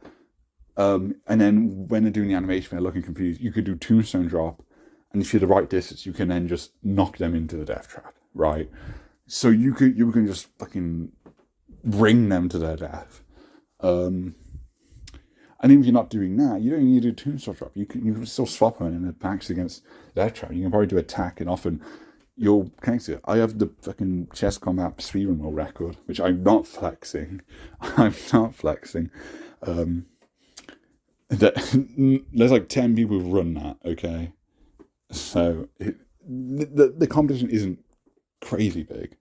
and then when they're doing the animation, they're looking confused. You could do Tombstone Drop, and if you're the right distance, you can then just knock them into the death trap, right? So you can just fucking bring them to their death. And even if you're not doing that, you don't even need to do Tombstone Drop. You can still swap them and it backs against death trap. You can probably do attack, and often you'll connect it. I have the fucking chess combat speedrun world record, which I'm not flexing. There's like 10 people who've run that, okay? So the competition isn't crazy big.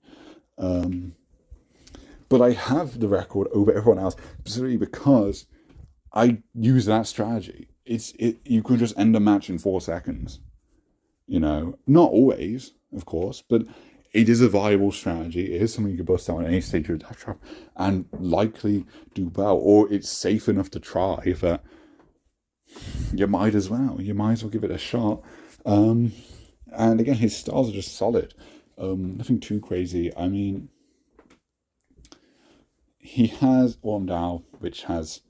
But I have the record over everyone else, specifically because I use that strategy. You can just end a match in 4 seconds. Not always, of course, but it is a viable strategy. It is something you can bust out on any stage of a death trap and likely do well, or it's safe enough to try that you might as well. You might as well give it a shot. And again, his styles are just solid. Nothing too crazy. I mean, he has Orm Dao, which has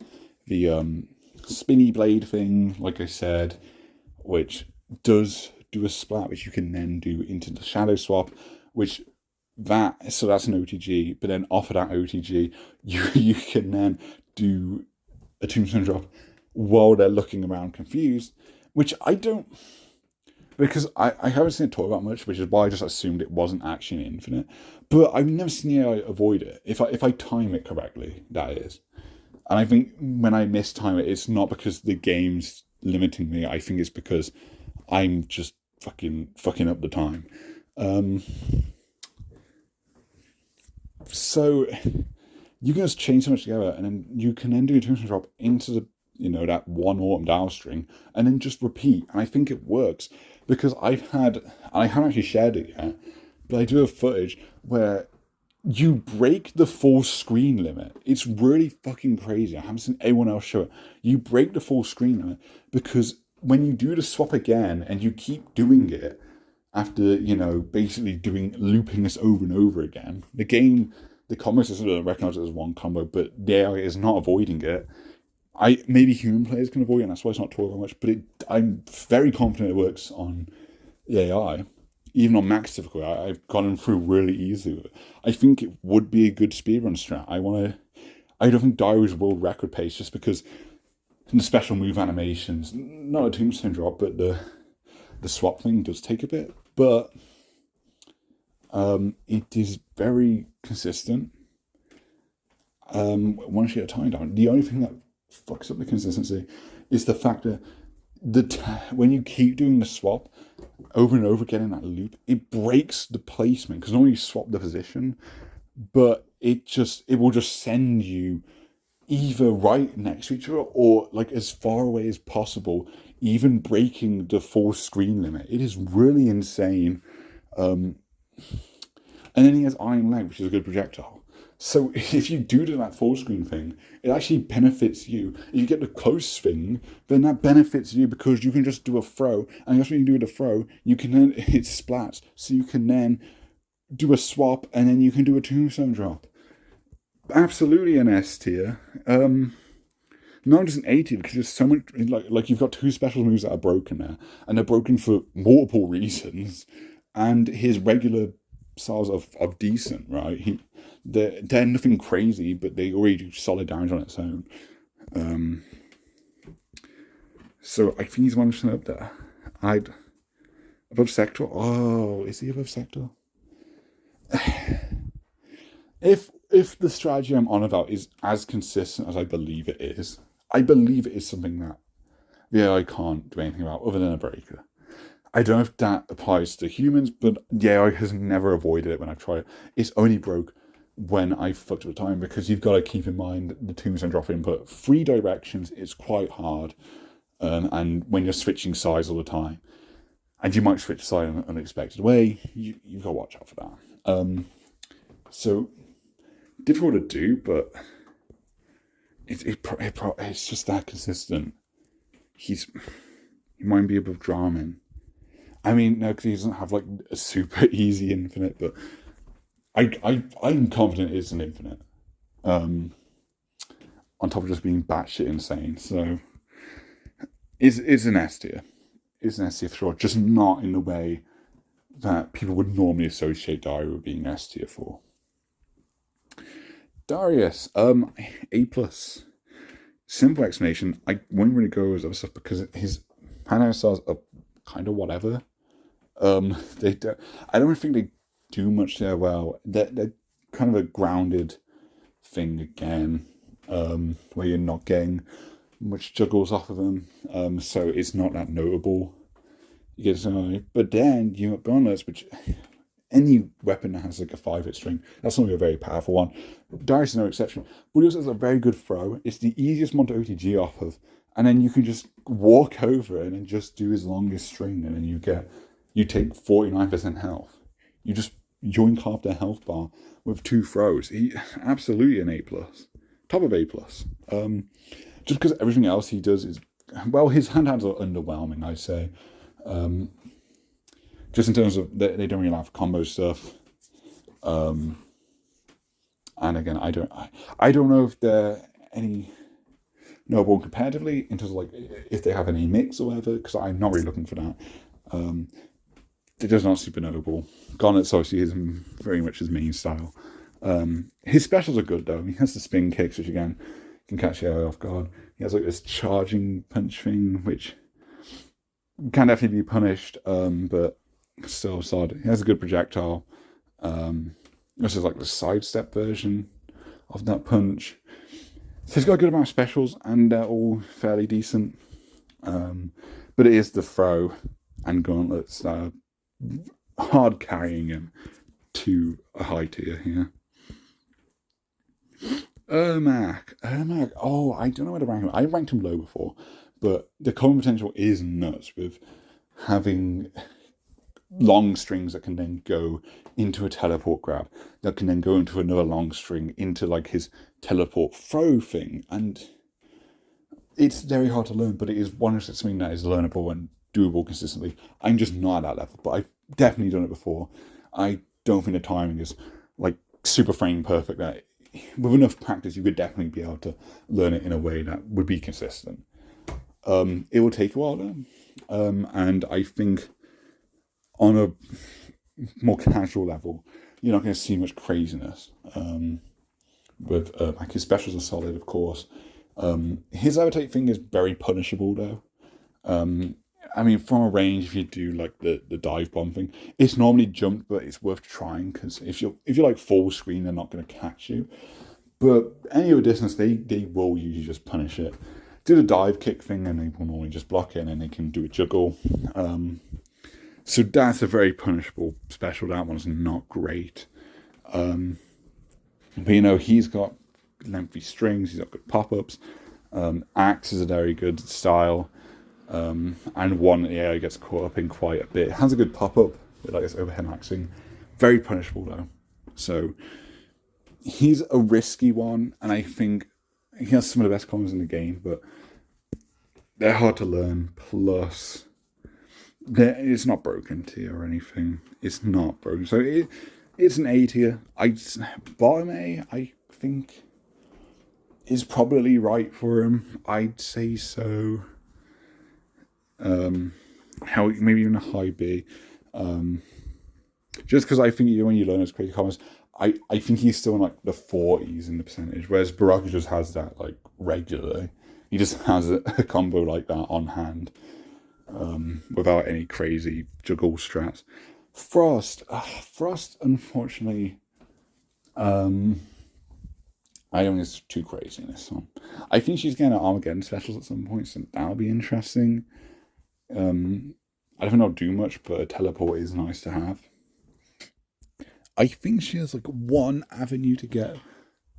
the spinny blade thing, like I said, which does do a splat, which you can then do into the shadow swap, so that's an OTG, but then off of that OTG, you can then do a Tombstone Drop while they're looking around confused, which I don't, because I haven't seen it talk about much, which is why I just assumed it wasn't actually an infinite, but I've never seen AI avoid it, if I time it correctly, that is. And I think when I mistime it, it's not because the game's limiting me, I think it's because I'm just fucking up the time. So you can just chain so much together, and then you can then do a Tombstone Drop into the that one Autumn Down string, and then just repeat. And I think it works because I haven't actually shared it yet, but I do have footage where you break the full screen limit. It's really fucking crazy. I haven't seen anyone else show it. You break the full screen limit because when you do the swap again and you keep doing it after, basically looping this over and over again, the combo system recognizes it as one combo, but the AI is not avoiding it. Maybe human players can avoid it, and that's why it's not talked about much, but I'm very confident it works on the AI. even on max difficulty, I've gotten through really easily with it. I think it would be a good speedrun strat. I don't think Diary's world record pace just because the special move animations, not a tombstone drop, but the swap thing does take a bit. But it is very consistent. Once you get a time down, the only thing that fucks up the consistency is the fact that when you keep doing the swap over and over again in that loop, it breaks the placement because normally you swap the position, but it will just send you either right next to each other or like as far away as possible, even breaking the full screen limit. It is really insane. And then he has Iron Leg, which is a good projectile. So if you do that full screen thing, it actually benefits you. If you get the close thing, then that benefits you because you can just do a throw, and just when you do the throw, you can then it splats, so you can then do a swap, and then you can do a tombstone drop. Absolutely an S tier. Not just an A tier because there's so much like you've got two special moves that are broken there, and they're broken for multiple reasons, and his regular styles are decent, right? They're nothing crazy, but they already do solid damage on its own. So I think he's 1% up there. Above Sector. Oh, is he above Sector? If the strategy I'm on about is as consistent as I believe it is, I believe it is something that the AI can't do anything about other than a breaker. I don't know if that applies to humans, but the AI has never avoided it when I've tried it. It's only broke when I fucked up the time because you've got to keep in mind the tombstone drop input. 3 directions is quite hard, and when you're switching sides all the time, and you might switch side in an unexpected way, you've got to watch out for that. So difficult to do, but it's just that consistent. He might be above Draman. I mean, no, because he doesn't have like a super easy infinite, but I'm confident it's an infinite. On top of just being batshit insane, so it's an S tier. It's an S tier for sure, just not in the way that people would normally associate Dario with being S tier for. Darius, A plus. Simple explanation. I won't really go with other stuff because his Hannah styles are kind of whatever. They don't. I don't think they do much there. Well, they're kind of a grounded thing again, where you're not getting much juggles off of them. So it's not that notable. You get something, but then you have gauntlets, which any weapon that has like a 5-hit string, that's not a very powerful one. Darius is no exception. But he also has a very good throw. It's the easiest one to OTG off of, and then you can just walk over it and then just do his longest string, and then you take 49% health. You just yoink half their health bar with 2 throws. He absolutely an A plus, top of A plus. Just because everything else he does is, well, his handhands are underwhelming, I'd say. Just in terms of they don't really have combo stuff. And again, I don't know if they're any notable comparatively in terms of like if they have any mix or whatever, because I'm not really looking for that. It does not super notable. Gauntlets obviously is very much his main style. His specials are good though. He has the spin kicks, which again can catch the eye off guard. He has like this charging punch thing, which can definitely be punished, but still solid. He has a good projectile. This is like the sidestep version of that punch. So he's got a good amount of specials, and they're all fairly decent. But it is the throw and gauntlets that are hard carrying him to a high tier here. Ermac. Oh, I don't know where to rank him. I ranked him low before, but the combo potential is nuts with having long strings that can then go into a teleport grab, that can then go into another long string into like his teleport throw thing, and it's very hard to learn, but it is something that is learnable and doable consistently. I'm just not at that level, but I've definitely done it before. I don't think the timing is like super frame perfect. That with enough practice, you could definitely be able to learn it in a way that would be consistent. It will take a while though, and I think on more casual level, you're not going to see much craziness. With like his specials are solid, of course. His levitate thing is very punishable though. I mean, from a range, if you do like the dive bomb thing, it's normally jumped, but it's worth trying because if you're like full screen, they're not going to catch you. But any other distance, they will usually just punish it. Do the dive kick thing, and they will normally just block it, and then they can do a juggle. So that's a very punishable special. That one's not great. But you know, he's got lengthy strings, he's got good pop-ups. Axe is a very good style. And one AI gets caught up in quite a bit. It has a good pop-up with like this overhead axing. Very punishable though. So he's a risky one, and I think he has some of the best combos in the game, but they're hard to learn. Plus, it's not broken tier or anything. It's not broken. So it's an A tier. Bottom A, I think, is probably right for him. I'd say so. Maybe even a high B. Just because I think when you learn those crazy combos, I think he's still in like the 40s in the percentage, whereas Baraka just has that like regularly. He just has a combo like that on hand, without any crazy juggle strats. Frost, unfortunately, I don't think it's too crazy in this one. I think she's getting an Armageddon specials at some point, so that'll be interesting. I don't think I'll do much, but a teleport is nice to have. I think she has like one avenue to get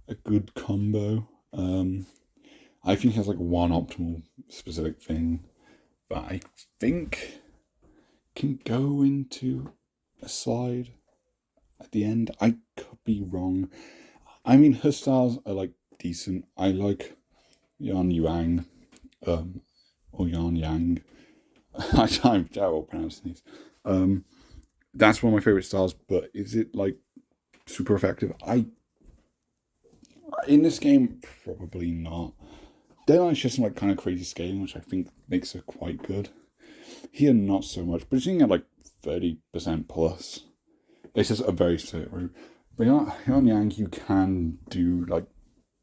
a good combo. I think she has like one optimal specific thing, but I think can go into a slide at the end. I could be wrong. I mean, her styles are like decent. I like Yan Yang, or Yan Yang. I'm terrible pronouncing these. That's one of my favorite styles, but is it like super effective? In this game, probably not. Deadline's just some like kind of crazy scaling, which I think makes her quite good. Here, not so much, but she's at like 30% plus. It's just a very straight route. But on Yang, you can do like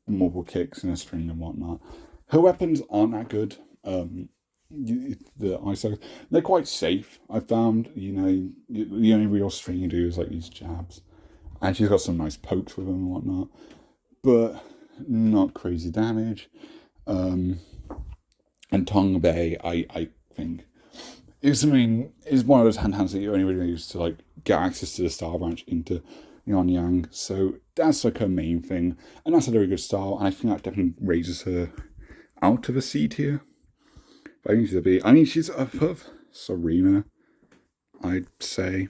multiple kicks in a string and whatnot. Her weapons aren't that good. The ice suckers, they're quite safe. I found, you know, the only real string you do is like these jabs, and she's got some nice pokes with them and whatnot, but not crazy damage. And Tonga Bay, I think is one of those hands that you only really use to like get access to the star branch into Yan Yang. So that's like her main thing, and that's a very good style, and I think that definitely raises her out of a C tier. I think she's a B. I mean, she's above Serena, I'd say.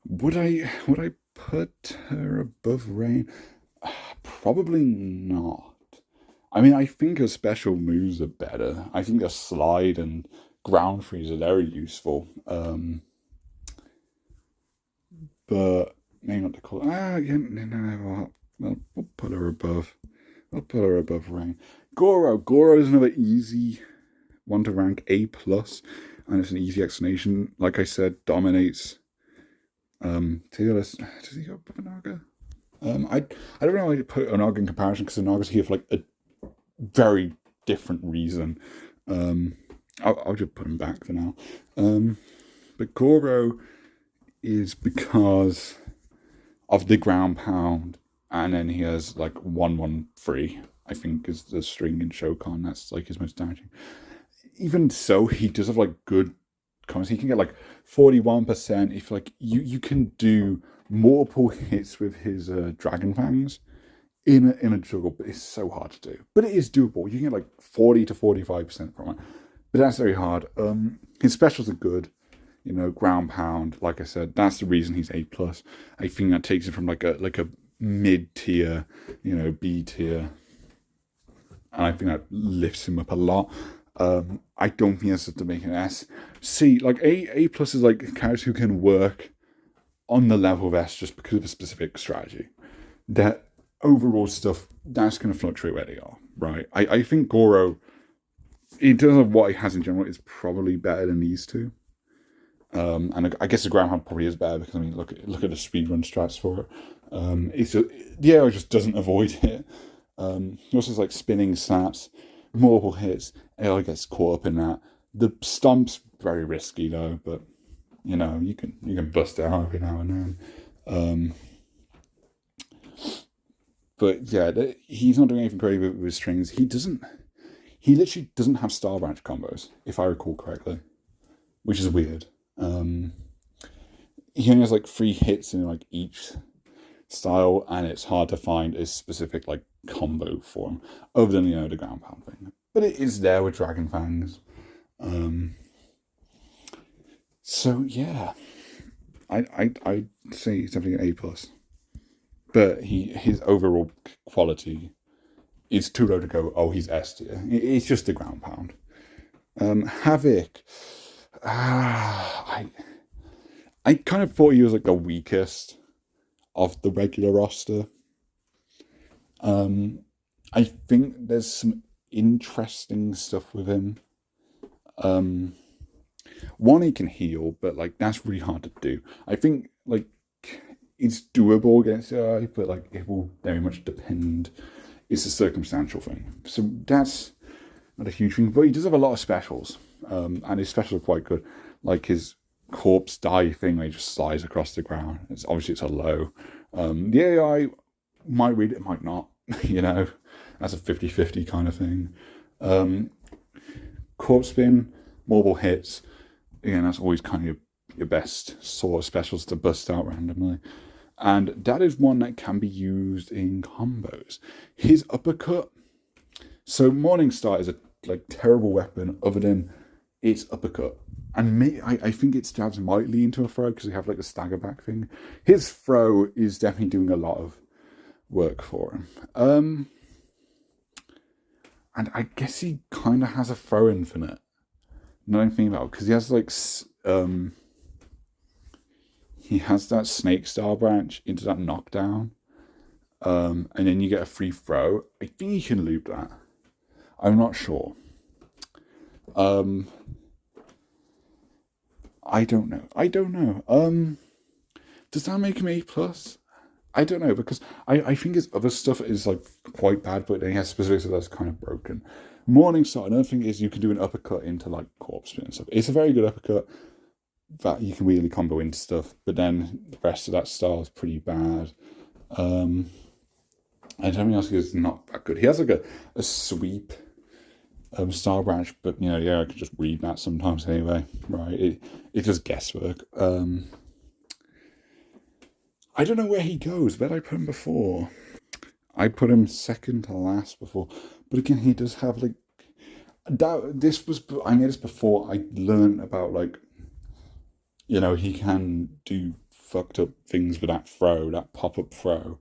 Would I put her above Rain? Probably not. I mean, I think her special moves are better. I think her slide and ground freeze are very useful. But maybe not to call it. We'll put her above. I'll put her above Rain. Goro is another easy one to rank, A+, and it's an easy explanation. Like I said, dominates. Tier list. Does he go above Onaga? I don't know how to put Onaga in comparison, because Onaga's here for like a very different reason. I'll just put him back for now. But Goro is because of the ground pound. And then he has like 1-1-3, I think, is the string in Shokan. That's like his most damaging. Even so, he does have like good combos. He can get like 41% if like you can do multiple hits with his Dragon Fangs in a juggle, but it's so hard to do. But it is doable. You can get like 40 to 45% from it. But that's very hard. His specials are good. You know, ground pound, like I said, that's the reason he's A+. I think that takes him from like a mid-tier, you know, B tier, and I think that lifts him up a lot. I don't think that's to make an S. C, like A+ is like characters who can work on the level of S just because of a specific strategy. That overall stuff, that's going to fluctuate where they are, right? I think Goro in terms of what he has in general, it's probably better than these two. And I guess the ground pound probably is better because I mean, look at the speedrun strats for it. The AI just doesn't avoid it. He also has like spinning snaps, multiple hits. AI gets caught up in that. The stomp's very risky though, but you know you can bust it out every now and then. But yeah, he's not doing anything crazy with his strings. He literally doesn't have star branch combos, if I recall correctly, which is weird. He only has like 3 hits in like each style, and it's hard to find a specific like combo for him, other than the ground pound thing. But it is there with Dragon Fangs. So yeah, I'd say it's definitely an A+. But his overall quality is too low to go, oh, he's S tier. It's just a ground pound. Havoc. I kind of thought he was like the weakest of the regular roster. I think there's some interesting stuff with him. One, he can heal, but like that's really hard to do. I think like it's doable against the AI, but like it will very much depend. It's a circumstantial thing. So that's not a huge thing, but he does have a lot of specials, and his specials are quite good. Like his corpse die thing, where he just slides across the ground. It's a low. The AI might read it, might not. That's a 50-50 kind of thing. Corpse spin, mobile hits. Again, that's always kind of your best sort of specials to bust out randomly. And that is one that can be used in combos. His uppercut. So Morningstar is a like terrible weapon other than its uppercut. And I think its jabs might lean into a throw because they have like a stagger back thing. His throw is definitely doing a lot of work for him. And I guess he kind of has a throw infinite. Not anything about, because he has like he has that snake star branch into that knockdown, and then you get a free throw. I think you can loop that. I'm not sure. I don't know. Does that make him A+? I don't know, because I think his other stuff is like quite bad, but then he has specifics that's kind of broken. Morningstar, another thing is you can do an uppercut into like corpse spin and stuff. It's a very good uppercut that you can really combo into stuff, but then the rest of that style is pretty bad. And everything else is not that good. He has like a sweep star branch, but I can just read that sometimes anyway, right? It's just guesswork. I don't know where he goes. Where did I put him before? I put him second to last before, but again, he does have like that. I made this before I learned about like, he can do fucked up things with that throw, that pop up throw.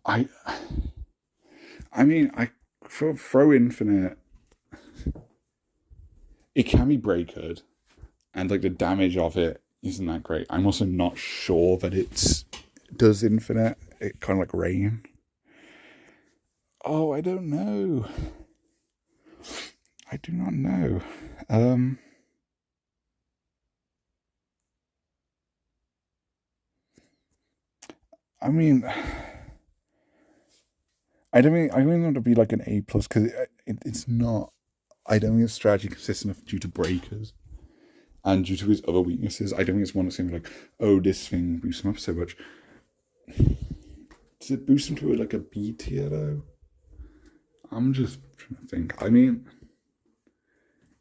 I mean, throw infinite. It can be breakered, and like the damage of it isn't that great. I'm also not sure that it does infinite. It kind of like rain. Oh, I don't know. I do not know. I mean, I don't want to be like an A+ because it's not. I don't think it's strategy consistent enough due to breakers and due to his other weaknesses. I don't think it's one that's going to be like, oh, this thing boosts him up so much. Does it boost him to like a B tier though? I'm just trying to think. I mean,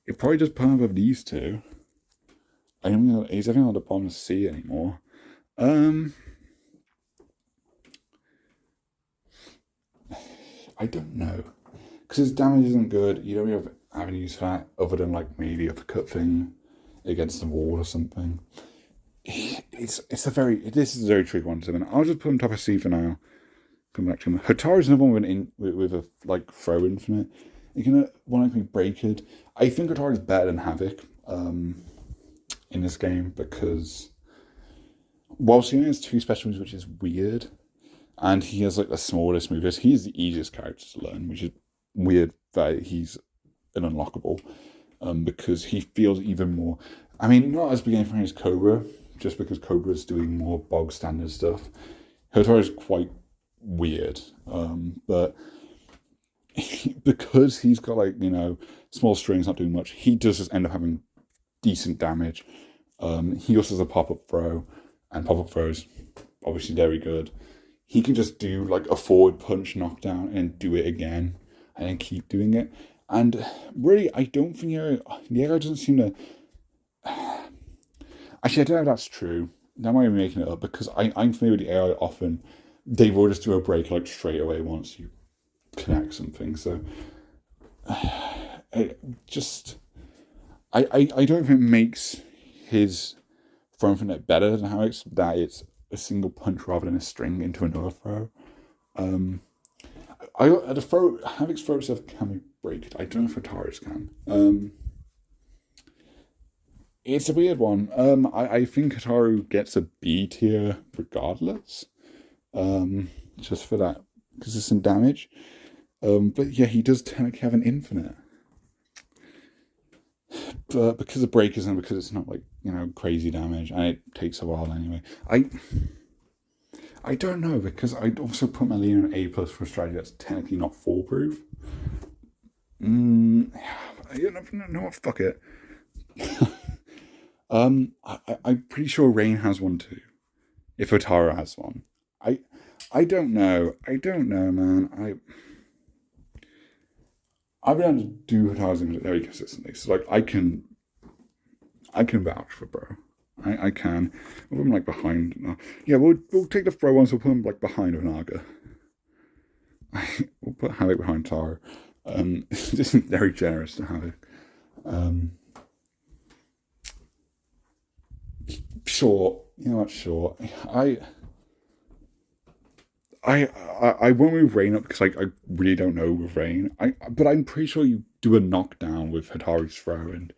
it probably just put him above these two. I don't think he's definitely not the bottom of C anymore. I don't know, because his damage isn't good. You don't really have avenues for that other than like maybe uppercut thing against the wall or something. This is a very tricky one to them. I'll just put him top of C for now. Come back to him. Hatari's another one with a like throw infinite. You're gonna want to be breaked. I think Hatari's better than Havoc in this game because whilst he only has 2 special moves, which is weird, and he has like the smallest moves, he's the easiest character to learn, which is weird that he's an unlockable, because he feels even more. I mean, not as beginning as Cobra, just because Cobra's doing more bog standard stuff. Hotaru is quite weird, but because he's got like small strings, not doing much, he does just end up having decent damage. He also has a pop up throw, and pop up throws obviously very good. He can just do like a forward punch knockdown and do it again, and then keep doing it. And really, I don't think the AI doesn't seem to. Actually, I don't know if that's true. That might be making it up because I'm familiar with the AI. Often, they will just do a break like straight away once you connect something. So, it just I don't think it makes his throw net better than how it's a single punch rather than a string into another throw. The throw Havoc's throw itself can be breaked. I don't know if Ataru's can. It's a weird one. I think Ataru gets a B tier regardless. Just for that consistent damage. But yeah, he does technically have an infinite. But because of breakers and because it's not like crazy damage, and it takes a while anyway. I don't know, because I'd also put Melina an A plus for a strategy that's technically not foolproof. You know what? Fuck it. I'm pretty sure Rain has one too. If Otara has one, I don't know. I don't know, man. I've been able to do Otara's very consistently, so like I can vouch for bro. I can. We'll put him like behind. No. Yeah, we'll take the throw ones. We'll put him like behind Onaga. We'll put Havoc behind Taro. This is very generous to Havoc. Sure, you know what? Sure, I won't move Rain up because I really don't know with Rain. But I'm pretty sure you do a knockdown with Hataru's throw, and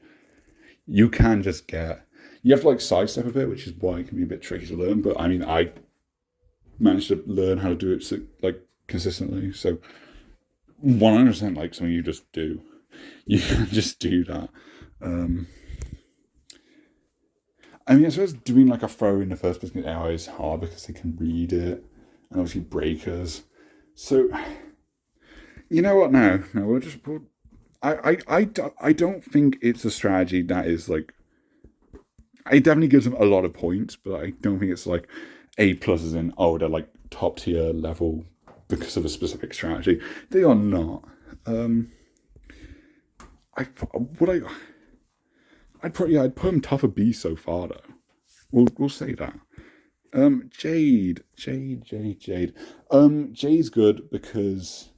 you can just get. You have to like sidestep a bit, which is why it can be a bit tricky to learn. But I mean, I managed to learn how to do it like consistently. So 100% like something you just do. You can just do that. I mean, I suppose doing like a throw in the first person AI is hard because they can read it, and obviously breakers. So you know what? No, I don't think it's a strategy that is like. It definitely gives them a lot of points, but I don't think it's like A pluses in they're like top tier level because of a specific strategy. They are not. I'd put them tougher B so far though. We'll say that. Jade. Jade's good because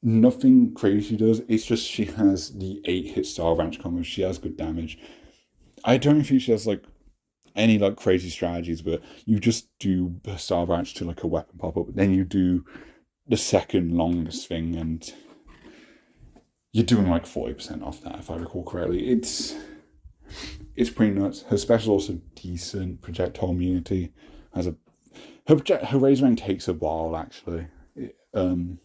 nothing crazy she does. It's just she has the 8-hit Star Ranch combo. She has good damage. I don't think she has like any like crazy strategies, but you just do Star Ranch to like a weapon pop up, then you do the second longest thing, and you're doing like 40% off that, if I recall correctly. It's pretty nuts. Her special also decent. Projectile immunity has her Razorang takes a while actually. I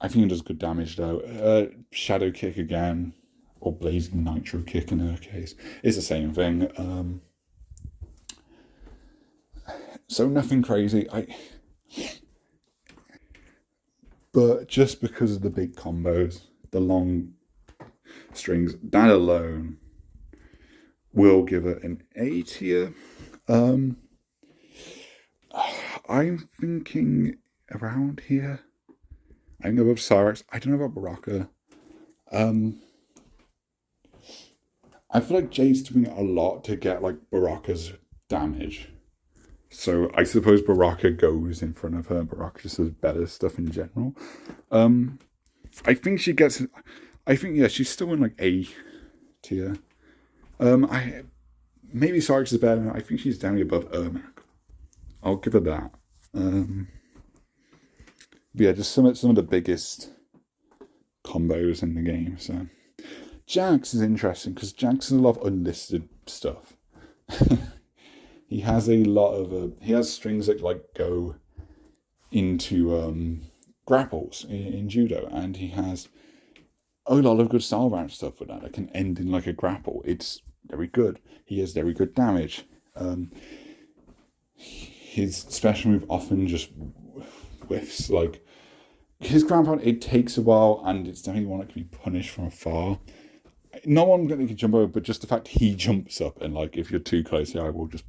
think it does good damage though. Shadow Kick again. Or Blazing Nitro Kick in her case. It's the same thing. So nothing crazy. But just because of the big combos, the long strings, that alone will give it an A tier. I'm thinking around here. I think above Cyrex. I don't know about Baraka. I feel like Jade's doing a lot to get like Baraka's damage. So I suppose Baraka goes in front of her. Baraka just does better stuff in general. I think she gets. I think she's still in like A tier. Maybe Sarx is better. I think she's down above Ermac. I'll give her that. But yeah, just some of the biggest combos in the game. So. Jax is interesting because Jax has a lot of unlisted stuff. He has a lot of he has strings that like go into grapples in judo, and he has a lot of good style branch stuff with that. That can end in like a grapple. It's very good. He has very good damage. His special move often just whiffs. Like his ground pound, it takes a while, and it's definitely one that can be punished from afar. No one can jump over, but just the fact he jumps up and like if you're too close, I will just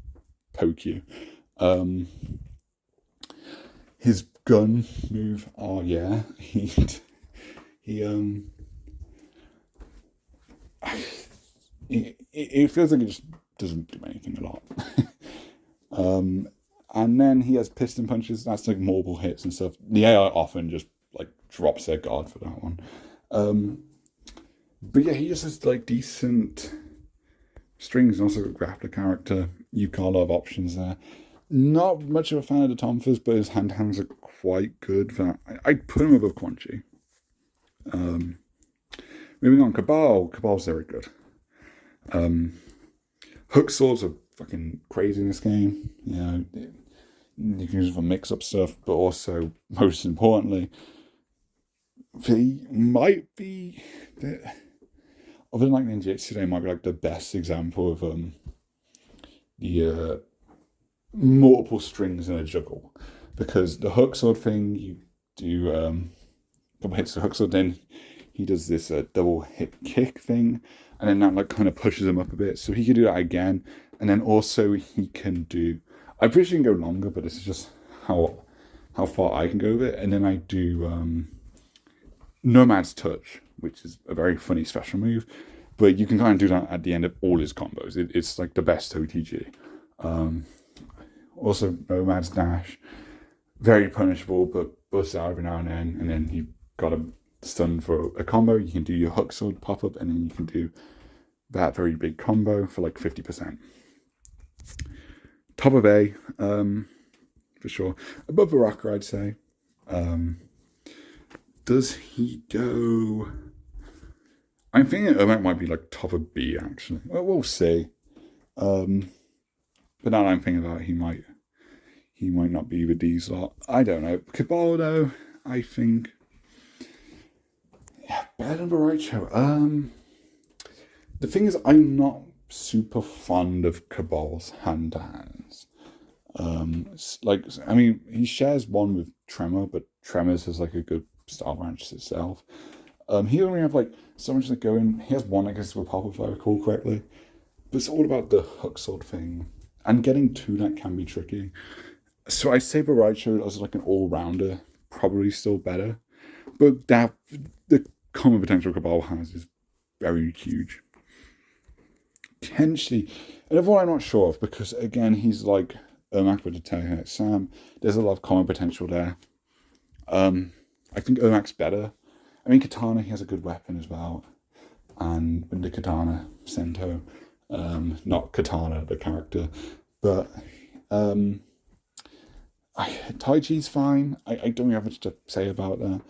poke you. His gun move, oh yeah, it feels like it just doesn't do anything a lot. And then he has piston punches. That's like multiple hits and stuff. The AI often just like drops their guard for that one. But yeah, he just has like decent strings and also a grappler character. You've got a lot of options there. Not much of a fan of the Tomfers, but his hand-hands are quite good. I'd put him above Quan Chi. Moving on, Cabal. Cabal's very good. Hook swords are fucking crazy in this game. You know, you can use them for mix-up stuff, but also, most importantly, they might be... Other than like ninjutsu, they might be like the best example of the multiple strings in a juggle, because the hook sword thing, you do double hits the hook sword, then he does this double hit kick thing, and then that like kind of pushes him up a bit, so he can do that again, and then also he can do, I'm pretty sure he can go longer, but this is just how far I can go with it. And then I do Nomad's Touch, which is a very funny special move, but you can kind of do that at the end of all his combos. It's like the best OTG. Also, Nomad's Dash, very punishable, but busts out every now and then you've got a stun for a combo. You can do your hook sword pop up, and then you can do that very big combo for like 50%. Top of A, for sure. Above Baraka, I'd say. Does he go... I'm thinking Ermac might be like top of B, actually. Well, we'll see. But now I'm thinking about it, he might not be the D slot. I don't know. Cabal, though, I think... Yeah, better than Baraicho. The thing is, I'm not super fond of Cabal's hand-to-hands. He shares one with Tremor, but Tremor's has like a good style branch itself. He only have like so much to go in. He has one, I guess, with pop, if I recall correctly. But it's all about the hook sword thing. And getting to that can be tricky. So I say Baraicho as like an all-rounder, probably still better. But the common potential Cabal has is very huge. Potentially, another one I'm not sure of, because again, he's like Ermac with the Telekinetic Sam. There's a lot of common potential there. I think Ermac's better. I mean, Katana, he has a good weapon as well. And with the Katana Sento, not Katana, the character. But Tai Chi's fine. I don't have much to say about that.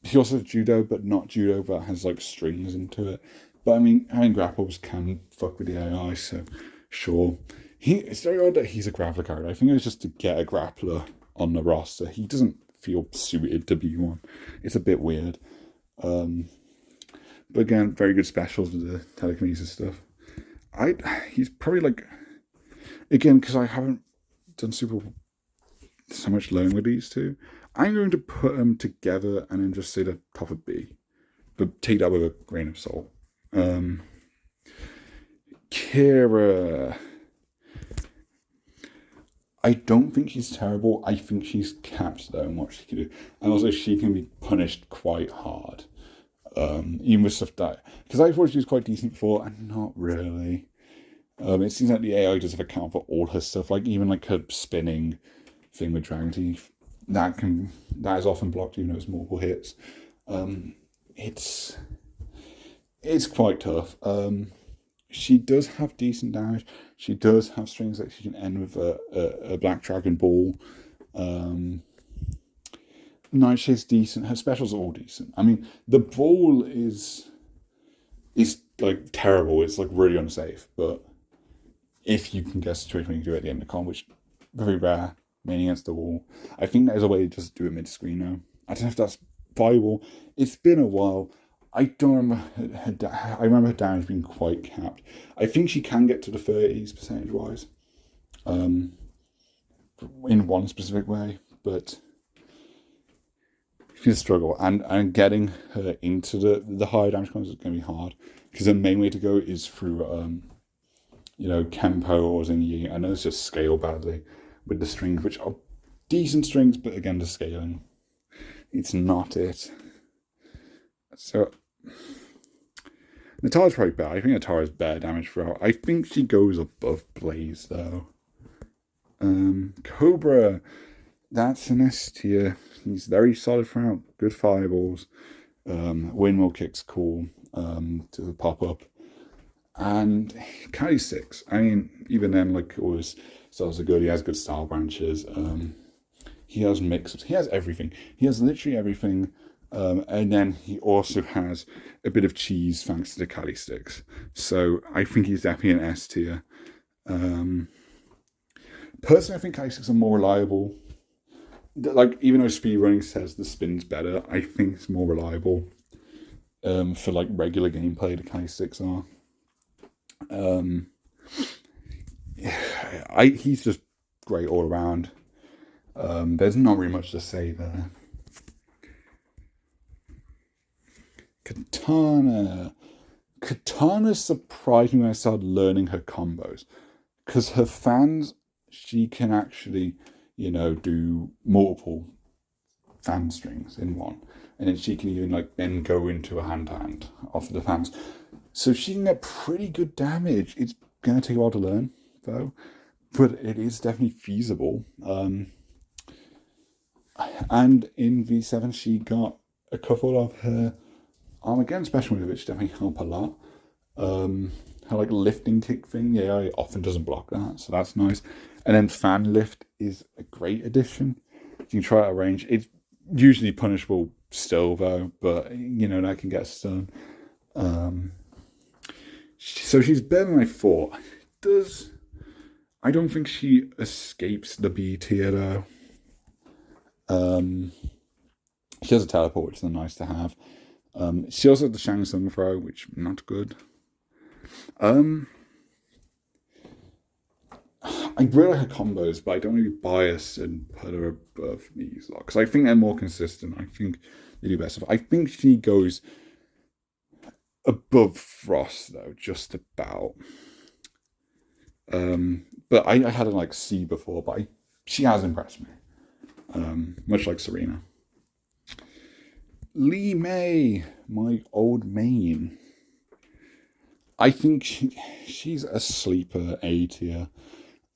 He also has judo, but not judo, but has like strings into it. But I mean, having grapples can fuck with the AI, so sure. It's very odd that he's a grappler character. I think it was just to get a grappler on the roster. He doesn't feel suited to be one. It's a bit weird. But again, very good specials with the telekinesis stuff. He's probably like, again, because I haven't done so much learning with these two, I'm going to put them together and then just say the top of B. But take that with a grain of salt. Kira, I don't think she's terrible. I think she's capped though in what she can do, and also she can be punished quite hard, even with stuff that, because I thought she was quite decent before, and not really. It seems like the AI doesn't account for all her stuff, like even like her spinning thing with Dragon Teeth. That is often blocked, even though it's multiple hits. It's quite tough. She does have decent damage. She does have strings that she can end with a Black Dragon Ball. Nightshade's decent. Her specials are all decent. I mean, the ball is like terrible. It's like really unsafe. But if you can get a situation where you can do it at the end of the con, which very rare, leaning against the wall. I think there's a way to just do it mid-screen now. I don't know if that's viable. It's been a while. I don't remember I remember her damage being quite capped. I think she can get to the 30s percentage-wise. In one specific way, but she's a struggle. And getting her into the higher damage combos is going to be hard. Because the main way to go is through, Kempo or Zinyi. I know it's just scale badly with the strings, which are decent strings, but again, the scaling, it's not it. So, Natara's probably better. I think Natara's better damage for her. I think she goes above Blaze, though. Cobra, that's an S tier. He's very solid throughout. Good fireballs. Windmill kick's cool. To the pop up. And Kali 6. I mean, even then, like, always styles are good. He has good style branches. He has mix-ups. He has everything. He has literally everything. And then he also has a bit of cheese thanks to the Kali sticks. So I think he's definitely an S tier. Personally, I think Kali sticks are more reliable. Like, even though speedrunning says the spin's better, I think it's more reliable. For like regular gameplay, the Kali sticks are. He's just great all around. There's not really much to say there. Katana surprised me when I started learning her combos, because her fans, she can actually, do multiple fan strings in one, and then she can even then go into a hand-to-hand off of the fans, so she can get pretty good damage. It's gonna take a while to learn though, but it is definitely feasible. And in V7 she got a couple of her Armageddon special moves, which definitely help a lot. Her lifting kick thing, it often doesn't block that, so that's nice. And then fan lift is a great addition. You can try it at range. It's usually punishable still though, but that can get stun. So she's better than I thought. I don't think she escapes the B tier though. She has a teleport, which is nice to have. She also has the Shang Tsung throw, which not good. I really like her combos, but I don't really bias and put her above these lot, because I think they're more consistent. I think they do better. I think she goes above Frost though, just about. But I had her C before, but she has impressed me. Much like Serena. Lee May, my old main. I think she's a sleeper A tier.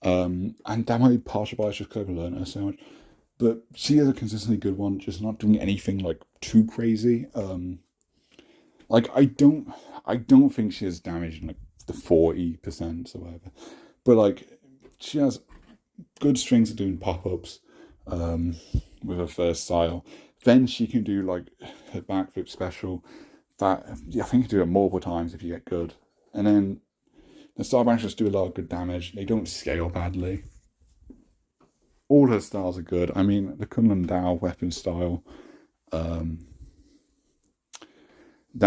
And that might be partial bias just because I've learned her so much. But she is a consistently good one, just not doing anything too crazy. I don't think she has damage in the 40% or whatever. But she has good strings of doing pop-ups with her first style. Then she can do her backflip special. That I think you can do it multiple times if you get good. And then the star branches do a lot of good damage. They don't scale badly. All her styles are good. I mean, the Kunlun Dao weapon style, that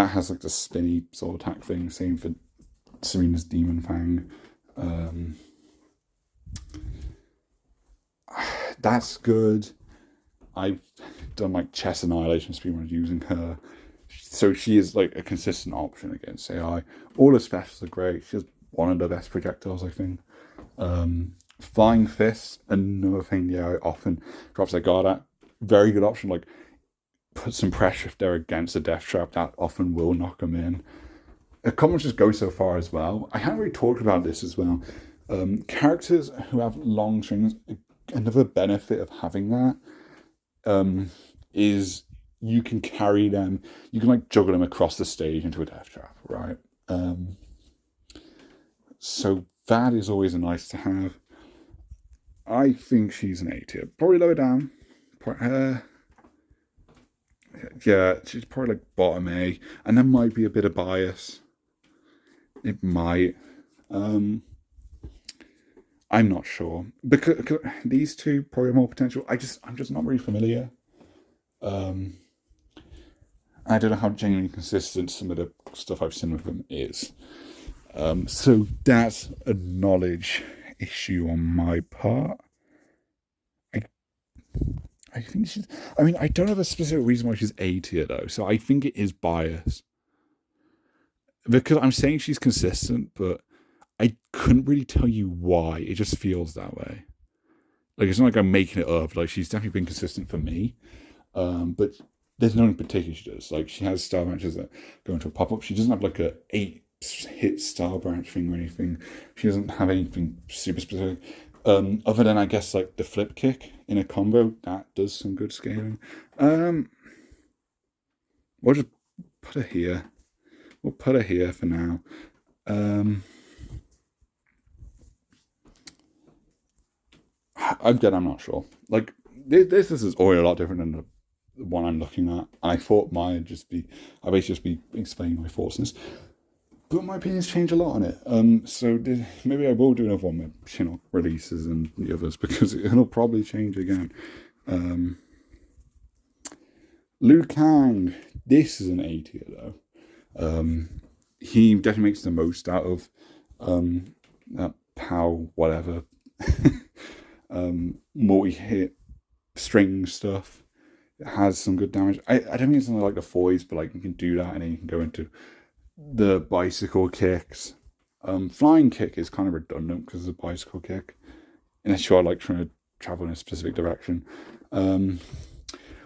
has the spinny sort of attack thing. Same for Serena's Demon Fang. That's good. I've done chess annihilation speedruns using her, so she is a consistent option against AI. All her specials are great. She has one of the best projectiles, I think. Flying Fists, another thing the AI often drops their guard at. Very good option. Put some pressure if they're against a death trap. That often will knock them in. Comments just go so far as well. I haven't really talked about this as well. Characters who have long strings, another benefit of having that is you can carry them, you can juggle them across the stage into a death trap, right? So that is always a nice to have. I think she's an A tier, probably lower down. Yeah, she's probably bottom A, and there might be a bit of bias. It might. I'm not sure because these two probably have more potential. I'm just not really familiar. Um, I don't know how genuinely consistent some of the stuff I've seen with them is. So that's a knowledge issue on my part. I I think she's. I mean, I don't have a specific reason why she's A tier though, so I think it is bias because I'm saying she's consistent, but I couldn't really tell you why. It just feels that way. Like it's not like I'm making it up. Like she's definitely been consistent for me. But there's no in particular she does. Like she has star branches that go into a pop up. She doesn't have like a 8 hit star branch thing or anything. She doesn't have anything super specific. Other than I guess like the flip kick in a combo that does some good scaling. We'll just put her here. We'll put her here for now. Again, I'm not sure. Like this is already a lot different than the one I'm looking at. And I thought mine would just be, I basically just be explaining my thoughts on this. But my opinions change a lot on it. So maybe I will do another one with releases and the others because it'll probably change again. Liu Kang, this is an A tier though. He definitely makes the most out of that POW whatever multi-hit string stuff. It has some good damage. I don't think it's something like the foils, but like you can do that and then you can go into the bicycle kicks. Flying kick is kind of redundant because it's a bicycle kick, unless you're like trying to travel in a specific direction.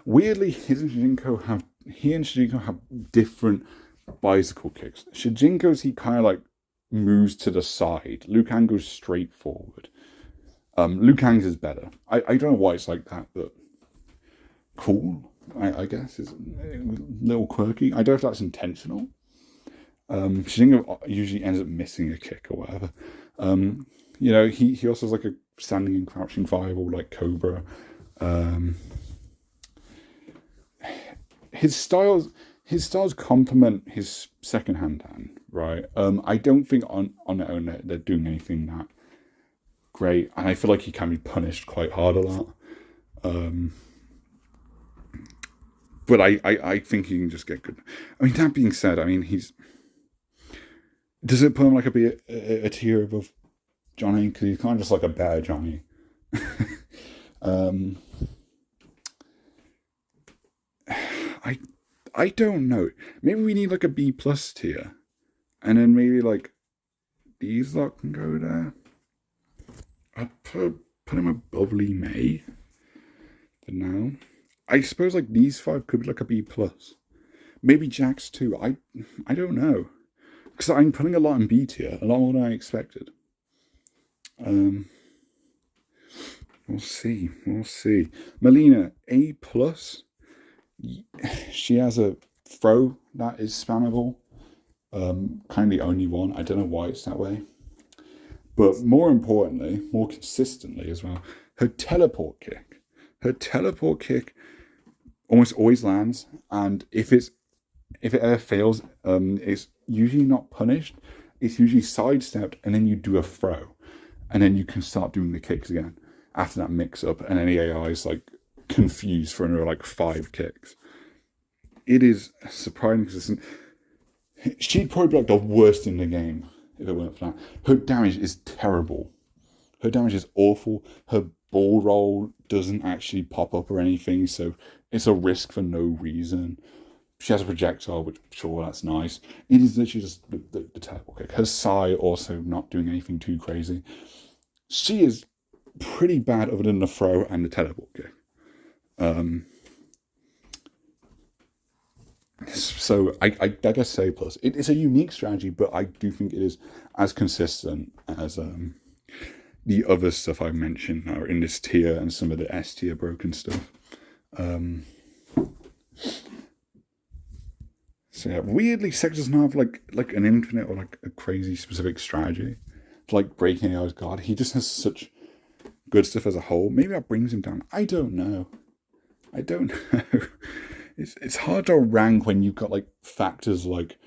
Weirdly, he and Shijinko have different bicycle kicks. Shijinko's he kind of like moves to the side. Liu Kang goes straight forward. Liu Kang's is better. I don't know why it's like that, but cool. I guess it's a little quirky. I don't know if that's intentional. Shijinko usually ends up missing a kick or whatever. He also has like a standing and crouching fireball like Cobra. His styles complement his second hand, right? I don't think on their own they're doing anything that great, and I feel like he can be punished quite hard a lot. But I think he can just get good. I mean, that being said, I mean does it put him like a tier above Johnny? Because he's kind of just like a better Johnny. I don't know. Maybe we need like a B plus tier, and then maybe like these lot can go there. I'd put him above Lee May for now. I suppose like these 5 could be like a B plus. Maybe Jax too. I don't know. Because I'm putting a lot in B tier, a lot more than I expected. We'll see. Melina, A plus. She has a throw that is spammable. Kind of the only one. I don't know why it's that way. But more importantly, more consistently as well, her teleport kick. Her teleport kick almost always lands, and if it ever fails, it's usually not punished. It's usually sidestepped, and then you do a throw, and then you can start doing the kicks again after that mix up, and then the AI is like confused for another like 5 kicks. It is surprisingly consistent. She'd probably be like the worst in the game if it weren't for that. Her damage is terrible. Her damage is awful. Her ball roll doesn't actually pop up or anything, so it's a risk for no reason. She has a projectile, which sure, that's nice. It is literally just the teleport kick. Her Psy also not doing anything too crazy. She is pretty bad other than the throw and the teleport kick. So I guess A plus. It's a unique strategy, but I do think it is as consistent as the other stuff I mentioned are in this tier and some of the S tier broken stuff. So yeah, weirdly, Sect doesn't have like an infinite or like a crazy specific strategy to like breaking AI's guard. He just has such good stuff as a whole. Maybe that brings him down. I don't know. It's hard to rank when you've got like factors like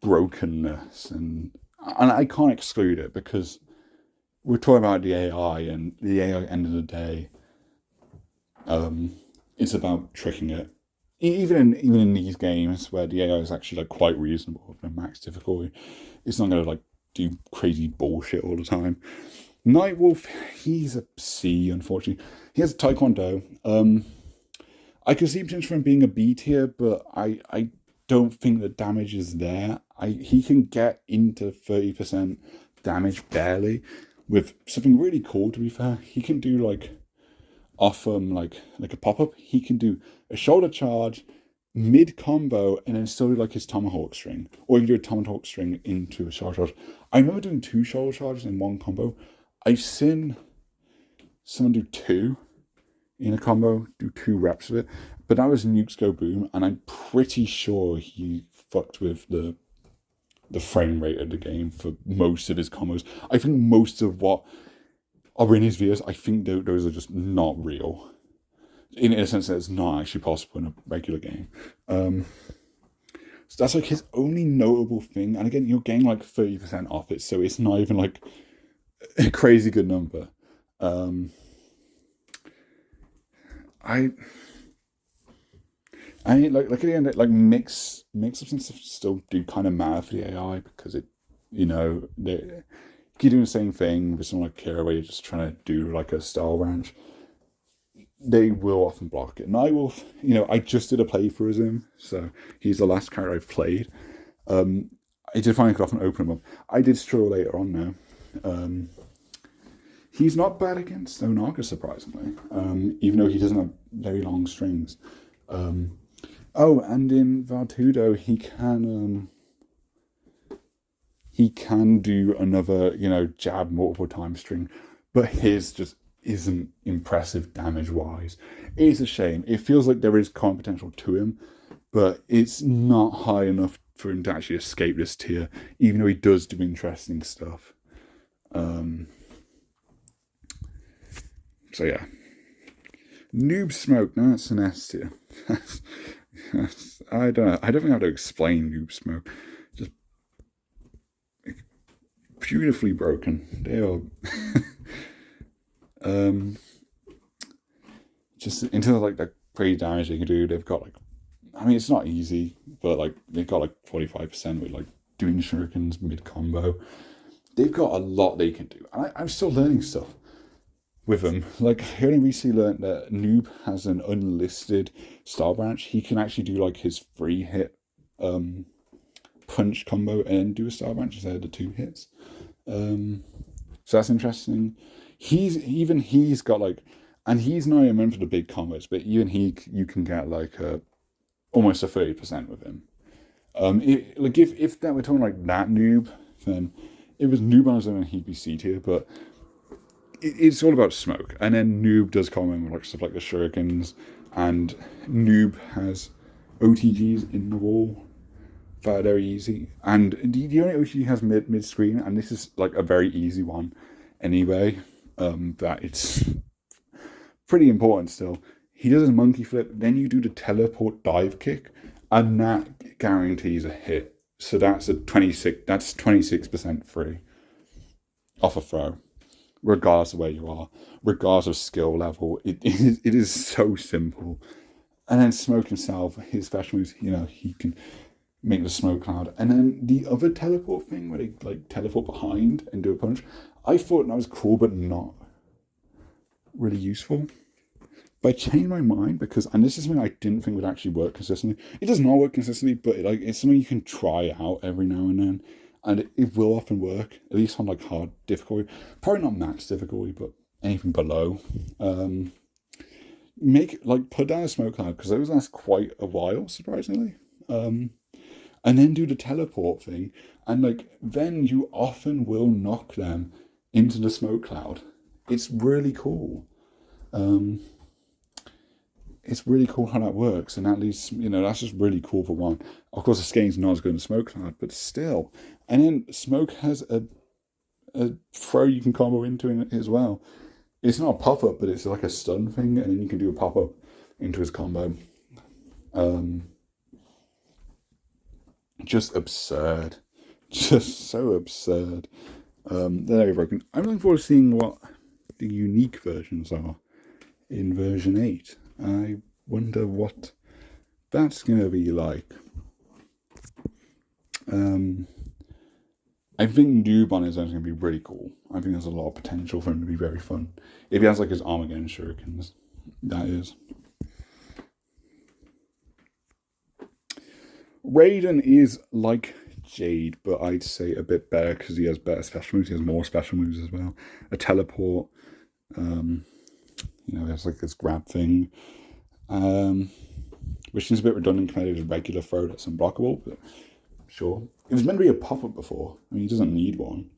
brokenness and I can't exclude it because we're talking about the AI, and the AI, at the end of the day, it's about tricking it. Even in these games where the AI is actually like quite reasonable for max difficulty, it's not gonna like do crazy bullshit all the time. Nightwolf, he's a C, unfortunately. He has a Taekwondo. I could see potential for him being a B tier, but I don't think the damage is there. He can get into 30% damage barely with something really cool. To be fair, he can do like off like a pop up. He can do a shoulder charge mid combo and then still do like his tomahawk string, or you can do a tomahawk string into a shoulder charge. I remember doing 2 shoulder charges in one combo. I've seen someone do 2 in a combo, do 2 reps of it, but that was Nukes Go Boom, and I'm pretty sure he fucked with the frame rate of the game for most of his combos. I think most of what are in his videos, I think those are just not real. In a sense that it's not actually possible in a regular game. So that's like his only notable thing. And again, you're getting like 30% off it, so it's not even like a crazy good number. I like at the end, like mix ups and stuff still do kind of matter for the AI, because it, they keep doing the same thing with something like Kira where you're just trying to do like a style range. They will often block it. Nightwolf, I just did a playthrough as him, so he's the last character I've played. I did find I could often open him up. I did struggle later on now. He's not bad against Onaga, surprisingly, even though he doesn't have very long strings. And in Valtudo, he can do another, jab multiple times string, but his just isn't impressive damage-wise. It is a shame. It feels like there is comp potential to him, but it's not high enough for him to actually escape this tier, even though he does do interesting stuff. So yeah. Noob Smoke, no, that's an S tier. I don't know. I don't think I have to explain Noob Smoke. Just beautifully broken. They are just in terms of like the crazy damage they can do, they've got like, it's not easy, but like they've got like 45% with like doing shurikens mid combo. They've got a lot they can do, and I'm still learning stuff with them. Like I only recently learned that Noob has an unlisted star branch. He can actually do like his 3 hit punch combo and do a star branch instead of the 2 hits. So that's interesting. He's got like, and he's not even meant for the big combos, but even you can get like almost a 30% with him. If that we're talking like that Noob, then it was Noob on his own and he'd be C tier, but it's all about Smoke. And then Noob does come in with like stuff like the shurikens, and Noob has OTGs in the wall that are very easy. And the only OTG has mid screen, and this is like a very easy one anyway. That it's pretty important still. He does his monkey flip, then you do the teleport dive kick, and that guarantees a hit. So that's 26% free off a throw, regardless of where you are, regardless of skill level. It is so simple. And then Smoke himself, his special moves, he can make the smoke cloud. And then the other teleport thing where they like teleport behind and do a punch, I thought that was cool, but not really useful. But I changed my mind because, and this is something I didn't think would actually work consistently. It does not work consistently, but it's something you can try out every now and then, and it will often work, at least on like hard difficulty. Probably not max difficulty, but anything below. Put down a smoke cloud, because those last quite a while, surprisingly. And then do the teleport thing, and then you often will knock them into the smoke cloud. It's really cool. It's really cool how that works, and at least that's just really cool for one. Of course, the skating's not as good as smoke cloud, but still. And then Smoke has a throw you can combo into it as well. It's not a pop up, but it's like a stun thing, and then you can do a pop up into his combo. Just absurd. Just so absurd. They're very broken. I'm looking forward to seeing what the unique versions are in version 8. I wonder what that's going to be like. I think Noob on his own is going to be really cool. I think there's a lot of potential for him to be very fun. If he has like his Armageddon shurikens, that is. Raiden is like Jade, but I'd say a bit better because he has better special moves. He has more special moves as well. A teleport. There's like this grab thing. Which seems a bit redundant compared to his regular throw that's unblockable, but sure. It was meant to be a pop-up before. I mean, he doesn't need one.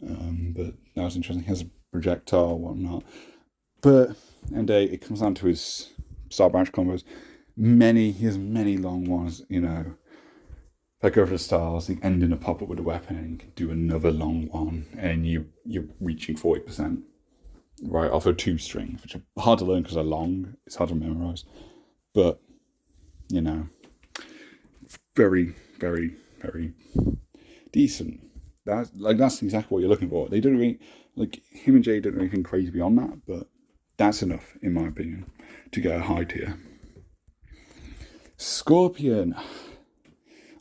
But that was interesting. He has a projectile or whatnot. But and it comes down to his Star Branch combos. He has many long ones, that go for the stars, you end in a pop-up with a weapon and you can do another long one and you're reaching 40%. Right, off of 2 strings, which are hard to learn because they're long. It's hard to memorize. But, very, very, very decent. That's exactly what you're looking for. They don't really, him and Jay don't do anything crazy beyond that, but that's enough, in my opinion, to get a high tier. Scorpion.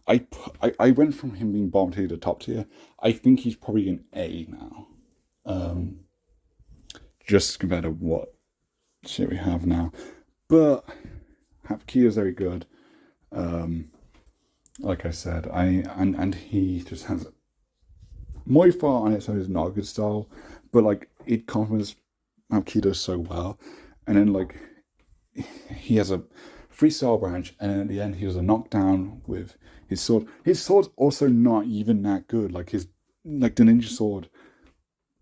I went from him being bottom tier to top tier. I think he's probably an A now. Just compared to what shit we have now. But Hapkido's very good. Like I said, and he just has Moifar on its own is not a good style, but it complements Hapkido so well. And then he has a freestyle branch, and then at the end he does a knockdown with his sword. His sword's also not even that good. The ninja sword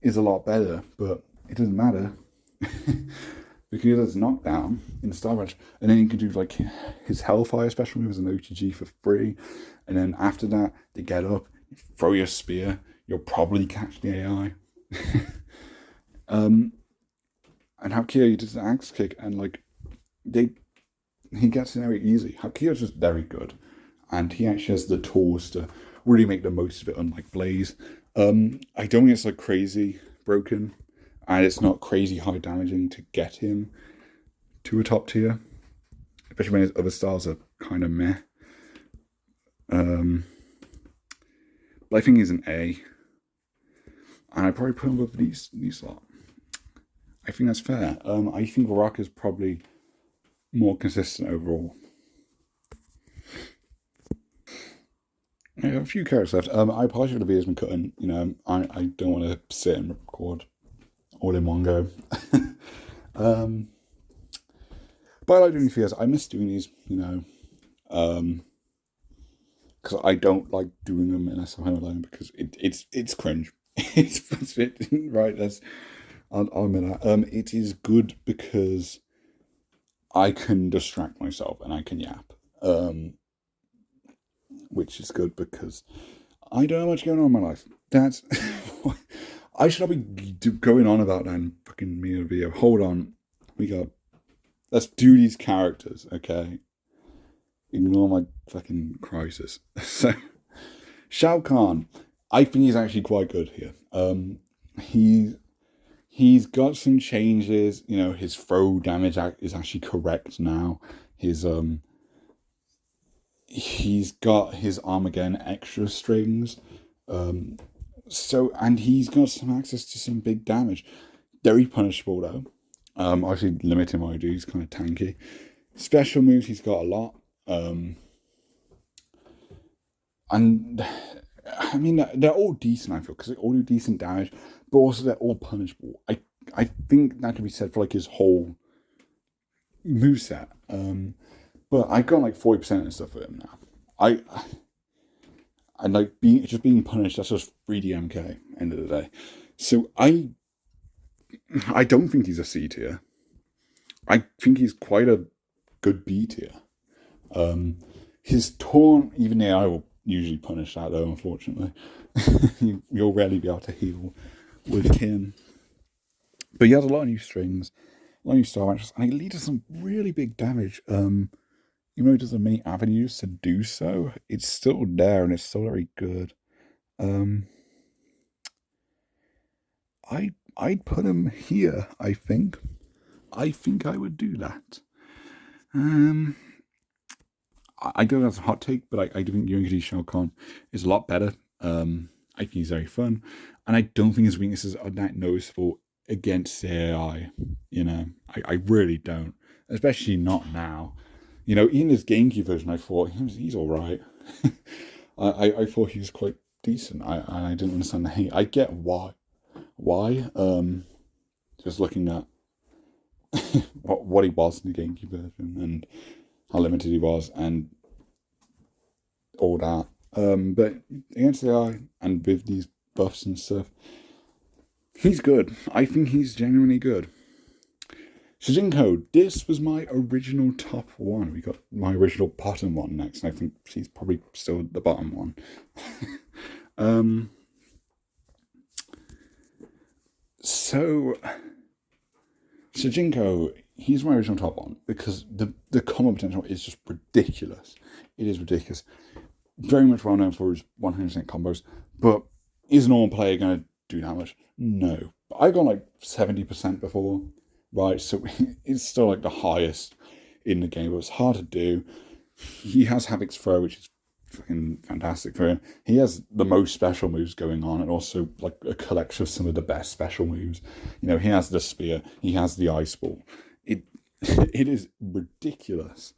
is a lot better, but it doesn't matter because there's knockdown in the Star Branch, and then you can do his Hellfire special move as an OTG for free, and then after that they get up, you throw your spear, you'll probably catch the AI. And Hapkido does the axe kick, and he gets in very easy. Hapkido's just very good, and he actually has the tools to really make the most of it, unlike Blaze. I don't think it's crazy broken, and it's not crazy high damaging to get him to a top tier, especially when his other styles are kind of meh. But I think he's an A, and I'd probably put him with these lot. I think that's fair. I think Rock is probably more consistent overall. I have a few characters left. I apologize if the video's been cutting. I don't want to sit and record all in one go. But I like doing videos. I miss doing these, because I don't like doing them unless I'm home alone, because it's cringe. It's right. I'll admit that. It is good because I can distract myself and I can yap. Which is good because I don't have much going on in my life. That's I should not be going on about that in fucking me video. Hold on, let's do these characters, okay? Ignore my fucking crisis. So, Shao Kahn, I think he's actually quite good here. He's got some changes. His throw damage is actually correct now. He's got his Armageddon extra strings. And he's got some access to some big damage. Very punishable though. Obviously limiting what I do. He's kind of tanky. Special moves, he's got a lot. And I mean, they're all decent, I feel, because they all do decent damage, but also they're all punishable. I think that could be said for his whole moveset. But I got 40% and stuff for him now. And being punished, that's just 3DMK, end of the day. So I don't think he's a C tier. I think he's quite a good B tier. His taunt, even AI will usually punish that though, unfortunately. You'll rarely be able to heal with him. But he has a lot of new strings, a lot of new star matches, and he leads some really big damage. Even though he doesn't have many avenues to do so, it's still there and it's still very good. I'd put him here, I think. I think I would do that. I don't know if that's a hot take, but I do think Young Shao Kahn is a lot better. I think he's very fun, and I don't think his weaknesses are that noticeable against the AI. I really don't, especially not now. Even his GameCube version, I thought he's all right. I thought he was quite decent. I didn't understand the hate. I get why. Why? Just looking at what he was in the GameCube version and how limited he was and all that. But against the AI and with these buffs and stuff, he's good. I think he's genuinely good. Shujinko, this was my original top one. We got my original bottom one next, and I think she's probably still the bottom one. So Shujinko, he's my original top one because the combo potential is just ridiculous. It is ridiculous. Very much well known for his 100% combos, but is a normal player going to do that much? No. But I got like 70% before, right? So it's still like the highest in the game, but it's hard to do. He has Havoc's Throw, which is fucking fantastic for him. He has the most special moves going on, and also like a collection of some of the best special moves. He has the Spear, he has the Ice Ball. It is ridiculous.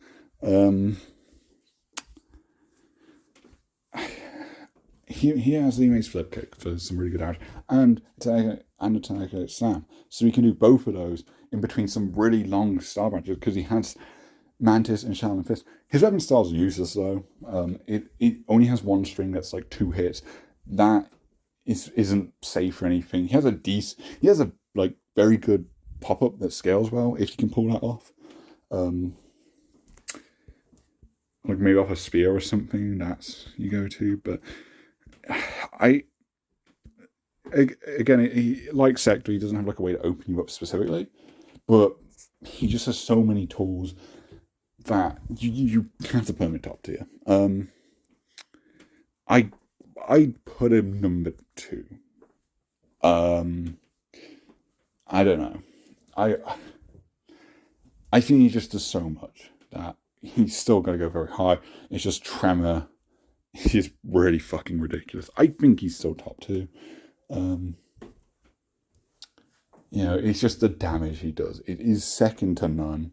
He has the Mace Flip Kick for some really good damage, and a Tanaka Slam. So he can do both of those in between some really long star branches because he has Mantis and Shaolin Fist. His weapon style is useless though. It only has one string that's like 2 hits. That isn't safe for anything. He has a like very good pop up that scales well if you can pull that off. Like maybe off a spear or something. That's you go to, but he like Sector, he doesn't have like a way to open you up specifically, but he just has so many tools that you have to put him in top tier. I put him number 2. I don't know. I think he just does so much that he's still going to go very high. It's just Tremor. He's really fucking ridiculous. I think he's still top 2. It's just the damage he does. It is second to none.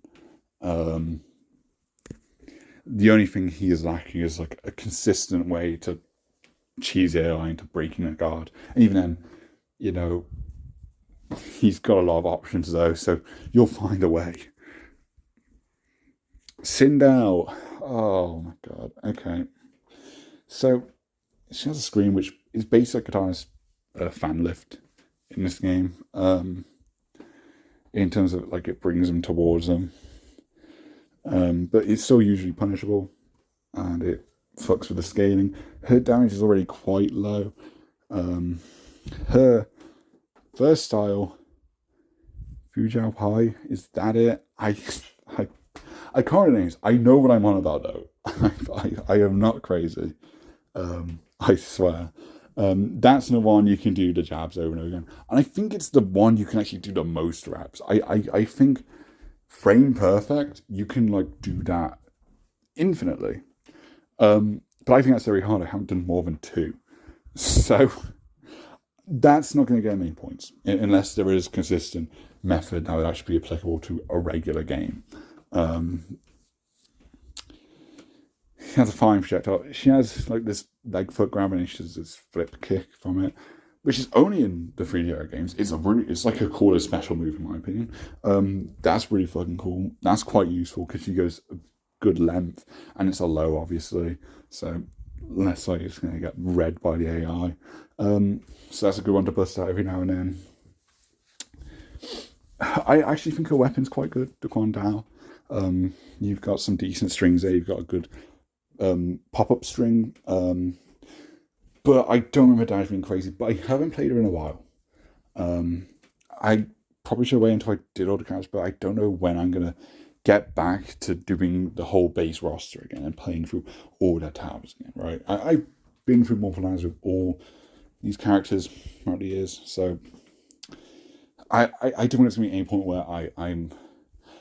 The only thing he is lacking is like a consistent way to cheese AI into breaking a guard. And even then, he's got a lot of options though, so you'll find a way. Sindel. Oh my god. Okay. So she has a screen which is basically Katana's fan lift in this game. In terms of like it brings them towards them. But it's still usually punishable, and it fucks with the scaling. Her damage is already quite low. Her first style, Fujao Pai, is that it? I can't remember names. I know what I'm on about though. I am not crazy. I swear. That's the one you can do the jabs over and over again. And I think it's the one you can actually do the most reps. I think Frame Perfect, you can like do that infinitely. But I think that's very hard. I haven't done more than 2. So that's not going to get many points unless there is a consistent method that would actually be applicable to a regular game. She has a fine projectile. She has like this leg foot grab and she does this flip kick from it, which is only in the 3D era games. It's like a cooler special move in my opinion. That's really fucking cool. That's quite useful because she goes a good length and it's a low obviously, so less like it's going to get read by the AI. So that's a good one to bust out every now and then. I actually think her weapon's quite good, the Quan Dao. You've got some decent strings there. You've got a good pop-up string. But I don't remember damage being crazy. But I haven't played her in a while. I probably should wait until I did all the characters, but I don't know when I'm going to get back to doing the whole base roster again and playing through all their tabs again, right? I've been through multiple times with all these characters throughout the years, so I don't want it to be any point where I'm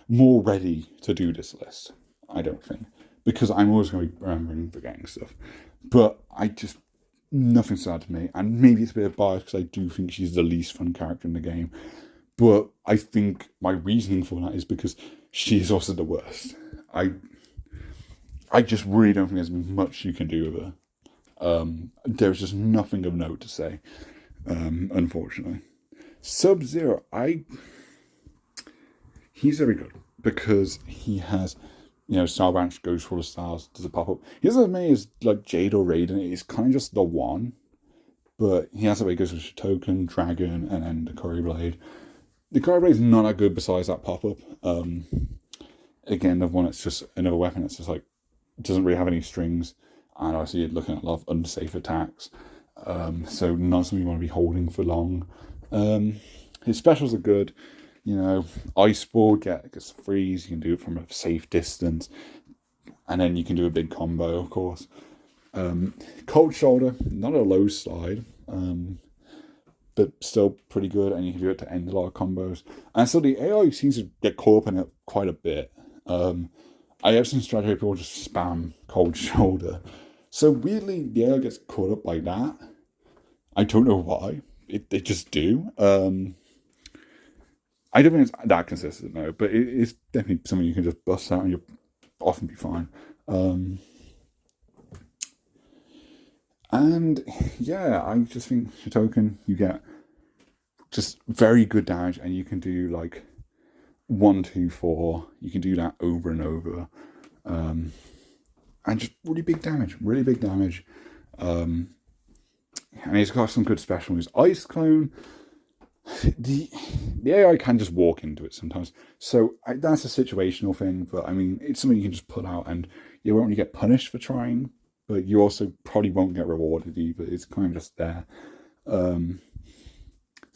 more ready to do this list. I don't think. Because I'm always going to be remembering forgetting stuff. But I just, nothing sad to me. And maybe it's a bit of bias because I do think she's the least fun character in the game. But I think my reasoning for that is because she is also the worst. I just really don't think there's much you can do with her. There's just nothing of note to say, unfortunately. Sub-Zero, he's very good because he has, Star Branch goes for the stars, does it pop up? He doesn't have many as like Jade or Raiden, it's kind of just the one, but he has a way he goes with Token, Dragon, and then the Curry Blade. The Curry Blade is not that good besides that pop up. Again, the one that's just another weapon that's just like doesn't really have any strings, and obviously you're looking at a lot of unsafe attacks. So not something you want to be holding for long. His specials are good. Ice Ball gets freeze. You can do it from a safe distance, and then you can do a big combo, of course. Cold Shoulder, not a low slide, but still pretty good, and you can do it to end a lot of combos. And so the AI seems to get caught up in it quite a bit. I have some strategy people just spam Cold Shoulder. So weirdly, the AI gets caught up by that. I don't know why. They just do. I don't think it's that consistent though, but it's definitely something you can just bust out and you'll often be fine. And yeah, I just think Token, you get just very good damage, and you can do like 1, 2, 4. You can do that over and over, and just really big damage. And he's got some good special moves. Ice Clone. The AI can just walk into it sometimes, so that's a situational thing. But I mean, it's something you can just pull out, and you won't really get punished for trying, but you also probably won't get rewarded either. It's kind of just there. So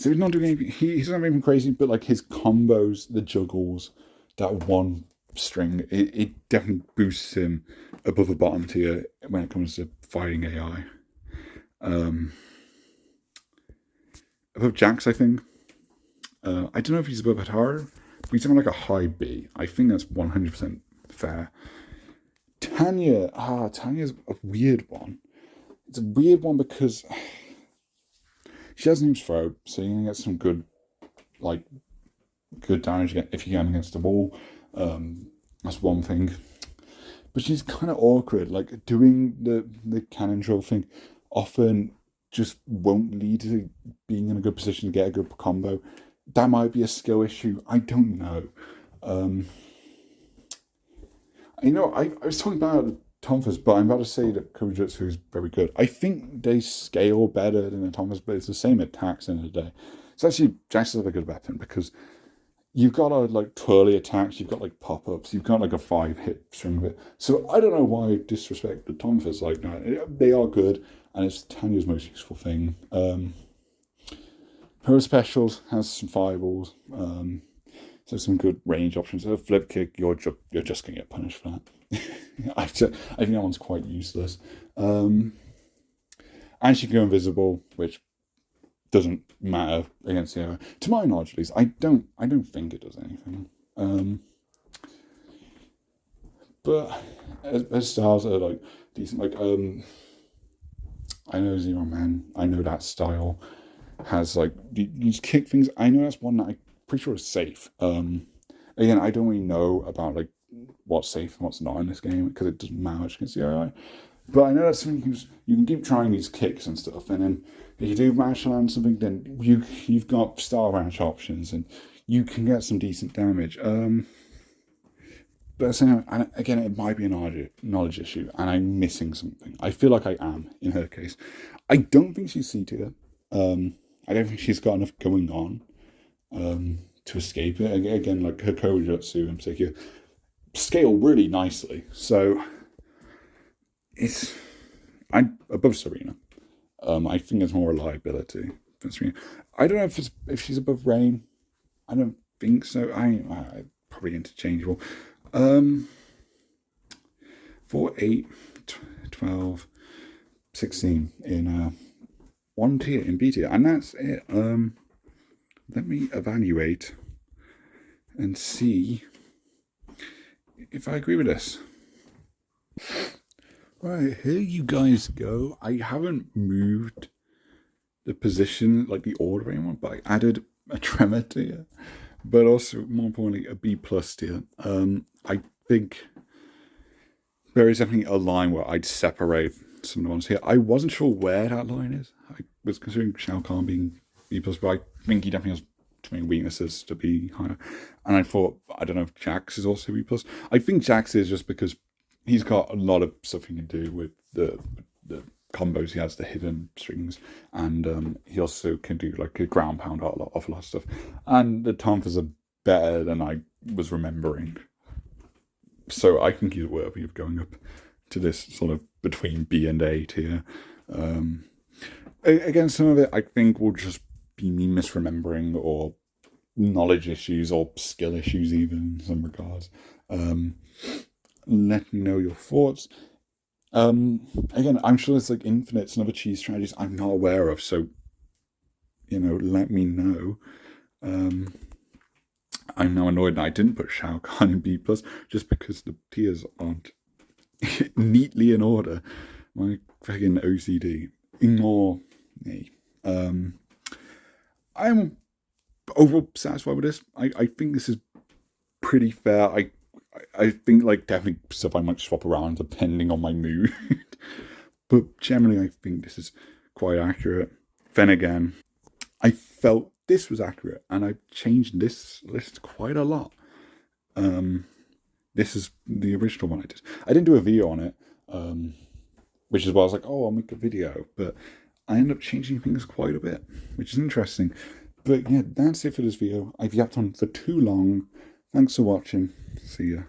he's not doing anything. He's not even crazy, but like his combos, the juggles, that one string, it definitely boosts him above the bottom tier when it comes to fighting AI. Above Jax, I think. I don't know if he's above Hatara, but he's on like a high B. I think that's 100% fair. Tanya's a weird one. It's a weird one because she doesn't use throw, so you're gonna get some good damage if you get against the wall. That's one thing. But she's kind of awkward. Like doing the cannon drill thing often just won't lead to being in a good position to get a good combo. That might be a skill issue. I don't know. I was talking about Tonfas, but I'm about to say that Kojutsu is very good. I think they scale better than the Tonfas, but it's the same attacks in the day. So actually, Jax is a good weapon because you've got like twirly attacks, you've got like pop-ups, you've got like a 5-hit string of it. So I don't know why I disrespect the Tonfas like that. They are good, and it's Tanya's most useful thing. Her specials has some fireballs, so some good range options. Her flip kick, you're just gonna get punished for that. I think that one's quite useless. And she can go invisible, which doesn't matter against the AI. To my knowledge, at least, I don't think it does anything. But her stars are like decent. Like I know Zero Man. I know that style has like these kick things. I know that's one that I'm pretty sure is safe. Again, I don't really know about like what's safe and what's not in this game because it doesn't matter much against the AI. But I know that's something you can keep trying these kicks and stuff, and then if you do manage to land something, then you've got Star Ranch options and you can get some decent damage. But again, it might be a knowledge issue, and I'm missing something. I feel like I am in her case. I don't think she's C tier. I don't think she's got enough going on to escape it. Again, like her Kojutsu in particular scale really nicely. So I'm above Serena. I think there's more reliability than Serena. I don't know if she's above Rain. I don't think so. I probably interchangeable. 4, 8, 12, 16 in one tier in B tier, and that's it. let me evaluate and see if I agree with this. Right, here you guys go. I haven't moved the position, like the order anyone, but I added a tremor tier, but also more importantly a B plus tier. I think there is definitely a line where I'd separate some of the ones here. I wasn't sure where that line is. I was considering Shao Kahn being B plus, but I think he definitely has too many weaknesses to be higher. And I thought, I don't know if Jax is also B plus. I think Jax is just because he's got a lot of stuff he can do with the combos. He has the hidden strings, and he also can do like a ground pound off a lot of stuff. And the Tonfas are better than I was remembering. So I think he's worthy of going up to this sort of between B and A tier. Again, some of it I think will just be me misremembering or knowledge issues or skill issues even in some regards. Let me know your thoughts. Again, I'm sure there's like infinites and other cheese strategies I'm not aware of, so let me know. I'm now annoyed that I didn't put Shao Kahn in B plus just because the tiers aren't neatly in order. My friggin' OCD. Ignore me. I'm overall satisfied with this. I think this is pretty fair. I think like definitely stuff I might swap around depending on my mood. But generally I think this is quite accurate. Then again, I felt this was accurate and I've changed this list quite a lot. This is the original one I did. I didn't do a video on it, which is why I was like, oh, I'll make a video. But I ended up changing things quite a bit, which is interesting. But yeah, that's it for this video. I've yapped on for too long. Thanks for watching. See ya.